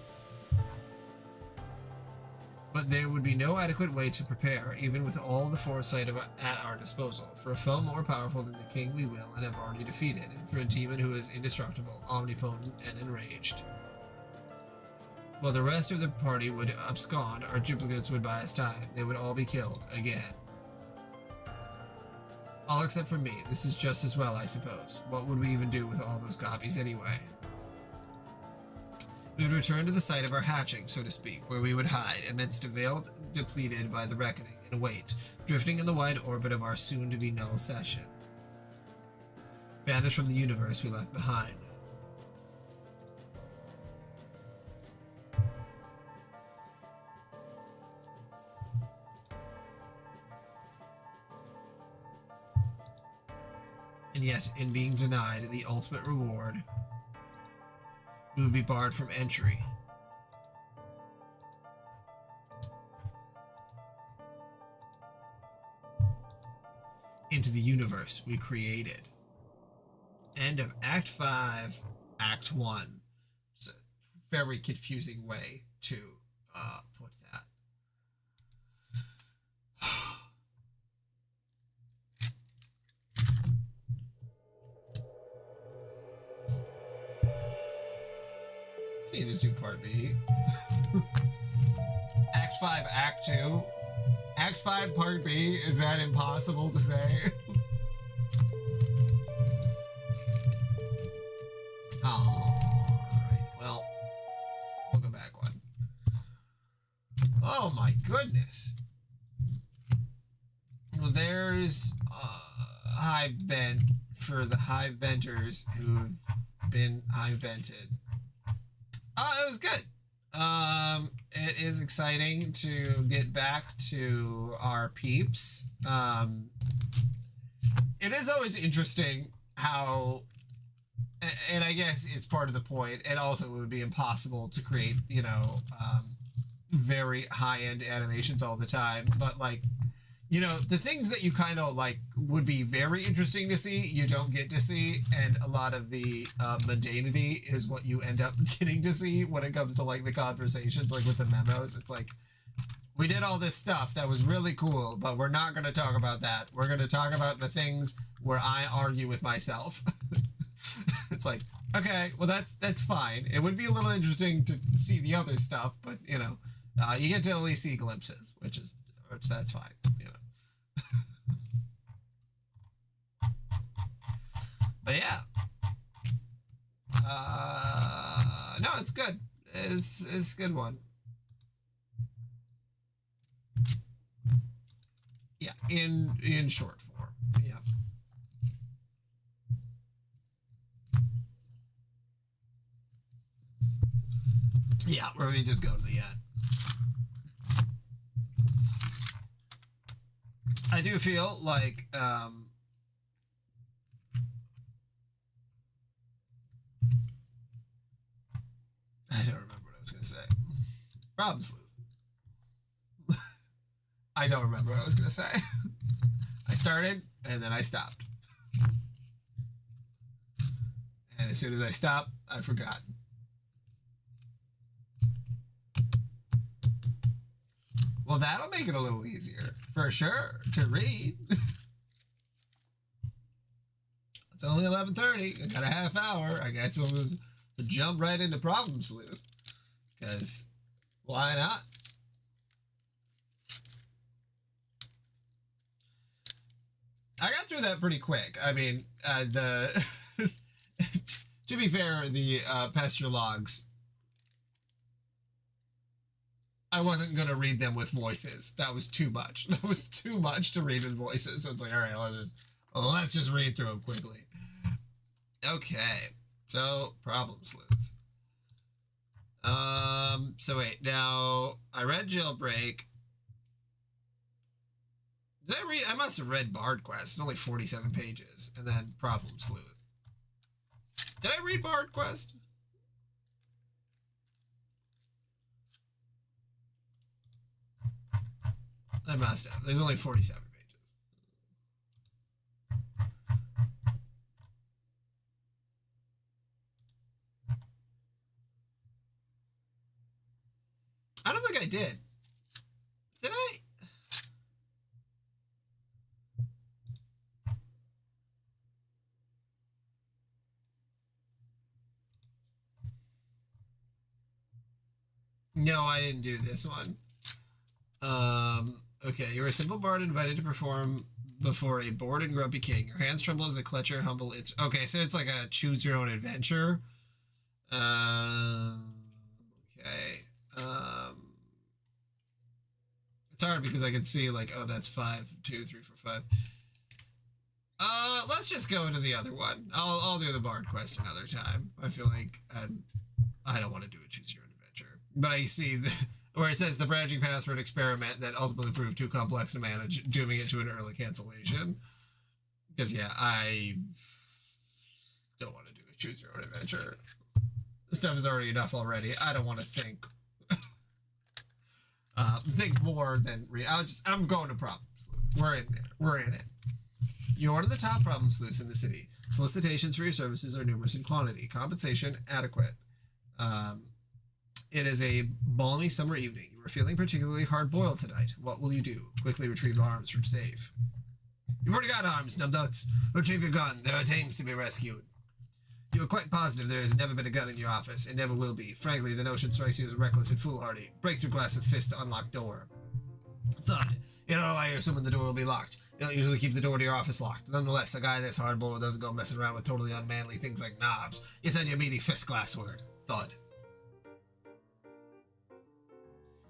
But there would be no adequate way to prepare, even with all the foresight at our disposal, for a foe more powerful than the king we will and have already defeated, and for a demon who is indestructible, omnipotent, and enraged. While the rest of the party would abscond, our duplicates would buy us time. They would all be killed, again. All except for me. This is just as well, I suppose. What would we even do with all those copies anyway? We would return to the site of our hatching, so to speak, where we would hide, amidst a veil depleted by the reckoning, and wait, drifting in the wide orbit of our soon-to-be null session. Banished from the universe we left behind. And yet, in being denied the ultimate reward, we would be barred from entry. Into the universe we created. End of Act 5, Act 1. It's a very confusing way to put that. I need to do part B. Act 5, Act 2. Act 5, Part B. Is that impossible to say? Alright, well, we'll go back one. Oh my goodness. Well, there's Hive Bent for the Hive Benters who've been Hive Bented. It was good. It is exciting to get back to our peeps. It is always interesting how, and I guess it's part of the point, and also it would be impossible to create, you know, very high-end animations all the time, but like, you know, the things that you kind of like would be very interesting to see, you don't get to see, and a lot of the mundanity is what you end up getting to see when it comes to like the conversations, like with the memos. It's like, we did all this stuff that was really cool, but we're not going to talk about that. We're going to talk about the things where I argue with myself. It's like, okay, well that's fine. It would be a little interesting to see the other stuff, but you know, you get to at least see glimpses, which that's fine, you know. But yeah, no, it's good. It's a good one. Yeah, in short form. Yeah. Yeah, we're gonna just go to the end. I do feel like I don't remember what I was gonna say. Problem sleuth. I don't remember what I was gonna say. I started and then I stopped. And as soon as I stopped, I forgot. Well, that'll make it a little easier, for sure, to read. It's only 11:30. I got a half hour. I guess we'll just jump right into Problem Sleuth. Because, why not? I got through that pretty quick. I mean, To be fair, the pasture logs, I wasn't going to read them with voices. That was too much. That was too much to read with voices. So it's like, all right, let's just read through them quickly. Okay. So, problem sleuths. So wait, now I read Jailbreak. Did I read? I must have read Bard Quest. It's only 47 pages. And then Problem Sleuth. Did I read Bard Quest? I must have. There's only 47 pages. I don't think I did. Did I? No, I didn't do this one. Okay, you're a simple bard invited to perform before a bored and grumpy king. Your hands tremble as they clutch your humble. It's okay, so it's like a choose your own adventure. Okay. It's hard because I can see like, oh, that's 5, 2, 3, 4, 5. Let's just go into the other one. I'll do the Bard Quest another time. I feel like I don't want to do a choose your own adventure. But I see where it says the branching path for an experiment that ultimately proved too complex to manage, dooming it to an early cancellation. Because yeah, I don't want to do a choose your own adventure. This stuff is already enough already. I don't want to think more than read. I'm going to problem sleuth. We're in there. We're in it. You're one of the top problem sleuths in the city. Solicitations for your services are numerous in quantity. Compensation adequate. It is a balmy summer evening. You are feeling particularly hard-boiled tonight. What will you do? Quickly retrieve arms from safe. You've already got arms, numbnuts. Retrieve your gun. There are dames to be rescued. You are quite positive there has never been a gun in your office, and never will be. Frankly, the notion strikes you as reckless and foolhardy. Break through glass with fist to unlock door. Thud. You don't know why you're assuming the door will be locked. You don't usually keep the door to your office locked. Nonetheless, a guy this hardboiled doesn't go messing around with totally unmanly things like knobs. You send your meaty fist glassword. Thud.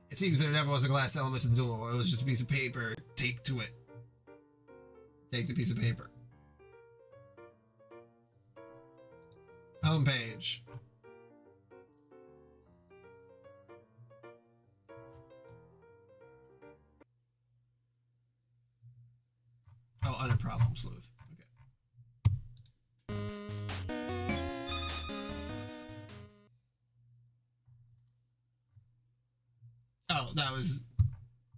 It seems there never was a glass element to the door, or it was just a piece of paper taped to it. Take the piece of paper. Homepage. Oh, under problem sleuth. Okay. Oh,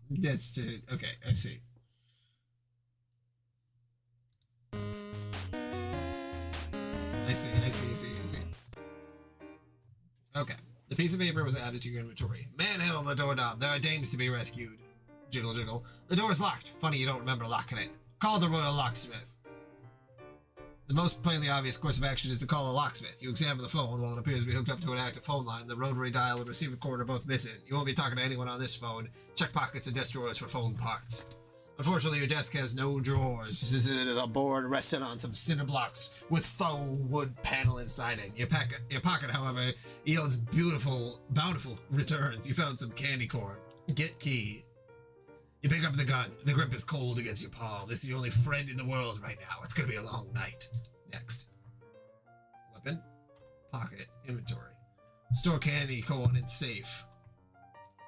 that's to, okay, I see. I see. Okay. The piece of paper was added to your inventory. Manhandle the doorknob. There are dames to be rescued. Jiggle, jiggle. The door is locked. Funny you don't remember locking it. Call the royal locksmith. The most plainly obvious course of action is to call a locksmith. You examine the phone. While it appears to be hooked up to an active phone line, the rotary dial and receiver cord are both missing. You won't be talking to anyone on this phone. Check pockets and desk drawers for phone parts. Unfortunately, your desk has no drawers. It is a board resting on some cinder blocks with faux wood panel inside it. Your pocket, however, yields bountiful returns. You found some candy corn. Get key. You pick up the gun. The grip is cold against your palm. This is your only friend in the world right now. It's gonna be a long night. Next. Weapon. Pocket. Inventory. Store candy corn in safe.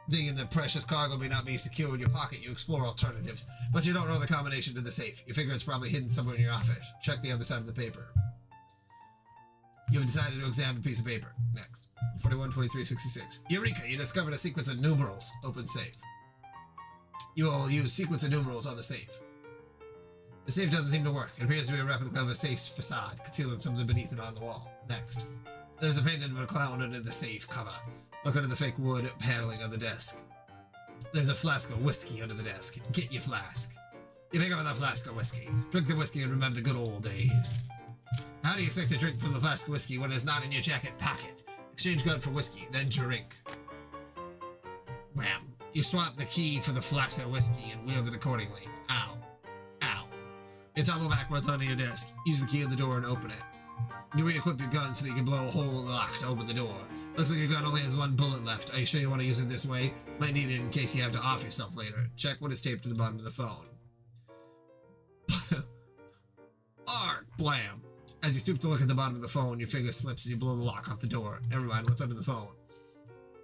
Thinking the precious cargo may not be secure in your pocket, you explore alternatives, but you don't know the combination to the safe. You figure it's probably hidden somewhere in your office. Check the other side of the paper. You've decided to examine a piece of paper. Next. 41, 23, 66. Eureka! You discovered a sequence of numerals. Open safe. You will use sequence of numerals on the safe. The safe doesn't seem to work. It appears to be a replica of a safe's facade, concealing something beneath it on the wall. Next. There's a painting of a clown under the safe cover. Look under the fake wood paneling on the desk. There's a flask of whiskey under the desk. Get your flask. You pick up that flask of whiskey. Drink the whiskey and remember the good old days. How do you expect to drink from the flask of whiskey when it's not in your jacket pocket? Exchange gun for whiskey, then drink. Wham. You swap the key for the flask of whiskey and wield it accordingly. Ow. Ow. You tumble backwards onto your desk. Use the key of the door and open it. You re-equip your gun so that you can blow a hole in the lock to open the door. Looks like your gun only has one bullet left. Are you sure you want to use it this way? Might need it in case you have to off yourself later. Check what is taped to the bottom of the phone. Arg! Blam! As you stoop to look at the bottom of the phone, your finger slips and you blow the lock off the door. Never mind, what's under the phone?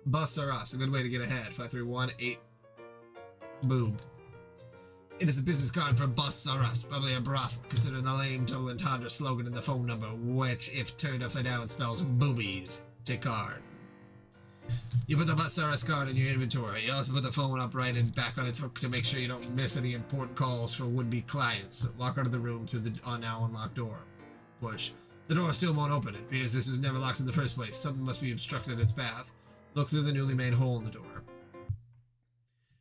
Busts are us. A good way to get ahead. 5318 boob. It is a business card for Busts R Us, probably a brothel, considering the lame double entendre slogan in the phone number, which, if turned upside down, spells boobies. Take card. You put the Busts R Us card in your inventory. You also put the phone upright and back on its hook to make sure you don't miss any important calls for would-be clients. Walk out of the room through the now unlocked door. Push. The door still won't open. It appears this was never locked in the first place. Something must be obstructed its path. Look through the newly made hole in the door.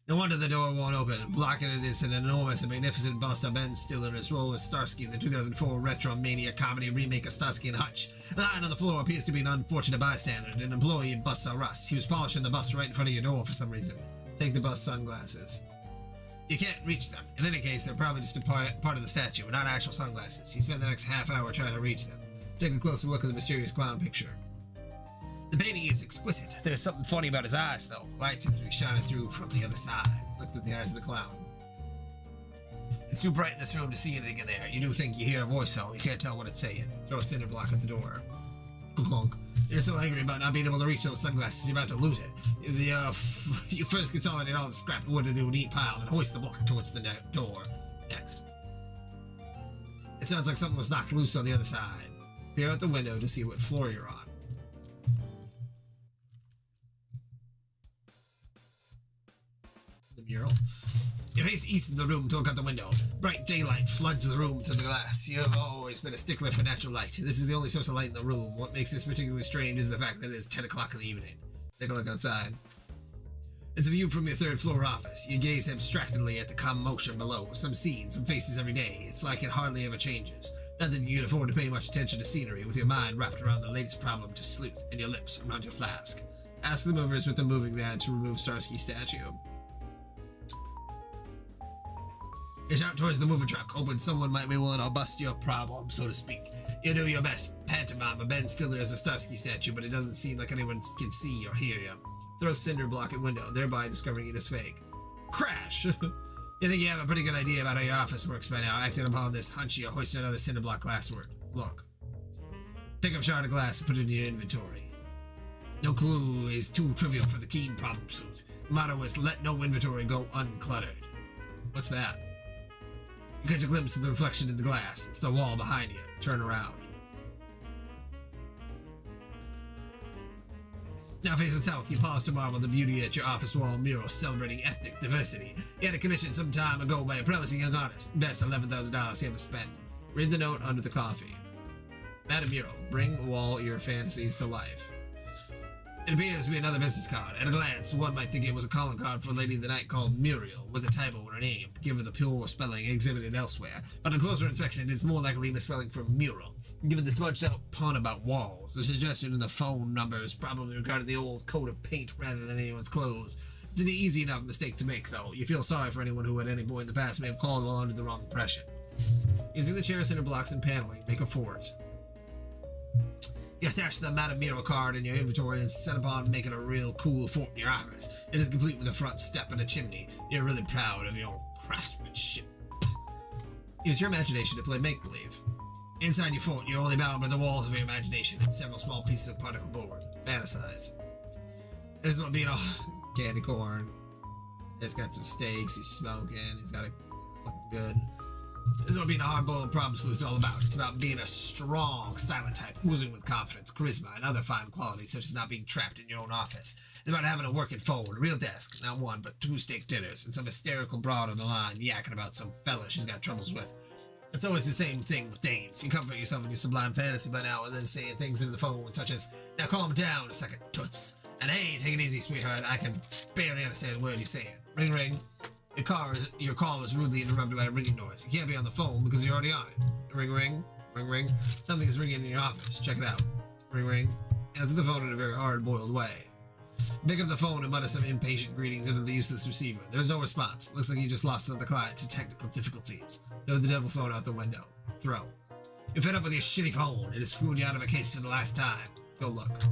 No wonder the door won't open. Blocking it is an enormous and magnificent bust of Ben Stiller in his role as Starsky in the 2004 Retro Mania comedy remake of Starsky and Hutch. Lying on the floor appears to be an unfortunate bystander, an employee of Busts R Us. He was polishing the bust right in front of your door for some reason. Take the bust sunglasses. You can't reach them. In any case, they're probably just a part of the statue, not actual sunglasses. You spend the next half hour trying to reach them. Take a closer look at the mysterious clown picture. The painting is exquisite. There's something funny about his eyes, though. Light seems to be shining through from the other side. Look through the eyes of the clown. It's too bright in this room to see anything in there. You do think you hear a voice, though. You can't tell what it's saying. Throw a cinder block at the door. Clunk. You're so angry about not being able to reach those sunglasses, you're about to lose it. You first consolidate all the scrap wood into a neat pile and hoist the block towards the door. Next. It sounds like something was knocked loose on the other side. Peer out the window to see what floor you're on. Mural. You face east of the room to look out the window. Bright daylight floods the room through the glass. You have always been a stickler for natural light. This is the only source of light in the room. What makes this particularly strange is the fact that it is 10 o'clock in the evening. Take a look outside. It's a view from your third floor office. You gaze abstractedly at the commotion below. Some scenes, some faces every day. It's like it hardly ever changes. Not that you can afford to pay much attention to scenery, with your mind wrapped around the latest problem to sleuth, and your lips around your flask. Ask the movers with the moving van to remove Starsky's statue. You shout towards the moving truck, hoping someone might be willing to bust your problem, so to speak. You do your best pantomime of Ben Stiller as a Starsky statue, but it doesn't seem like anyone can see or hear you. Throw cinder block at window, thereby discovering it is fake. Crash! You think you have a pretty good idea about how your office works by now. Acting upon this hunch, you hoist another cinder block glasswork. Look. Pick up shard of glass and put it in your inventory. No clue is too trivial for the keen problem sleuth. Motto is let no inventory go uncluttered. What's that? You catch a glimpse of the reflection in the glass. It's the wall behind you. Turn around. Now facing south, you pause to marvel at the beauty at your office wall mural celebrating ethnic diversity. You had a commission some time ago by a promising young artist. Best $11,000 you ever spent. Read the note under the coffee. Madam Mural, bring wall your fantasies to life. It appears to be another business card. At a glance, one might think it was a calling card for a lady of the night called Muriel, with a typo in her name, given the pure spelling exhibited elsewhere. But on closer inspection, it's more likely misspelling for mural. Given the smudged out pun about walls, the suggestion in the phone number is probably regarding the old coat of paint rather than anyone's clothes. It's an easy enough mistake to make, though. You feel sorry for anyone who at any point in the past may have called while under the wrong impression. Using the chair cinder blocks and paneling, make a fort. You stash the Madame Miro card in your inventory and set upon making a real cool fort in your office. It is complete with a front step and a chimney. You're really proud of your craftsmanship. Use your imagination to play make-believe. Inside your fort, you're only bound by the walls of your imagination and several small pieces of particle board. Fantasize. This one being a candy corn. He's got some steaks, he's smoking, he's got it looking good. This is what being a hard-boiled problem sleuth is all about. It's about being a strong, silent type, oozing with confidence, charisma, and other fine qualities, such as not being trapped in your own office. It's about having a working phone, a real desk, not one, but 2 steak dinners, and some hysterical broad on the line yakking about some fella she's got troubles with. It's always the same thing with dames. You comfort yourself in your sublime fantasy by now and then saying things into the phone, such as, now calm down a second, toots. And hey, take it easy, sweetheart, I can barely understand what you're saying. Ring, ring. Your call is rudely interrupted by a ringing noise. You can't be on the phone because you're already on it. Ring, ring, ring, ring. Something is ringing in your office. Check it out. Ring, ring. Answer the phone in a very hard-boiled way. Pick up the phone and mutter some impatient greetings into the useless receiver. There's no response. Looks like you just lost another client to technical difficulties. Throw the devil phone out the window. Throw. You're fed up with your shitty phone. It has screwed you out of a case for the last time. Go look.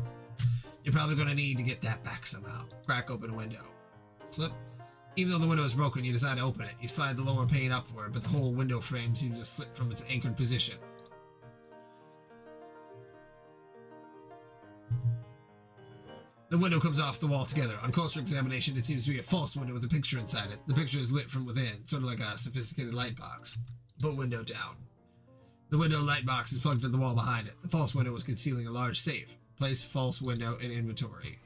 You're probably going to need to get that back somehow. Crack open a window. Slip. Even though the window is broken, you decide to open it. You slide the lower pane upward, but the whole window frame seems to slip from its anchored position. The window comes off the wall together. On closer examination, it seems to be a false window with a picture inside it. The picture is lit from within, sort of like a sophisticated light box. Put window down. The window light box is plugged to the wall behind it. The false window was concealing a large safe. Place false window in inventory.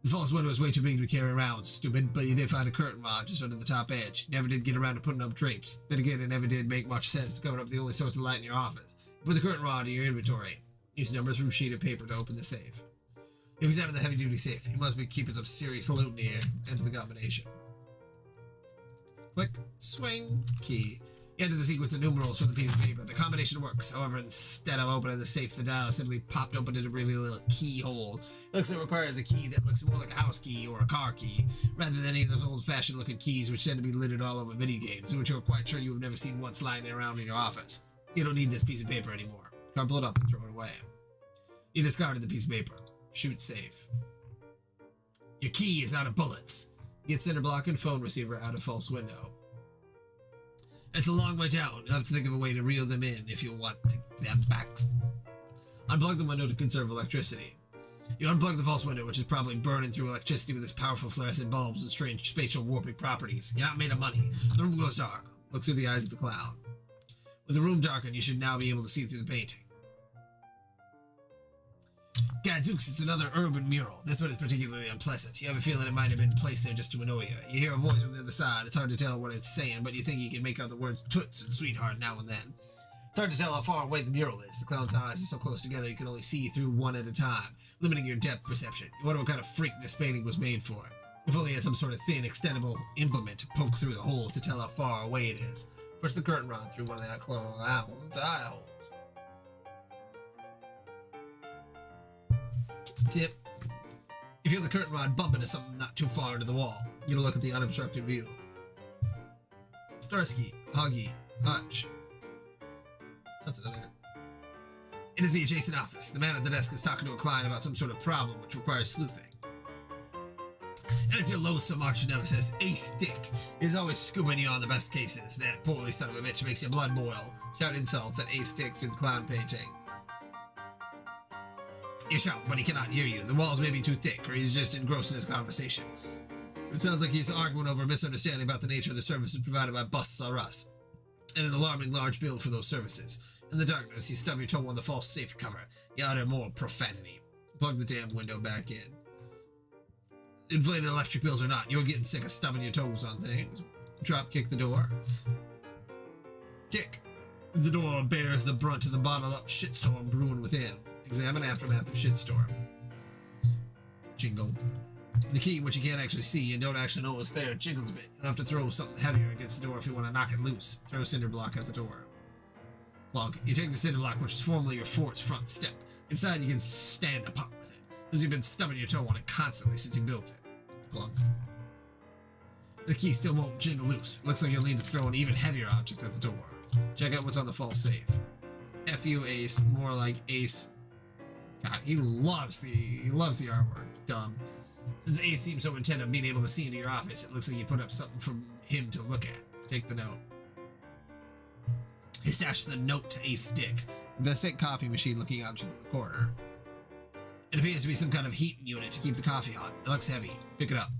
The false window is way too big to be carried around, stupid, but you did find a curtain rod just under the top edge. Never did get around to putting up drapes. Then again, it never did make much sense to cover up the only source of light in your office. Put the curtain rod in your inventory. Use numbers from a sheet of paper to open the safe. You examine the heavy-duty safe. You must be keeping some serious loot here. Enter the combination. Click, swing, key. You enter the sequence of numerals from the piece of paper. The combination works. However, instead of opening the safe, the dial simply popped open in a really little keyhole. It looks like it requires a key that looks more like a house key or a car key, rather than any of those old-fashioned looking keys which tend to be littered all over video games, which you're quite sure you have never seen once lying around in your office. You don't need this piece of paper anymore. Crumple it up and throw it away. You discarded the piece of paper. Shoot safe. Your key is out of bullets. Get center block and phone receiver out of false window. It's a long way down. You'll have to think of a way to reel them in if you want them back. Unplug the window to conserve electricity. You unplug the false window, which is probably burning through electricity with its powerful fluorescent bulbs and strange spatial warping properties. You're not made of money. The room goes dark. Look through the eyes of the clown. With the room darkened, you should now be able to see through the painting. Gadzooks, it's another urban mural. This one is particularly unpleasant. You have a feeling it might have been placed there just to annoy you. You hear a voice from the other side. It's hard to tell what it's saying, but you think you can make out the words toots and sweetheart now and then. It's hard to tell how far away the mural is. The clown's eyes are so close together you can only see through one at a time, limiting your depth perception. You wonder what kind of freak this painting was made for. If only it had some sort of thin, extendable implement to poke through the hole to tell how far away it is. Push the curtain rod through one of that clown's eye holes. Tip. You feel the curtain rod bump into something not too far into the wall. You look at the unobstructed view. Starsky, Huggy, Hutch. That's another. It is the adjacent office. The man at the desk is talking to a client about some sort of problem which requires sleuthing. And it's your loathsome arch nemesis, Ace Dick, is always scooping you on the best cases. That poorly son of a bitch makes your blood boil. Shout insults at Ace Dick through the clown painting. You shout, but he cannot hear you. The walls may be too thick, or he's just engrossed in his conversation. It sounds like he's arguing over a misunderstanding about the nature of the services provided by Busts R Us, and an alarming large bill for those services. In the darkness, you stub your toe on the false safe cover. You utter more profanity. Plug the damn window back in. Inflated electric bills or not, you're getting sick of stubbing your toes on things. Drop kick the door. Kick. The door bears the brunt of the bottled-up shitstorm brewing within. Examine aftermath of shitstorm. Jingle. The key, which you can't actually see and don't actually know is there, jiggles a bit. You'll have to throw something heavier against the door if you want to knock it loose. Throw a cinder block at the door. Plug. You take the cinder block, which is formerly your fort's front step. Inside, you can stand apart with it, because you've been stubbing your toe on it constantly since you built it. Plug. The key still won't jingle loose. Looks like you'll need to throw an even heavier object at the door. Check out what's on the false safe. F-U Ace, more like Ace. God, he loves the R word. Dumb. Since Ace seems so intent on being able to see into your office, it looks like you put up something for him to look at. Take the note. He stashed the note to Ace Dick. Investigate coffee machine looking out into the corner. It appears to be some kind of heating unit to keep the coffee hot. It looks heavy. Pick it up.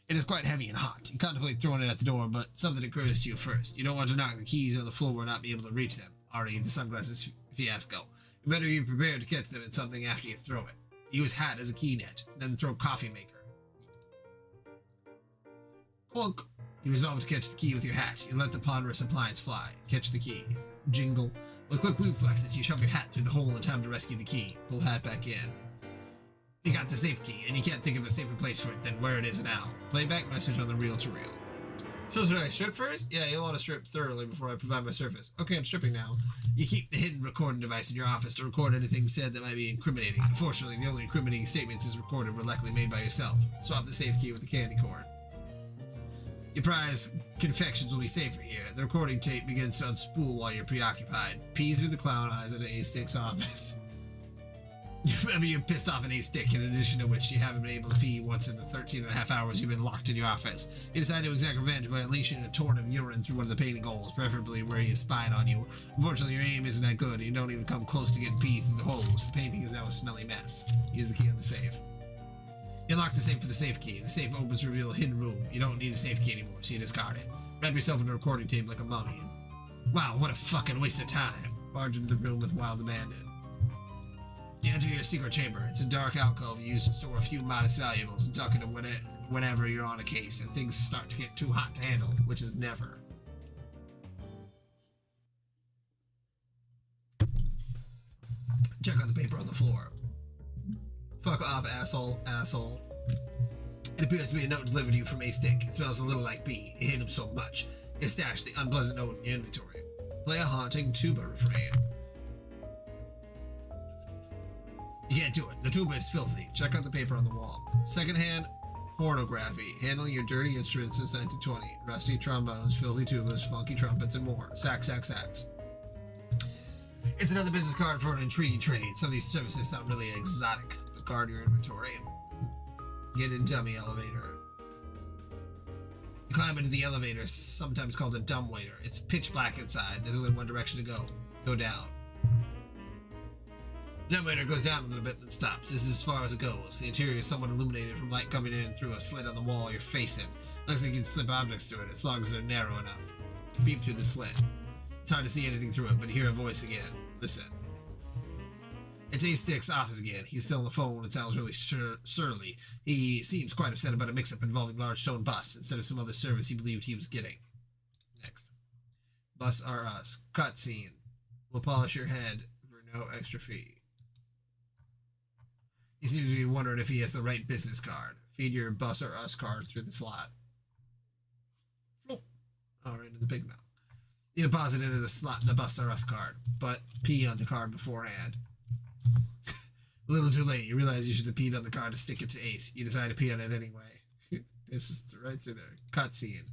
It is quite heavy and hot. You contemplate throwing it at the door, but something occurs to you first. You don't want to knock the keys on the floor or not be able to reach them. Already the sunglasses fiasco. You better be prepared to catch them in something after you throw it. Use hat as a key net, then throw coffee maker. Clunk. You resolve to catch the key with your hat. You let the ponderous appliance fly. Catch the key. Jingle. With quick reflexes, you shove your hat through the hole in time to rescue the key. Pull hat back in. You got the safe key, and you can't think of a safer place for it than where it is now. Playback message on the reel-to-reel. So should I strip first? Yeah, you'll want to strip thoroughly before I provide my service. Okay, I'm stripping now. You keep the hidden recording device in your office to record anything said that might be incriminating. Unfortunately, the only incriminating statements is recorded were likely made by yourself. Swap the safe key with the candy corn. Your prize confections will be safer here. The recording tape begins to unspool while you're preoccupied. Pee through the clown eyes at A-Stick's office. Remember, you're pissed off at A-Stick, in addition to which you haven't been able to pee once in the 13 and a half hours you've been locked in your office. You decide to exact revenge by unleashing a torrent of urine through one of the painting holes, preferably where he is spying on you. Unfortunately, your aim isn't that good, and you don't even come close to getting pee through the holes. The painting is now a smelly mess. Use the key on the safe. You unlock the safe for the safe key. The safe opens to reveal a hidden room. You don't need the safe key anymore, so you discard it. Wrap yourself in a recording tape like a mummy. Wow, what a fucking waste of time. Barge into the room with wild abandon. You enter your secret chamber. It's a dark alcove used to store a few modest valuables and tuck into whenever you're on a case and things start to get too hot to handle, which is never. Check out the paper on the floor. Fuck off, asshole. It appears to be a note delivered to you from A-Stick. It smells a little like pee. You hate him so much. You stash the unpleasant note in your inventory. Play a haunting tuba refrain. You can't do it. The tuba is filthy. Check out the paper on the wall. Secondhand pornography. Handling your dirty instruments since 1920. Rusty trombones, filthy tubas, funky trumpets, and more. Sax. It's another business card for an intriguing trade. Some of these services sound really exotic, but guard your inventory. Get in dummy elevator. You climb into the elevator, sometimes called a dumbwaiter. It's pitch black inside. There's only one direction to go. Go down. The dumbwaiter goes down a little bit and stops. This is as far as it goes. The interior is somewhat illuminated from light coming in through a slit on the wall you're facing. Looks like you can slip objects through it as long as they're narrow enough. Peep through the slit. It's hard to see anything through it, but you hear a voice again. Listen. It's A-Stick's office again. He's still on the phone and sounds really surly. He seems quite upset about a mix-up involving large stone busts instead of some other service he believed he was getting. Next. Bus are us. Cutscene. We'll polish your head for no extra fee. He seems to be wondering if he has the right business card. Feed your Bus or Us card through the slot. Floop. Right into the big mouth. You deposit into the slot the Bus or Us card, but pee on the card beforehand. A little too late. You realize you should have peed on the card to stick it to Ace. You decide to pee on it anyway. This is right through there. Cutscene.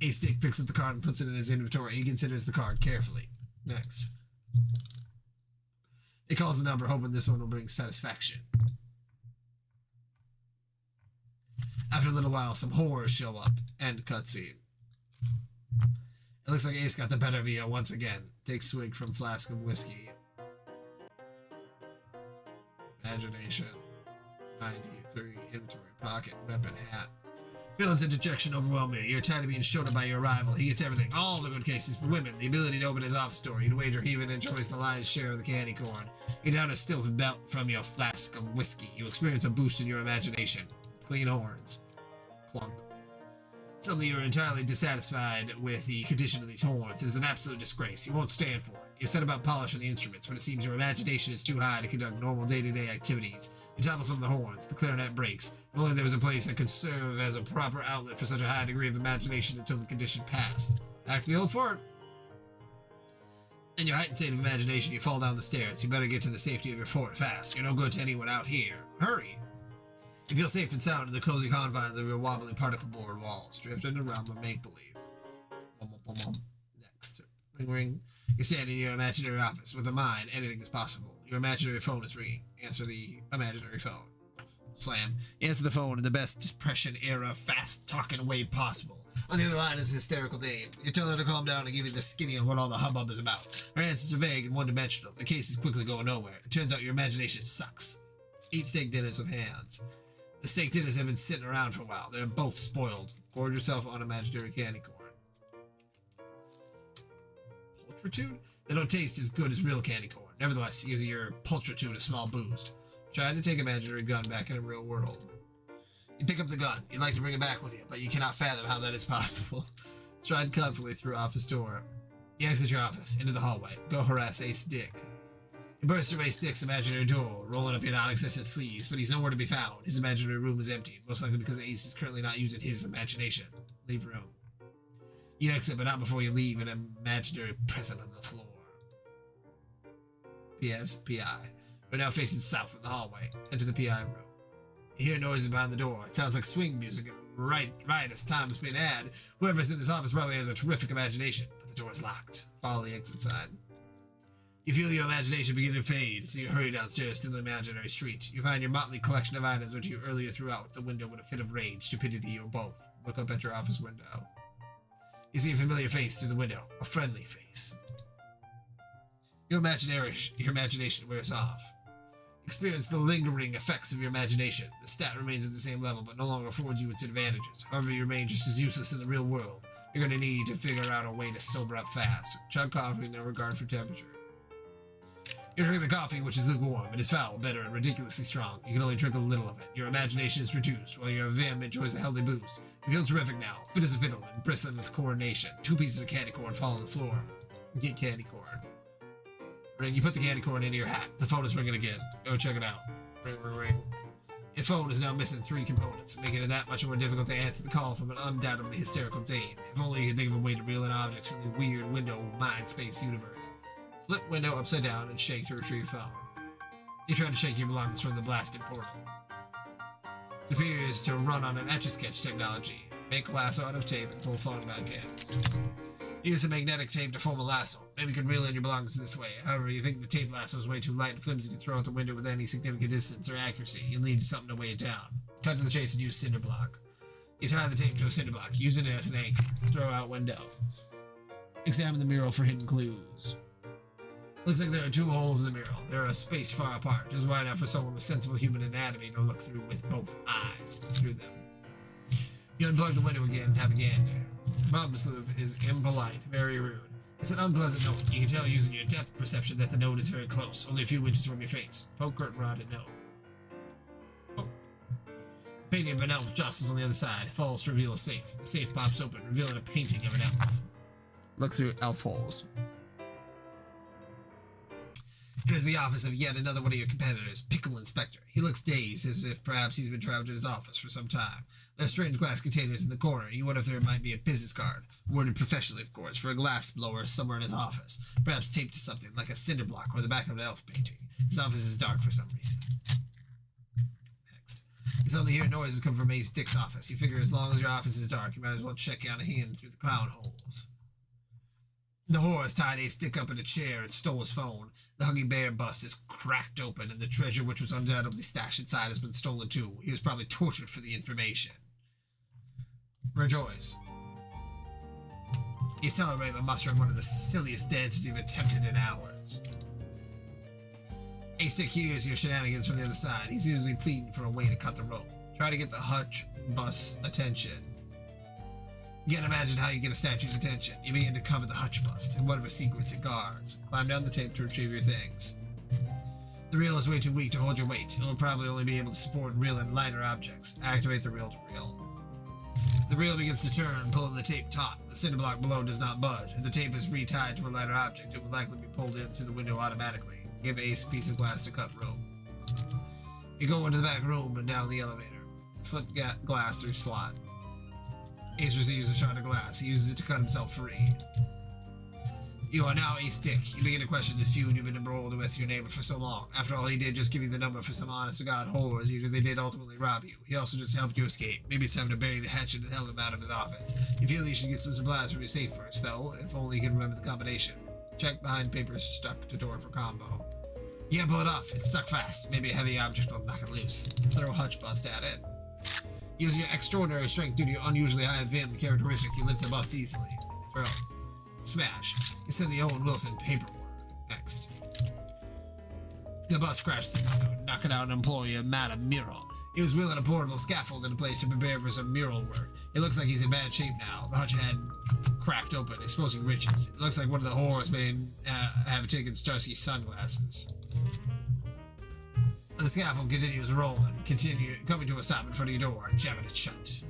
A-Stick picks up the card and puts it in his inventory. He considers the card carefully. Next. He calls the number, hoping this one will bring satisfaction. After a little while, some horrors show up. End cutscene. It looks like Ace got the better of you once again. Takes swig from flask of whiskey. Imagination. 93. Inventory. Pocket. Weapon. Hat. Feelings of dejection overwhelm you. You're tired of being shown up by your rival. He gets everything. All the good cases. The women. The ability to open his office door. You'd wager he even enjoys the lion's share of the candy corn. You down a stiff belt from your flask of whiskey. You experience a boost in your imagination. Clean horns. Clunk. Suddenly you're entirely dissatisfied with the condition of these horns. It is an absolute disgrace. You won't stand for it. You set about polishing the instruments, but it seems your imagination is too high to conduct normal day-to-day activities. You topple some of the horns. The clarinet breaks. If only there was a place that could serve as a proper outlet for such a high degree of imagination until the condition passed. Back to the old fort. In your heightened state of imagination, you fall down the stairs. You better get to the safety of your fort fast. You're no good to anyone out here. Hurry! You feel safe and sound in the cozy confines of your wobbly particle board walls, drifting around with make-believe. Next. Ring, ring. You stand in your imaginary office. With a mind, anything is possible. Your imaginary phone is ringing. Answer the imaginary phone. Slam. You answer the phone in the best Depression-era, fast-talking way possible. On the other line is a hysterical dame. You tell her to calm down and give you the skinny on what all the hubbub is about. Her answers are vague and one-dimensional. The case is quickly going nowhere. It turns out your imagination sucks. Eat steak dinners with hands. The steak dinners have been sitting around for a while. They're both spoiled. Gorge yourself on imaginary candy corn. Pulchritude? They don't taste as good as real candy corn. Nevertheless, gives your pulchritude a small boost. Try to take imaginary gun back in a real world. You pick up the gun. You'd like to bring it back with you, but you cannot fathom how that is possible. Stride confidently through office door. You exit your office, into the hallway. Go harass A-Stick. You burst through A-Stick's imaginary door, rolling up your non-existent sleeves, but he's nowhere to be found. His imaginary room is empty, most likely because Ace is currently not using his imagination. Leave room. You exit, but not before you leave an imaginary present on the floor. P.S. P.I. We're now facing south in the hallway. Enter the P.I. room. You hear noises behind the door. It sounds like swing music. Right as time's been had. Whoever's in this office probably has a terrific imagination, but the door's locked. Follow the exit sign. You feel your imagination begin to fade, so you hurry downstairs to the imaginary street. You find your motley collection of items which you earlier threw out the window in a fit of rage, stupidity, or both. Look up at your office window. You see a familiar face through the window. A friendly face. Your imagination wears off. Experience the lingering effects of your imagination. The stat remains at the same level, but no longer affords you its advantages. However, you remain just as useless in the real world. You're going to need to figure out a way to sober up fast. Chug coffee with no regard for temperature. You're drinking the coffee, which is lukewarm. It is foul, bitter, and ridiculously strong. You can only drink a little of it. Your imagination is reduced, while your vim enjoys a healthy boost. You feel terrific now, fit as a fiddle, and bristling with coordination. 2 pieces of candy corn fall on the floor. Get candy corn. Ring. You put the candy corn into your hat. The phone is ringing again. Go check it out. Ring, ring, ring. Your phone is now missing 3 components, making it that much more difficult to answer the call from an undoubtedly hysterical dame. If only you could think of a way to reel in objects from the weird window mind space universe. Flip window upside down and shake to retrieve phone. You try to shake your belongings from the blasted portal. It appears to run on an Etch-a-Sketch technology. Make lasso out of tape and pull phone back in. Use the magnetic tape to form a lasso. Maybe you can reel in your belongings this way. However, you think the tape lasso is way too light and flimsy to throw out the window with any significant distance or accuracy. You'll need something to weigh it down. Cut to the chase and use cinder block. You tie the tape to a cinder block, using it as an anchor. Throw out window. Examine the mural for hidden clues. Looks like there are 2 holes in the mural. They're a space far apart, just wide enough for someone with sensible human anatomy to look through with both eyes through them. You unplug the window again and have a gander. Bob Sleuth is impolite, very rude. It's an unpleasant note. You can tell using your depth perception that the note is very close, only a few inches from your face. Poke curtain rod at note. Poke. Painting of an elf jostles on the other side. Falls to reveal a safe. The safe pops open, revealing a painting of an elf. Look through elf holes. It is the office of yet another one of your competitors, Pickle Inspector. He looks dazed, as if perhaps he's been trapped in his office for some time. There are strange glass containers in the corner. You wonder if there might be a business card, worded professionally, of course, for a glass blower somewhere in his office, perhaps taped to something like a cinder block or the back of an elf painting. His office is dark for some reason. Next. You suddenly hear noises come from Ace Dick's office. You figure as long as your office is dark, you might as well check out a hand through the clown holes. The whore tied Ace Dick up in a chair and stole his phone. The Huggy Bear bust is cracked open, and the treasure which was undoubtedly stashed inside has been stolen too. He was probably tortured for the information. Rejoice. You celebrate by mustering one of the silliest dances you've attempted in hours. Ace Dick hears your shenanigans from the other side. He's usually pleading for a way to cut the rope. Try to get the hutch bus attention. You can't imagine how you get a statue's attention. You begin to cover the hutch bust and whatever secrets it guards. Climb down the tape to retrieve your things. The reel is way too weak to hold your weight. It will probably only be able to support and reel in lighter objects. Activate the reel to reel. The reel begins to turn, pulling the tape taut. The cinder block below does not budge. If the tape is retied to a lighter object, it will likely be pulled in through the window automatically. Give Ace a piece of glass to cut rope. You go into the back room and down the elevator. Slip glass through slot. Ace receives a shard of glass. He uses it to cut himself free. You are now Ace Dick. You begin to question this feud you've been embroiled with your neighbor for so long. After all, he did just give you the number for some honest-to-God whores. Either they did ultimately rob you. He also just helped you escape. Maybe it's time to bury the hatchet and help him out of his office. You feel you should get some supplies from your safe first, though, if only you can remember the combination. Check behind papers stuck to door for combo. You can't pull it off. It's stuck fast. Maybe a heavy object will knock it loose. Throw a hutch bust at it. Using your extraordinary strength due to your unusually high vim characteristic, you lift the bust easily. Throw. Smash. You send the Owen Wilson paperwork. Next. The bus crashed through the window, knocking out an employee of Madame Mural. He was wheeling a portable scaffold into place to prepare for some mural work. It looks like he's in bad shape now. The hutch had cracked open, exposing riches. It looks like one of the whores may have taken Starsky's sunglasses. The scaffold continues rolling, coming to a stop in front of your door, jamming it shut.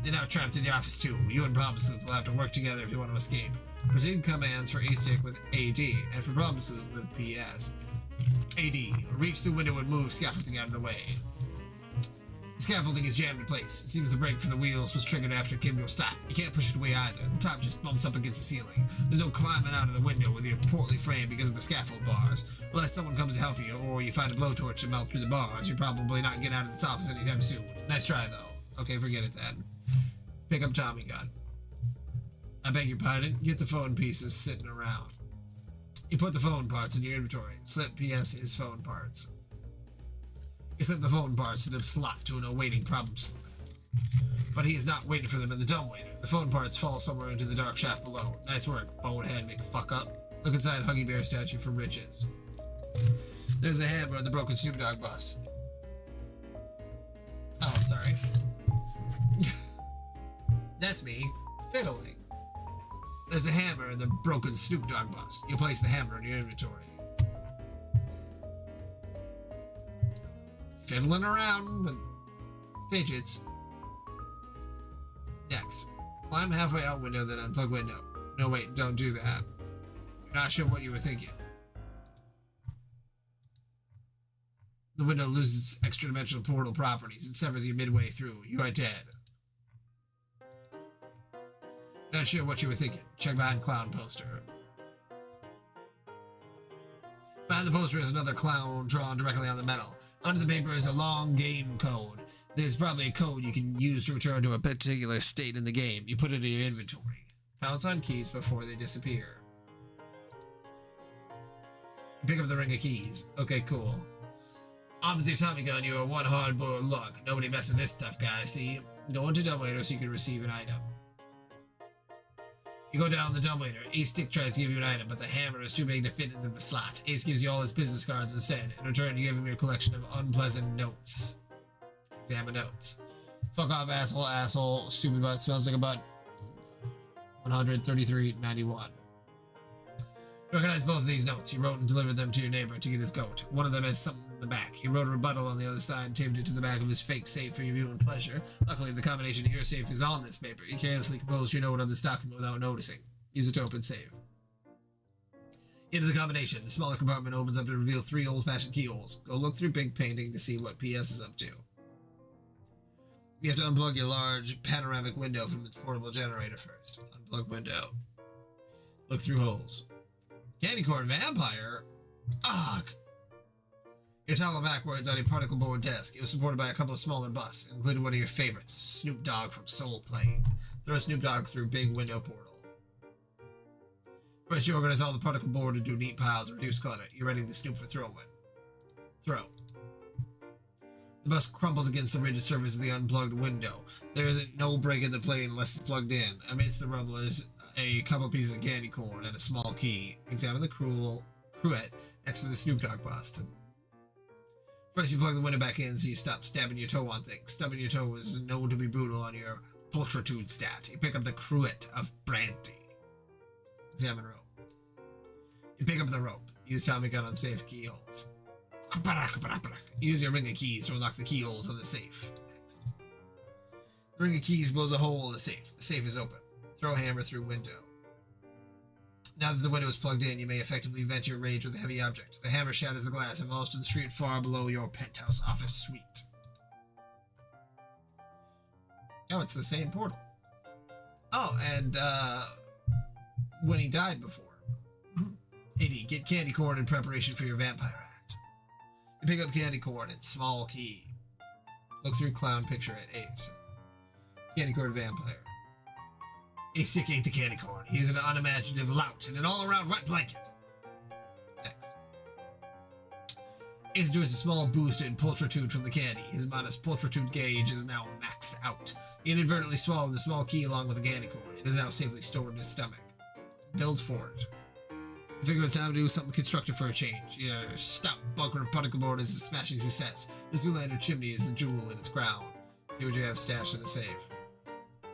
You're now trapped in your office too. You and Problem Sleuth will have to work together if you want to escape. Proceed commands for Ace Dick with AD, and for Problem Sleuth with PS. AD, reach the window and move scaffolding out of the way. The scaffolding is jammed in place. It seems the brake for the wheels was triggered after it came to a stop. You can't push it away either. The top just bumps up against the ceiling. There's no climbing out of the window with your portly frame because of the scaffold bars. Unless someone comes to help you, or you find a blowtorch to melt through the bars, you're probably not getting out of this office anytime soon. Nice try, though. Okay, forget it then. Pick up Tommy gun. I beg your pardon? Get the phone pieces sitting around. You put the phone parts in your inventory. Slip PS his phone parts. You slip the phone parts to the slot to an awaiting problem sleuth. But he is not waiting for them in the dumbwaiter. The phone parts fall somewhere into the dark shaft below. Nice work, bonehead, make fuck up. Look inside Huggy Bear statue for riches. There's a hammer on the broken Snoop Dogg bus. Oh, sorry. That's me, fiddling. There's a hammer in the broken Snoop Dogg bus. You place the hammer in your inventory. Fiddling around with fidgets. Next, climb halfway out window, then unplug window. No, wait, don't do that. You're not sure what you were thinking. The window loses its extra-dimensional portal properties and severs you midway through. You are dead. Not sure what you were thinking. Check behind clown poster. Behind the poster is another clown drawn directly on the metal. Under the paper is a long game code. There's probably a code you can use to return to a particular state in the game. You put it in your inventory. Pounce on keys before they disappear. You pick up the ring of keys. Okay, cool. On with your Tommy gun, you are one hard-boiled lug. Nobody mess with this tough guy, see? Go into dumbwaiter so you can receive an item. You go down the dumbwaiter. Ace Stick tries to give you an item, but the hammer is too big to fit into the slot. Ace gives you all his business cards instead. In return, you give him your collection of unpleasant notes. Examine notes. Fuck off, asshole, asshole. Stupid butt. Smells like a butt. 133.91. You recognize both of these notes. You wrote and delivered them to your neighbor to get his goat. One of them has something in the back. He wrote a rebuttal on the other side and taped it to the back of his fake safe for your view and pleasure. Luckily, the combination to your safe is on this paper. You carelessly composed your note on this document without noticing. Use it to open save. Into the combination. The smaller compartment opens up to reveal 3 old-fashioned keyholes. Go look through Big Painting to see what PS is up to. You have to unplug your large panoramic window from its portable generator first. Unplug window. Look through holes. Candy corn vampire? Ugh! You toggle backwards on a particle board desk. It was supported by a couple of smaller busts, including one of your favorites, Snoop Dogg from Soul Plane. Throw Snoop Dogg through big window portal. First, you organize all the particle board into neat piles to reduce clutter. You're ready to snoop for throwing. Throw. The bus crumbles against the rigid surface of the unplugged window. There isn't no break in the plane unless it's plugged in. Amidst the rumble is a couple pieces of candy corn and a small key. Examine the cruet next to the Snoop Dogg bust. First, you plug the window back in so you stop stabbing your toe on things. Stubbing your toe is known to be brutal on your pulchritude stat. You pick up the cruet of brandy. Examine rope. You pick up the rope. Use Tommy gun on safe keyholes. Use your ring of keys to unlock the keyholes on the safe. Next. The ring of keys blows a hole in the safe. The safe is open. Throw hammer through window. Now that the window is plugged in, you may effectively vent your rage with a heavy object. The hammer shatters the glass and falls to the street far below your penthouse office suite. Oh, it's the same portal. Oh, and when he died before. 80. Get candy corn in preparation for your vampire act. You pick up candy corn and small key. Look through clown picture at Ace. Candy corn vampire. Ace Stick ate the candy corn. He's an unimaginative lout and an all-around wet blanket. Next. Ace enjoys a small boost in pulchritude from the candy. His modest pulchritude gauge is now maxed out. He inadvertently swallowed the small key along with the candy corn. It is now safely stored in his stomach. Build for it. You figure it's time to do something constructive for a change. Your stout bunker of particle board is a smashing success. The Zoolander chimney is the jewel in its crown. See what you have stashed in the safe.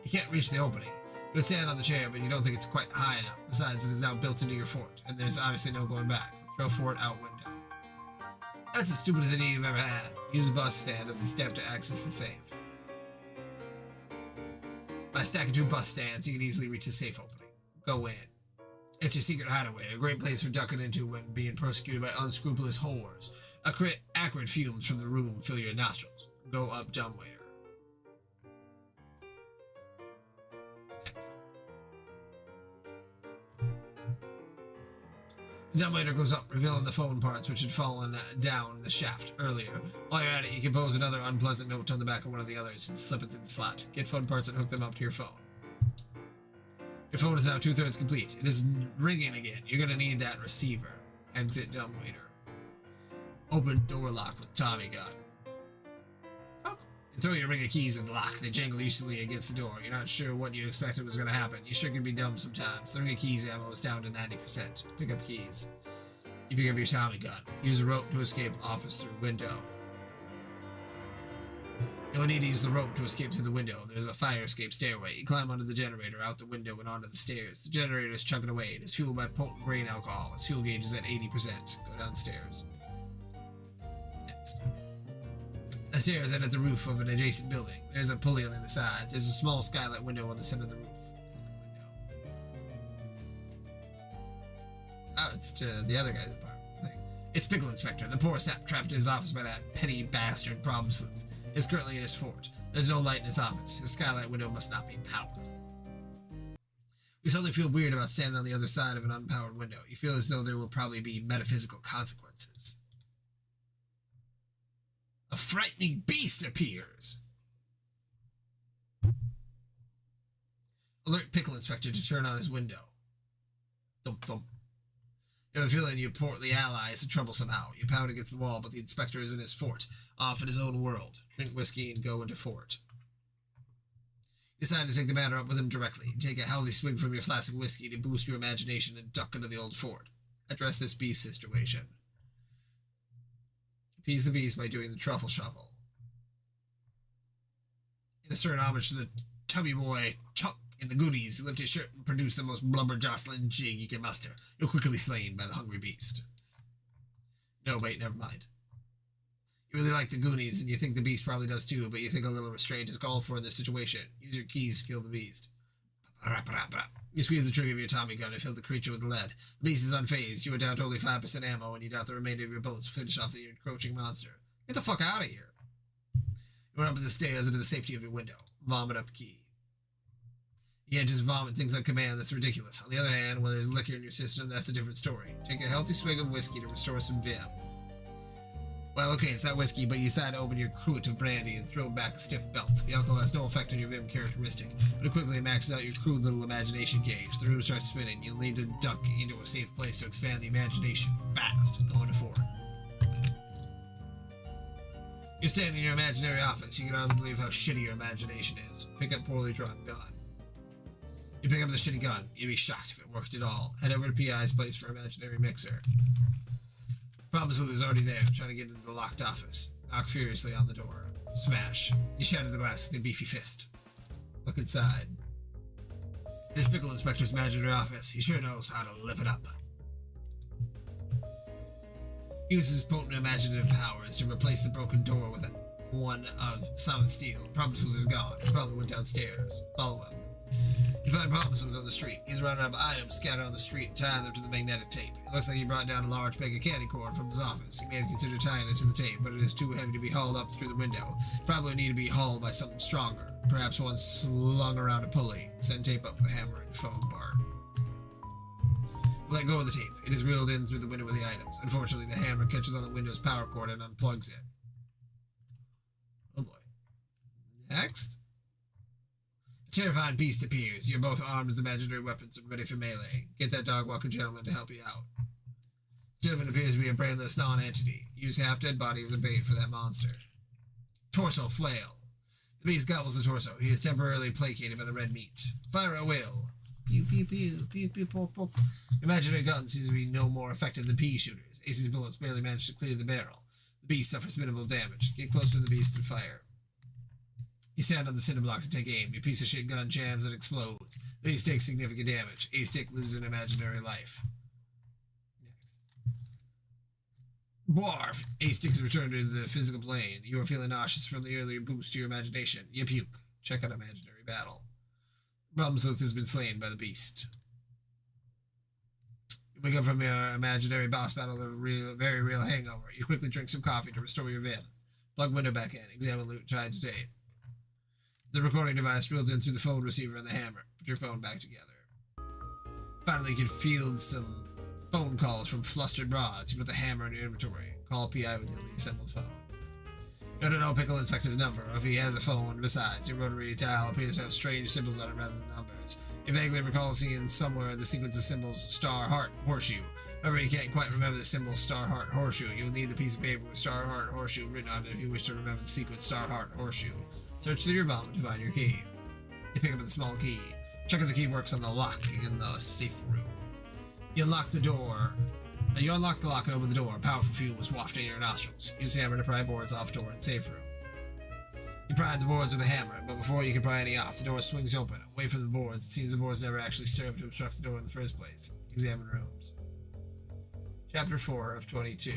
You can't reach the opening. You would stand on the chair, but you don't think it's quite high enough. Besides, it is now built into your fort, and there's obviously no going back. Throw fort out window. That's the stupidest idea you've ever had. Use a bus stand as a step to access the safe. By stacking 2 bus stands, you can easily reach the safe opening. Go in. It's your secret hideaway, a great place for ducking into when being persecuted by unscrupulous whores. Acrid fumes from the room fill your nostrils. Go up dumbwaiter. The dumbwaiter goes up, revealing the phone parts which had fallen down the shaft earlier. While you're at it, you compose another unpleasant note on the back of one of the others and slip it through the slot. Get phone parts and hook them up to your phone. Your phone is now 2/3 complete. It is ringing again. You're gonna need that receiver. Exit dumbwaiter. Open door lock with Tommy gun. Oh. You throw your ring of keys in the lock. They jangle uselessly against the door. You're not sure what you expected was going to happen. You sure can be dumb sometimes. The ring of keys ammo is down to 90%. Pick up keys. You pick up your Tommy gun. Use a rope to escape office through window. You'll need to use the rope to escape through the window. There's a fire escape stairway. You climb onto the generator, out the window, and onto the stairs. The generator is chugging away. It is fueled by potent grain alcohol. Its fuel gauge is at 80%. Go downstairs. Next. The stairs end at the roof of an adjacent building. There's a pulley on the side. There's a small skylight window on the center of the roof. Oh, it's to the other guy's apartment. It's Pickle Inspector, the poor sap trapped in his office by that petty bastard problem sleuth. Is currently in his fort. There's no light in his office. His skylight window must not be powered. You suddenly feel weird about standing on the other side of an unpowered window. You feel as though there will probably be metaphysical consequences. A frightening beast appears. Alert Pickle Inspector to turn on his window. Thump thump. You have a feeling your portly ally is in trouble somehow. You pound against the wall, but the inspector is in his fort, off in his own world. Drink whiskey and go into fort. You decide to take the matter up with him directly. You take a healthy swig from your flask of whiskey to boost your imagination and duck into the old fort. Address this beast situation. Appease the beast by doing the truffle shuffle. In a stern homage to the tubby boy Chuck in the Goonies, lift his shirt and produce the most blubber-jostling jig you can muster. You're quickly slain by the hungry beast. No, wait, never mind. You really like the Goonies, and you think the beast probably does too, but you think a little restraint is called for in this situation. Use your keys to kill the beast. You squeeze the trigger of your Tommy gun and fill the creature with lead. The beast is unfazed. You are down to only 5% ammo, and you doubt the remainder of your bullets to finish off the encroaching monster. Get the fuck out of here. You run up the stairs into the safety of your window. Vomit up key. You can't just vomit things on command. That's ridiculous. On the other hand, when there's liquor in your system, that's a different story. Take a healthy swig of whiskey to restore some vim. Well, okay, it's not whiskey, but you decide to open your cruet of brandy and throw back a stiff belt. The alcohol has no effect on your vim characteristic, but it quickly maxes out your crude little imagination gauge. The room starts spinning. You'll need to duck into a safe place to expand the imagination fast. Go into fort. You're standing in your imaginary office. You can hardly believe how shitty your imagination is. Pick up poorly drawn gun. You pick up the shitty gun. You'd be shocked if it worked at all. Head over to PI's place for imaginary mixer. Problem sleuth is already there, trying to get into the locked office. Knock furiously on the door. Smash. You shatter the glass with a beefy fist. Look inside. This Pickle Inspector's imaginary office. He sure knows how to live it up. He uses his potent imaginative powers to replace the broken door with one of solid steel. Problem sleuth is gone. He probably went downstairs. Follow him. You find Problem Sleuth on the street. He's running up items scattered on the street and tying them to the magnetic tape. It looks like he brought down a large bag of candy corn from his office. He may have considered tying it to the tape, but it is too heavy to be hauled up through the window. Probably need to be hauled by something stronger. Perhaps one slung around a pulley. Send tape up with a hammer and phone bar. Let go of the tape. It is reeled in through the window with the items. Unfortunately, the hammer catches on the window's power cord and unplugs it. Oh boy. Next. A terrifying beast appears. You're both armed with imaginary weapons and ready for melee. Get that dog walker gentleman to help you out. The gentleman appears to be a brainless non-entity. Use half-dead body as a bait for that monster. Torso flail. The beast gobbles the torso. He is temporarily placated by the red meat. Fire at will. Pew pew pew pew pew pop pop. Imaginary gun seems to be no more effective than pea shooters. Ace's bullets barely manage to clear the barrel. The beast suffers minimal damage. Get close to the beast and fire. You stand on the cinder blocks and take aim. Your piece of shit gun jams and explodes. The beast takes significant damage. A-Stick loses an imaginary life. Next. Barf! A-Stick is returned to the physical plane. You are feeling nauseous from the earlier boost to your imagination. You puke. Check out imaginary battle. Problem Sleuth has been slain by the beast. You wake up from your imaginary boss battle with a very real hangover. You quickly drink some coffee to restore your vim. Plug window back in. Examine loot. Try to tape. The recording device reeled in through the phone receiver and the hammer. Put your phone back together. Finally, you can field some Phone calls from flustered broads. You put the hammer in your inventory. Call PI with newly assembled phone. You don't know Pickle Inspector's number, or if he has a phone. Besides, your rotary dial appears to have strange symbols on it rather than numbers. You vaguely recall seeing somewhere the sequence of symbols star, heart, horseshoe. However, you can't quite remember the symbol star, heart, horseshoe. You'll need the piece of paper with star, heart, horseshoe written on it if you wish to remember the sequence star, heart, horseshoe. Search through your vomit to find your key. You pick up the small key. Check if the key works on the lock in the safe room. You unlock the door. You unlock the lock and open the door. Powerful fume was wafting in your nostrils. Use the hammer to pry boards off door and safe room. You pry the boards with a hammer, but before you can pry any off, the door swings open. Away from the boards, it seems the boards never actually served to obstruct the door in the first place. Examine rooms. Chapter 4 of 22.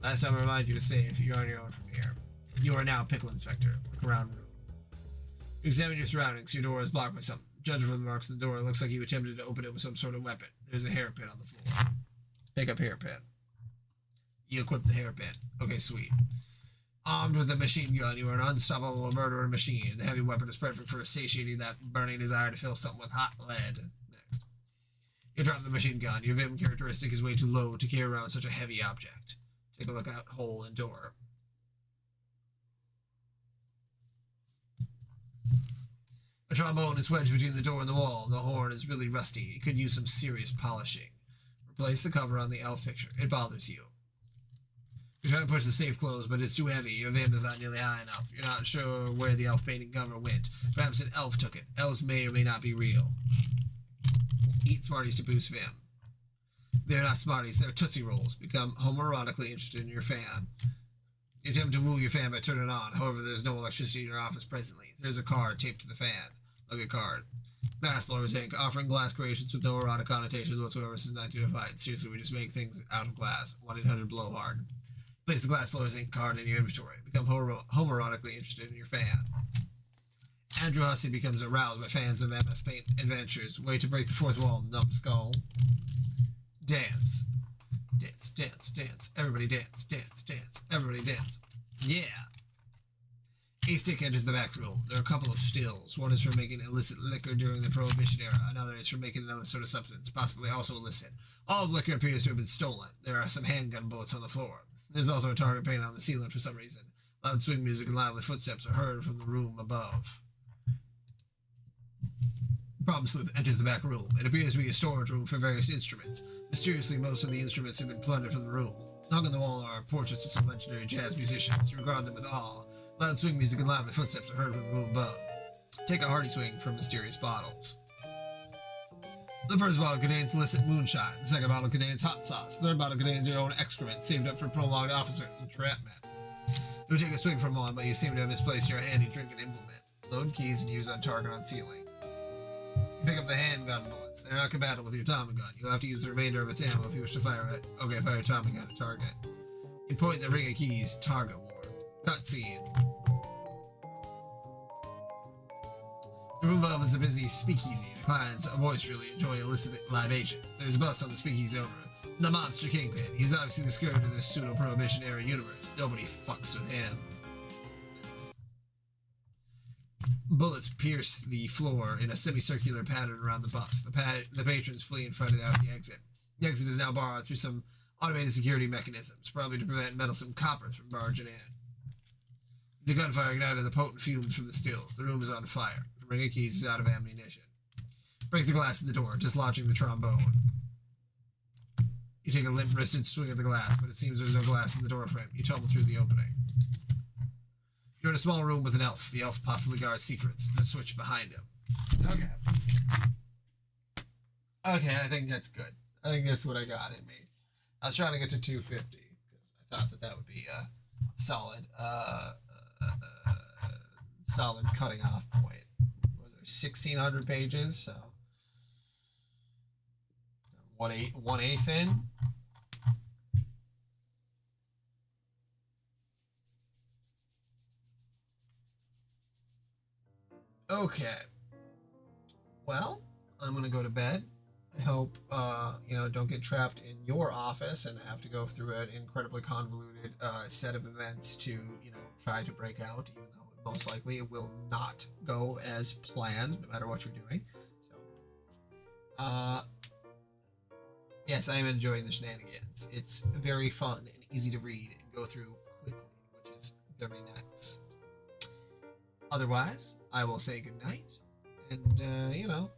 Last time I remind you to save. You're on your own from here. You are now Pickle Inspector. Look around room. You examine your surroundings. Your door is blocked by something. Judging from the marks on the door, it looks like you attempted to open it with some sort of weapon. There's a hairpin on the floor. Pick up hairpin. You equip the hairpin. Okay, sweet. Armed with a machine gun, you are an unstoppable murderer machine. The heavy weapon is perfect for satiating that burning desire to fill something with hot lead. Next. You drop the machine gun. Your Vim characteristic is way too low to carry around such a heavy object. Take a look out hole and door. A trombone is wedged between the door and the wall. The horn is really rusty. It could use some serious polishing. Replace the cover on the elf picture. It bothers you. You're trying to push the safe closed, but it's too heavy. Your Vim is not nearly high enough. You're not sure where the elf painting cover went. Perhaps an elf took it. Elves may or may not be real. Eat Smarties to boost Vim. They're not Smarties, they're Tootsie Rolls. Become homoerotically interested in your fan. You attempt to move your fan by turning it on. However, there's no electricity in your office presently. There's a card taped to the fan. Look at card. Glassblowers Inc. Offering glass creations with no erotic connotations whatsoever since 1905. Seriously, we just make things out of glass. 1-800-BLOWHARD. Place the Glassblowers Inc. card in your inventory. Become homoerotically interested in your fan. Andrew Hussey becomes aroused by fans of MS Paint adventures. Way to break the fourth wall, numbskull. Dance. Dance, dance, dance. Everybody dance, dance, dance. Everybody dance. Yeah. A stick enters the back room. There are a couple of stills. One is for making illicit liquor during the Prohibition era. Another is for making another sort of substance, possibly also illicit. All of the liquor appears to have been stolen. There are some handgun bullets on the floor. There's also a target painted on the ceiling for some reason. Loud swing music and lively footsteps are heard from the room above. Problem Sleuth enters the back room. It appears to be a storage room for various instruments. Mysteriously, most of the instruments have been plundered from the room. Hung on the wall are portraits of some legendary jazz musicians. You regard them with awe. Loud swing music and lively footsteps are heard from the room above. Take a hearty swing from mysterious bottles. The first bottle contains illicit moonshine. The second bottle contains hot sauce. The third bottle contains your own excrement, saved up for prolonged officer entrapment. You take a swig from one, but you seem to have misplaced your handy drinking implement. Load keys and use on target on ceiling. You pick up the handgun bullets. They're not compatible with your Tommy gun. You'll have to use the remainder of its ammo if you wish to fire it. Okay, fire a Tommy gun at target. You point the ring of keys, target war. Cutscene. The room above is a busy speakeasy. The clients boisterously enjoy illicit libation. There's a bust on the speakeasy owner. The monster kingpin. He's obviously the skirt of this pseudo-prohibition era universe. Nobody fucks with him. Next. Bullets pierce the floor in a semicircular pattern around the bus. The patrons flee in front of the exit. The exit is now barred through some automated security mechanisms, probably to prevent meddlesome coppers from barging in. The gunfire ignited the potent fumes from the stills. The room is on fire. The ring of keys is out of ammunition. Break the glass in the door, dislodging the trombone. You take a limp-wristed swing at the glass, but it seems there's no glass in the doorframe. You tumble through the opening. You're in a small room with an elf. The elf possibly guards secrets. And a switch behind him. Okay, I think that's good. I think that's what I got in me. I was trying to get to 250 because I thought that would be a solid, solid cutting off point. Was there 1,600 pages? So 1/8 in. Okay. Well, I'm gonna go to bed. I hope don't get trapped in your office and have to go through an incredibly convoluted set of events to try to break out, even though most likely it will not go as planned no matter what you're doing. So yes, I am enjoying the shenanigans. It's very fun and easy to read and go through quickly, which is very nice. Otherwise, I will say goodnight, and, you know,